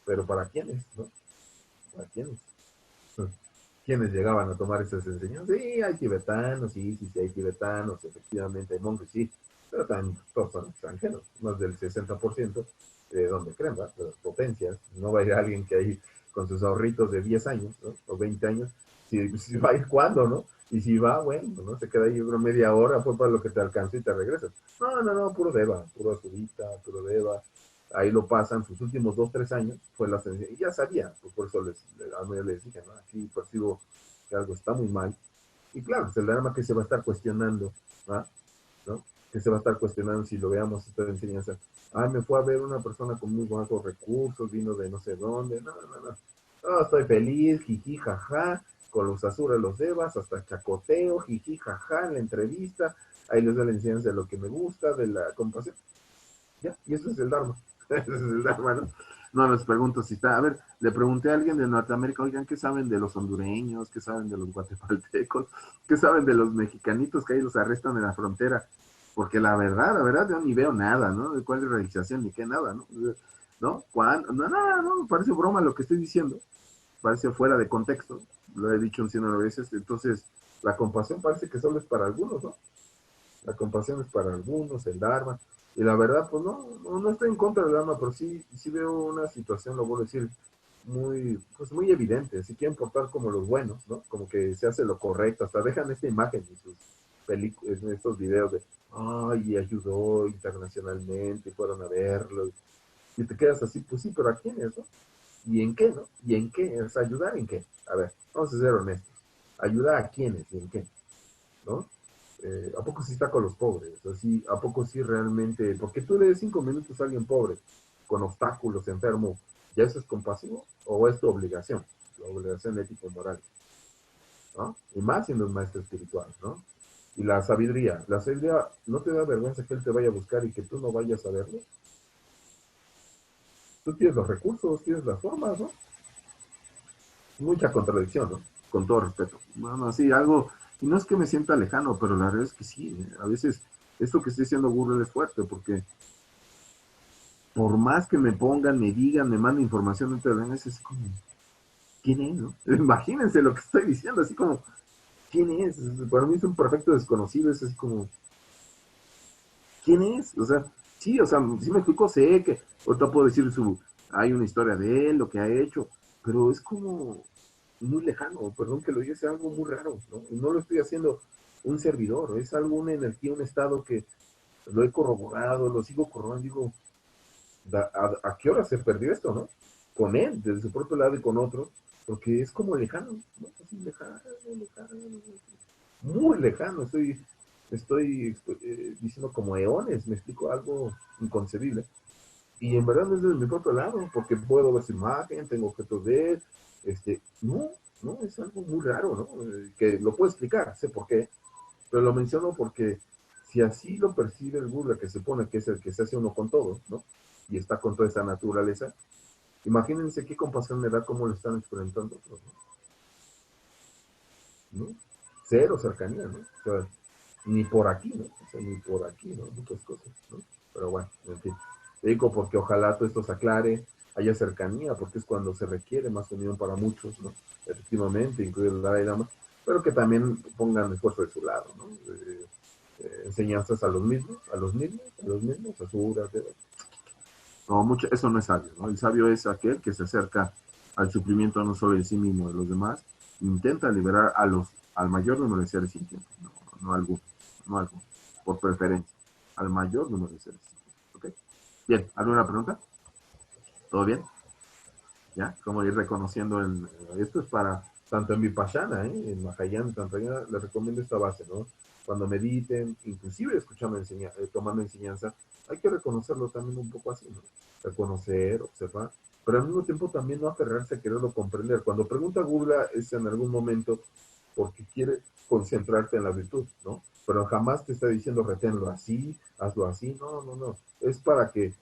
Speaker 1: pero ¿para quiénes, no? ¿Para quiénes? ¿Quiénes llegaban a tomar esas enseñanzas? Sí, hay tibetanos, sí, hay tibetanos, efectivamente hay monjes, sí, pero también todos son extranjeros, más del 60% de donde creen, ¿verdad? De las potencias. No va a ir alguien que ahí con sus ahorritos de 10 años, ¿no? O 20 años, si va a ir cuando, ¿no? Y si va, bueno, ¿no? Se queda ahí una media hora, fue para lo que te alcanzó y te regresas. No, puro deva, puro azulita, puro deva. Ahí lo pasan, sus últimos 2, 3 años, fue la sensación, y ya sabía, pues por eso a mí les dije, ¿no? Aquí percibo que algo está muy mal. Y claro, pues el drama que se va a estar cuestionando, ¿va? ¿No? Que se va a estar cuestionando si lo veamos esta enseñanza. Ah, me fue a ver una persona con muy bajos recursos, vino de no sé dónde, no, estoy feliz, jiji, jaja, con los Asura, los Devas, hasta chacoteo, jiji, jaja, en la entrevista, ahí les doy la enseñanza de lo que me gusta, de la compasión. Ya, y eso es el Dharma. Ese es el Dharma, ¿no? No les pregunto si está. A ver, le pregunté a alguien de Norteamérica, oigan, ¿qué saben de los hondureños? ¿Qué saben de los guatemaltecos? ¿Qué saben de los mexicanitos que ahí los arrestan en la frontera? Porque la verdad, yo ni veo nada, ¿no? De cuál es la realización, ni qué nada, ¿no? ¿No? ¿Cuándo? No, me parece broma lo que estoy diciendo. Parece fuera de contexto. Lo he dicho un ciento de veces. Entonces, la compasión parece que solo es para algunos, ¿no? La compasión es para algunos, el Dharma. Y la verdad, pues no estoy en contra del Dharma, pero sí veo una situación, lo voy a decir, muy evidente. Si quieren portar como los buenos, ¿no? Como que se hace lo correcto. Hasta dejan esta imagen en sus películas, en estos videos de, ay, ayudó internacionalmente, fueron a verlo. Y te quedas así, pues sí, pero ¿a quiénes, no? ¿Y en qué, no? ¿Y en qué? ¿Es ayudar en qué? A ver, vamos a ser honestos. ¿Ayudar a quiénes y en qué? ¿No? ¿A poco sí está con los pobres? Así, ¿a poco sí realmente? Porque tú le des 5 minutos a alguien pobre, con obstáculos, enfermo, ¿ya eso es compasivo? ¿O es tu obligación? La obligación ético-moral, ¿no? Y más siendo un maestro espiritual, ¿no? Y la sabiduría, ¿no te da vergüenza que él te vaya a buscar y que tú no vayas a verlo? Tú tienes los recursos, tienes las formas, ¿no? Mucha contradicción, ¿no? Con todo respeto. Bueno, sí, algo, y no es que me sienta lejano, pero la verdad es que sí, a veces
Speaker 3: esto que estoy diciendo Google es fuerte, porque por más que me pongan, me digan, me manden información dentro de la mesa, es como, ¿quién es, no? Imagínense lo que estoy diciendo, así como, ¿quién es? Para mí es un perfecto desconocido, es así como, ¿quién es? O sea, sí, sí me explico, sé que ahorita puedo decir hay una historia de él, lo que ha hecho, pero es como muy lejano, perdón que lo diga, es algo muy raro, ¿no? Y no lo estoy haciendo un servidor, es algo, una energía, un estado que lo he corroborado, lo sigo corroborando, digo, ¿a qué hora se perdió esto, no? Con él, desde su propio lado y con otro, porque es como lejano, ¿no? Así lejano, lejano, muy lejano, estoy diciendo como eones, me explico, algo inconcebible. Y en verdad no es desde mi propio lado, porque puedo ver su imagen, tengo objetos de él, no, no, es algo muy raro, ¿no? Que lo puedo explicar, sé por qué, pero lo menciono porque si así lo percibe el Buda, que se supone que es el que se hace uno con todo, ¿no? Y está con toda esa naturaleza, imagínense qué compasión me da cómo lo están experimentando otros, ¿no? Cero cercanía, ¿no? O sea, ni por aquí, ¿no? O sea, ni por aquí, ¿no? Muchas cosas, ¿no? Pero bueno, en fin. Te digo porque ojalá todo esto se aclare, haya cercanía, porque es cuando se requiere más unión para muchos, ¿no? Efectivamente, incluir el Dalai Lama, pero que también pongan esfuerzo de su lado, ¿no? Enseñanzas a los mismos, a los mismos, a los mismos, a su no, mucho, eso no es sabio, ¿no? El sabio es aquel que se acerca al sufrimiento no solo de sí mismo, de los demás, intenta liberar al mayor número de seres sintientes, no, no alguno, no alguno, por preferencia, al mayor número de seres sintientes, ¿ok? Bien, ¿alguna pregunta? ¿Todo bien? ¿Ya? ¿Cómo ir reconociendo esto es para, tanto en Vipassana, en Mahayana, Tantrayana, les recomiendo esta base, ¿no? Cuando mediten, inclusive escuchando tomando enseñanza, hay que reconocerlo también un poco así, ¿no? Reconocer, observar, pero al mismo tiempo también no aferrarse a quererlo comprender. Cuando pregunta Google es en algún momento porque quiere concentrarte en la virtud, ¿no? Pero jamás te está diciendo reténlo así, hazlo así, no, no, no. Es para que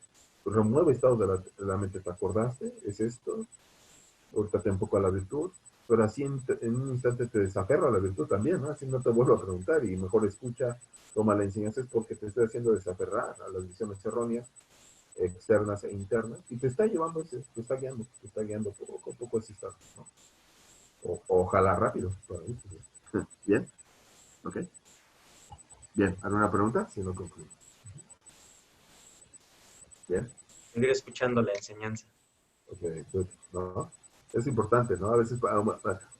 Speaker 3: remueve estados de la mente. ¿Te acordaste? ¿Es esto? Ahorita un poco a la virtud, pero así en un instante te desaferra a la virtud también, ¿no? Así no te vuelvo a preguntar y mejor escucha, toma la enseñanza, es porque te estoy haciendo desaferrar a las visiones erróneas, externas e internas, y te está llevando, te está guiando poco a poco ese estado, ¿no? Ojalá rápido. Bien, ok. Bien, ¿alguna pregunta? Si no concluyo. Bien.
Speaker 2: Seguir escuchando la enseñanza.
Speaker 3: Ok, good. ¿No? Es importante, ¿no? A veces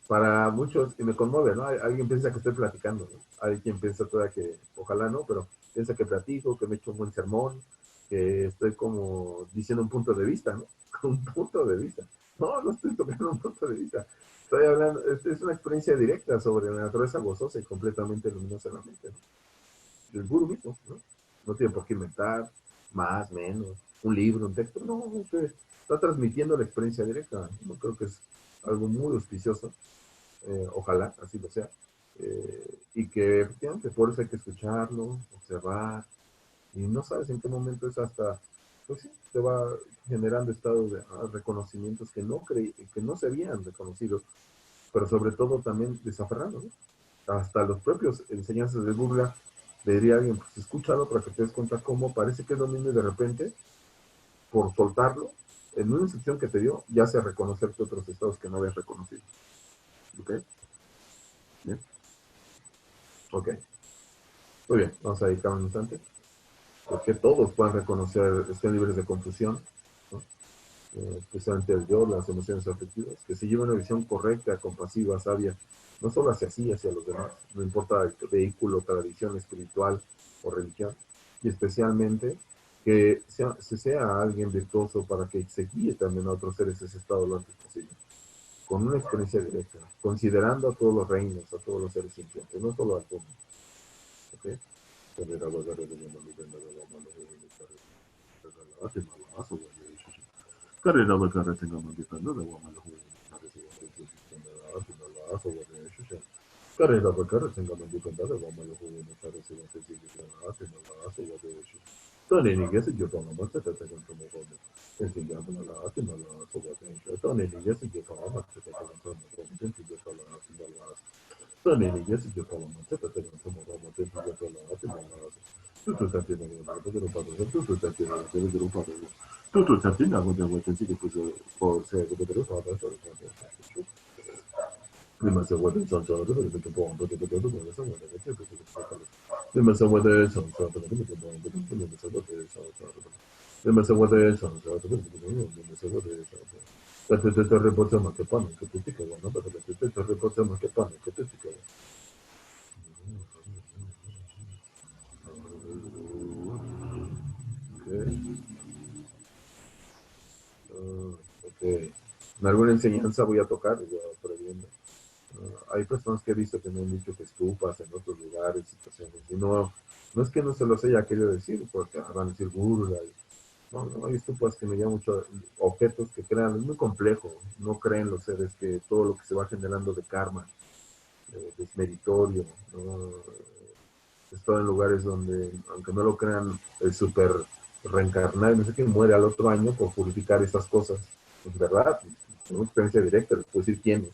Speaker 3: para muchos, y me conmueve, ¿no? Alguien piensa que estoy platicando, ¿no? Hay quien piensa todavía que, ojalá no, pero piensa que platico, que me echo un buen sermón, que estoy como diciendo un punto de vista, ¿no? Un punto de vista. No, no estoy tocando un punto de vista. Estoy hablando, es una experiencia directa sobre la naturaleza gozosa y completamente luminosa de la mente, ¿no? Del gurú mismo, ¿no? No tiene por qué inventar más, menos, un libro, un texto, no, usted está transmitiendo la experiencia directa, no creo que es algo muy auspicioso, ojalá así lo sea, y que efectivamente por eso hay que escucharlo, observar, y no sabes en qué momento es hasta, pues sí, te va generando estados de reconocimientos que no se habían reconocido, pero sobre todo también desaferrando, ¿no? Hasta los propios enseñanzas de Burla, le diría a alguien, pues escúchalo para que te des cuenta cómo parece que es lo mismo y de repente, por soltarlo, en una instrucción que te dio, ya hace reconocerte otros estados que no habías reconocido. ¿Ok? Bien. Ok. Muy bien, vamos a dedicar un instante. Porque todos puedan reconocer, estén libres de confusión, ¿no? Especialmente el yo, las emociones afectivas, que se lleve una visión correcta, compasiva, sabia, no solo hacia sí, hacia los demás, no importa el vehículo, tradición espiritual o religión, y especialmente que se sea alguien virtuoso para que se guíe también a otros seres ese estado lo antes posible, con una experiencia directa, considerando a todos los reinos, a todos los seres sintientes, no solo a algunos. ¿Ok? Karena bakara tenga mandikanda da wa malahu karesi wa tesi kanda da atina la aso wa de shusha. Karena bakara tenga mandikanda da wa malahu karesi wa tesi kanda atina la aso wa de shusha. Tone ni gesi yo tona mata ta ta kanta mo kono. Tesi kanda la atina la aso wa de shusha. Tone ni gesi yo tona mata ta ta kanta mo kono. Tesi yo tona atina la aso. Tone ni gesi yo tona mata ta ta kanta mo kono. Tesi yo tona atina la aso.
Speaker 1: tu tantina que marco de ropa de tu tantina de ropa de tu tantina con de vuelta sí que pues por ser de ropa de Lima se vuelve son son de que pongo de que todo de son de que Lima se vuelve son son de que pongo de que Lima se vuelve son son Lima se vuelve son son de que Lima se vuelve son son te reporta más que pan que tú te que bueno pero te reporta más que pan que tú te que okay. Okay. En alguna enseñanza voy a tocar, ya previendo. Hay personas que he visto que me han dicho que estupas en otros lugares, situaciones, y no, no es que no se los haya querido decir, porque van a decir burla. No, no, hay estupas que me llaman mucho, objetos que crean, es muy complejo, no creen los seres que todo lo que se va generando de karma, desmeritorio, ¿no? He estado en lugares donde, aunque no lo crean, el super reencarnar, no sé quién muere al otro año por purificar estas cosas. Es verdad, tengo experiencia directa, les puedo decir quiénes.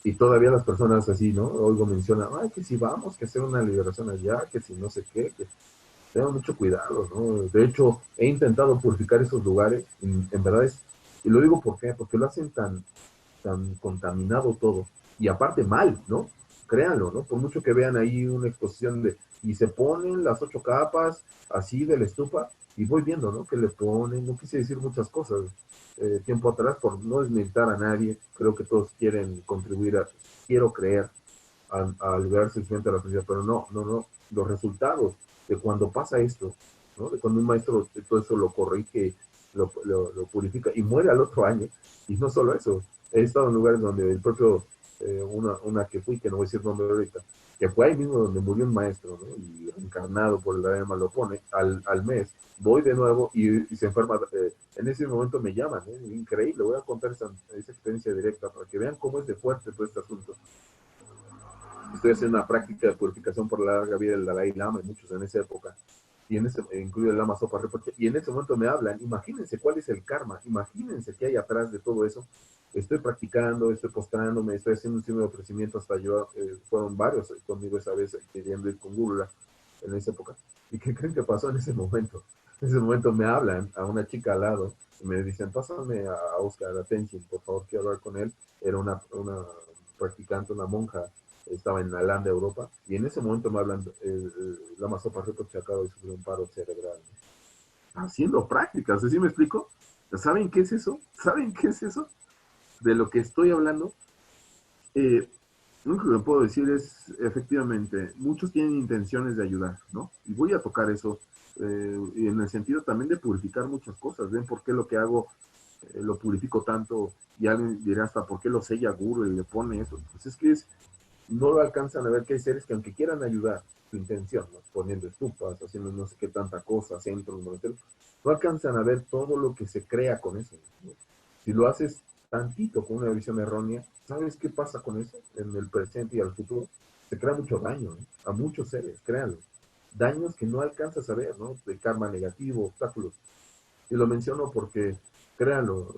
Speaker 1: Y todavía las personas así, ¿no? Oigo mencionan, ay, que si vamos, que hacer una liberación allá, que si no sé qué, que tengan mucho cuidado, ¿no? De hecho, he intentado purificar esos lugares, en verdad es, y lo digo ¿por qué? Porque lo hacen tan contaminado todo, y aparte mal, ¿no? Créanlo, ¿no? Por mucho que vean ahí una exposición de, y se ponen las 8 capas así de la estufa, y voy viendo, ¿no? Que le ponen, no quise decir muchas cosas tiempo atrás, por no desmentir a nadie, creo que todos quieren contribuir a, quiero creer, a liberarse frente a la felicidad, pero no, no, no, los resultados de cuando pasa esto, ¿no? De cuando un maestro todo eso lo corrige, lo purifica y muere al otro año, y no solo eso, he estado en lugares donde el propio, una que fui, que no voy a decir nombre ahorita, que fue ahí mismo donde murió un maestro, ¿no? Y encarnado por el alma lo pone, al mes, voy de nuevo y se enferma, en ese momento me llaman, increíble, voy a contar esa experiencia directa para que vean cómo es de fuerte todo este asunto. Estoy haciendo una práctica de purificación por la larga vida del Dalai Lama, y muchos en esa época, y en ese, incluye el Lama Zopa Rinpoche, y en ese momento me hablan, imagínense cuál es el karma, imagínense qué hay atrás de todo eso. Estoy practicando, estoy postrándome, estoy haciendo un signo de ofrecimiento hasta yo, fueron varios conmigo esa vez queriendo ir con Gurula en esa época. ¿Y qué creen que pasó en ese momento? En ese momento me hablan a una chica al lado y me dicen, pásame a Oscar Atención, por favor, quiero hablar con él. Era una practicante, una monja, estaba en Holanda, Europa, y en ese momento me hablan, Lama Zopa Rinpoche acaba de sufrir un paro cerebral, ¿no? Haciendo prácticas, ¿sí me explico? ¿Saben qué es eso? ¿Saben qué es eso? De lo que estoy hablando. Lo único que puedo decir es, efectivamente, muchos tienen intenciones de ayudar, ¿no? Y voy a tocar eso, y en el sentido también de purificar muchas cosas. ¿Ven por qué lo que hago lo purifico tanto? Y alguien dirá hasta, ¿por qué lo sella Guru y le pone eso? Pues es que no lo alcanzan a ver que hay seres que aunque quieran ayudar, su intención, ¿no? Poniendo estufas, haciendo no sé qué tanta cosa, centros, monasterios, no alcanzan a ver todo lo que se crea con eso, ¿no? Si lo haces tantito con una visión errónea, ¿sabes qué pasa con eso en el presente y al futuro? Se crea mucho daño, ¿no? A muchos seres, créanlo. Daños que no alcanzas a ver, ¿no? De karma negativo, obstáculos. Y lo menciono porque, créanlo,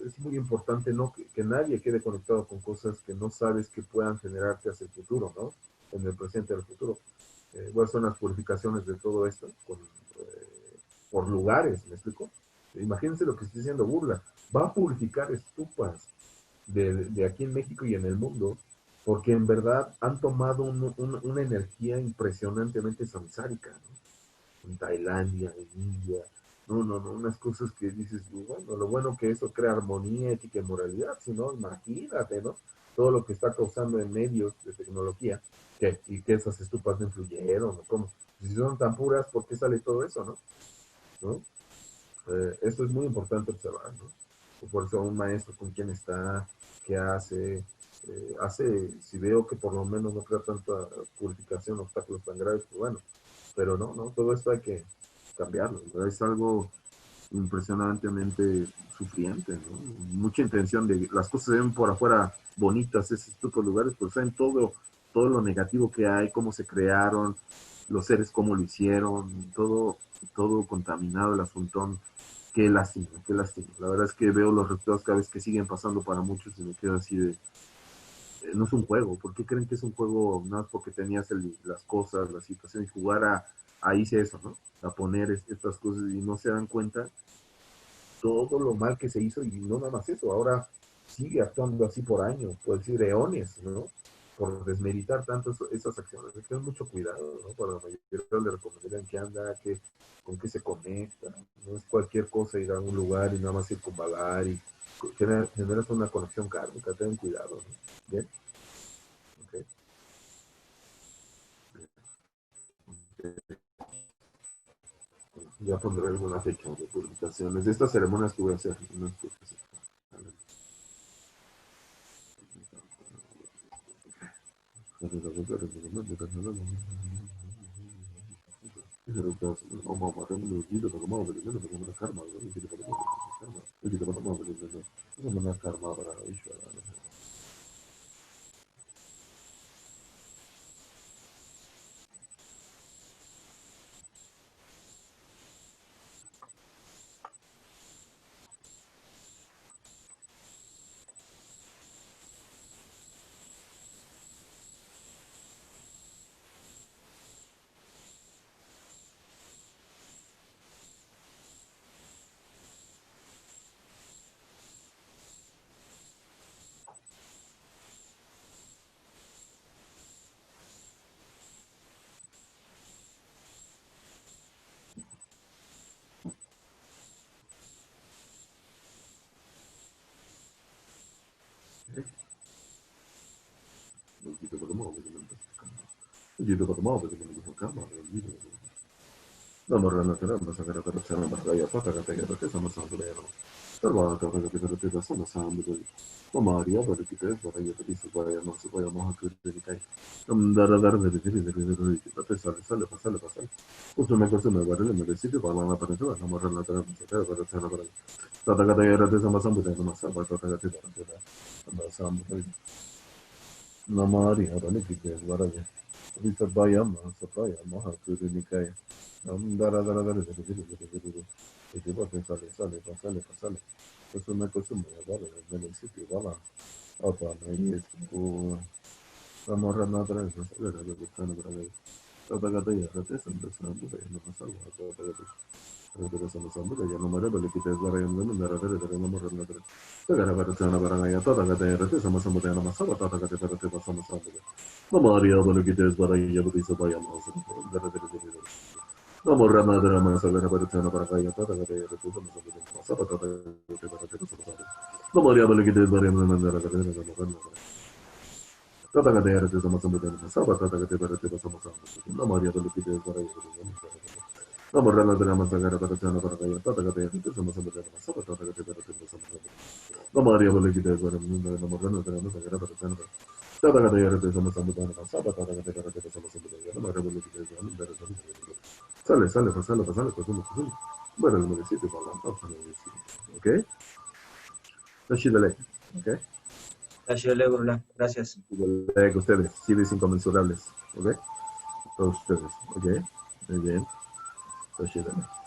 Speaker 1: es muy importante no que nadie quede conectado con cosas que no sabes que puedan generarte hacia el futuro, ¿no? En el presente y el futuro. ¿Cuáles son las purificaciones de todo esto? Por lugares, ¿me explico? Imagínense lo que estoy diciendo, Burla. Va a purificar estufas de aquí en México y en el mundo, porque en verdad han tomado una energía impresionantemente samsárica, ¿no? En Tailandia, en India, no, no, no, unas cosas que dices, bueno, lo bueno que eso crea armonía, ética y moralidad, si no, imagínate, ¿no? Todo lo que está causando en medios de tecnología, y que esas estufas no influyeron, ¿no? ¿Cómo? Si son tan puras, ¿por qué sale todo eso, no? ¿No? Esto es muy importante observar, ¿no? Por eso un maestro con quien está, qué hace, si veo que por lo menos no crea tanta purificación, obstáculos tan graves, pues bueno, pero no, no, todo esto hay que cambiarlo, ¿verdad? Es algo impresionantemente sufriente, ¿no? Mucha intención de, las cosas se ven por afuera bonitas, esos tipos de lugares, pero saben todo lo negativo que hay, cómo se crearon, los seres cómo lo hicieron, todo contaminado el asunto. Qué lástima, qué lástima. La verdad es que veo los resultados cada vez que siguen pasando para muchos y me quedo así de, no es un juego. ¿Por qué creen que es un juego? No es porque tenías las cosas, la situación y jugar
Speaker 3: ahí hice eso, ¿no? A poner estas cosas y no se dan cuenta todo lo mal que se hizo y no nada más eso, ahora sigue actuando así por años, puede decir eones, ¿no? Por desmeritar tanto esas acciones. Hay que tener mucho cuidado, ¿no? Para la mayoría le recomendarían que anda, con qué se conecta. No es cualquier cosa ir a un lugar y nada más circunvalar y generas una conexión kármica, ten cuidado, ¿no? ¿Bien? Okay. Ya pondré alguna fecha de publicaciones de estas ceremonias que voy a hacer. No es que- Namari Haraniki Varaya. Visabayama, Sapaya, Mahakuri Nikaya. Dara Dara Dara sale. Es una cosa muy rara, en el sitio, vale. Apa, me es como. Vamos a nada de eso, era de buscando para ver. Tata Gata y Rate, Sanderson, no más algo, Tata Gata. Ya no me le quites Varaya, no me hará de no morrer nada. Tagara Varatana Varaya, Tata Gata y Rate, Sama Samudana Masaba, Tata Gata, Rate, Sama Samudana. No Maria, but it is Varaya, but it's a Bayam also. No more Ramadra Masavera Varatana Varaya, Tata Gata, Rate, Sama Samudana Masaba, Tata Gata, no Maria, but it is Variam, and Tata Gata, Rate, Sama Samudana Masaba, Tata Gata, Rate, Sama Samudana. No Maria, but it is Varaya. No more Ramadra Masavera Varatana Varaya, Tata Gata, Rate, Sama Samudana Masaba, Tata Gata, Rate, Sama Samudana. No Maria, but it is Variam, no more Ramadra Masavera Varatana. Tata Gata, Rate, Sama Samudana Masaba, Tata Gata, Rate, Sama Samudana. No Maria, but it is Variam. Sale, pasale. Bueno, el municipio para la pausa, ¿ok? Tashidale, ¿ok?
Speaker 2: Gracias.
Speaker 3: Ustedes, civis inconmensurables, ¿ok? Todos ustedes, ¿ok? Muy bien. Tashidale.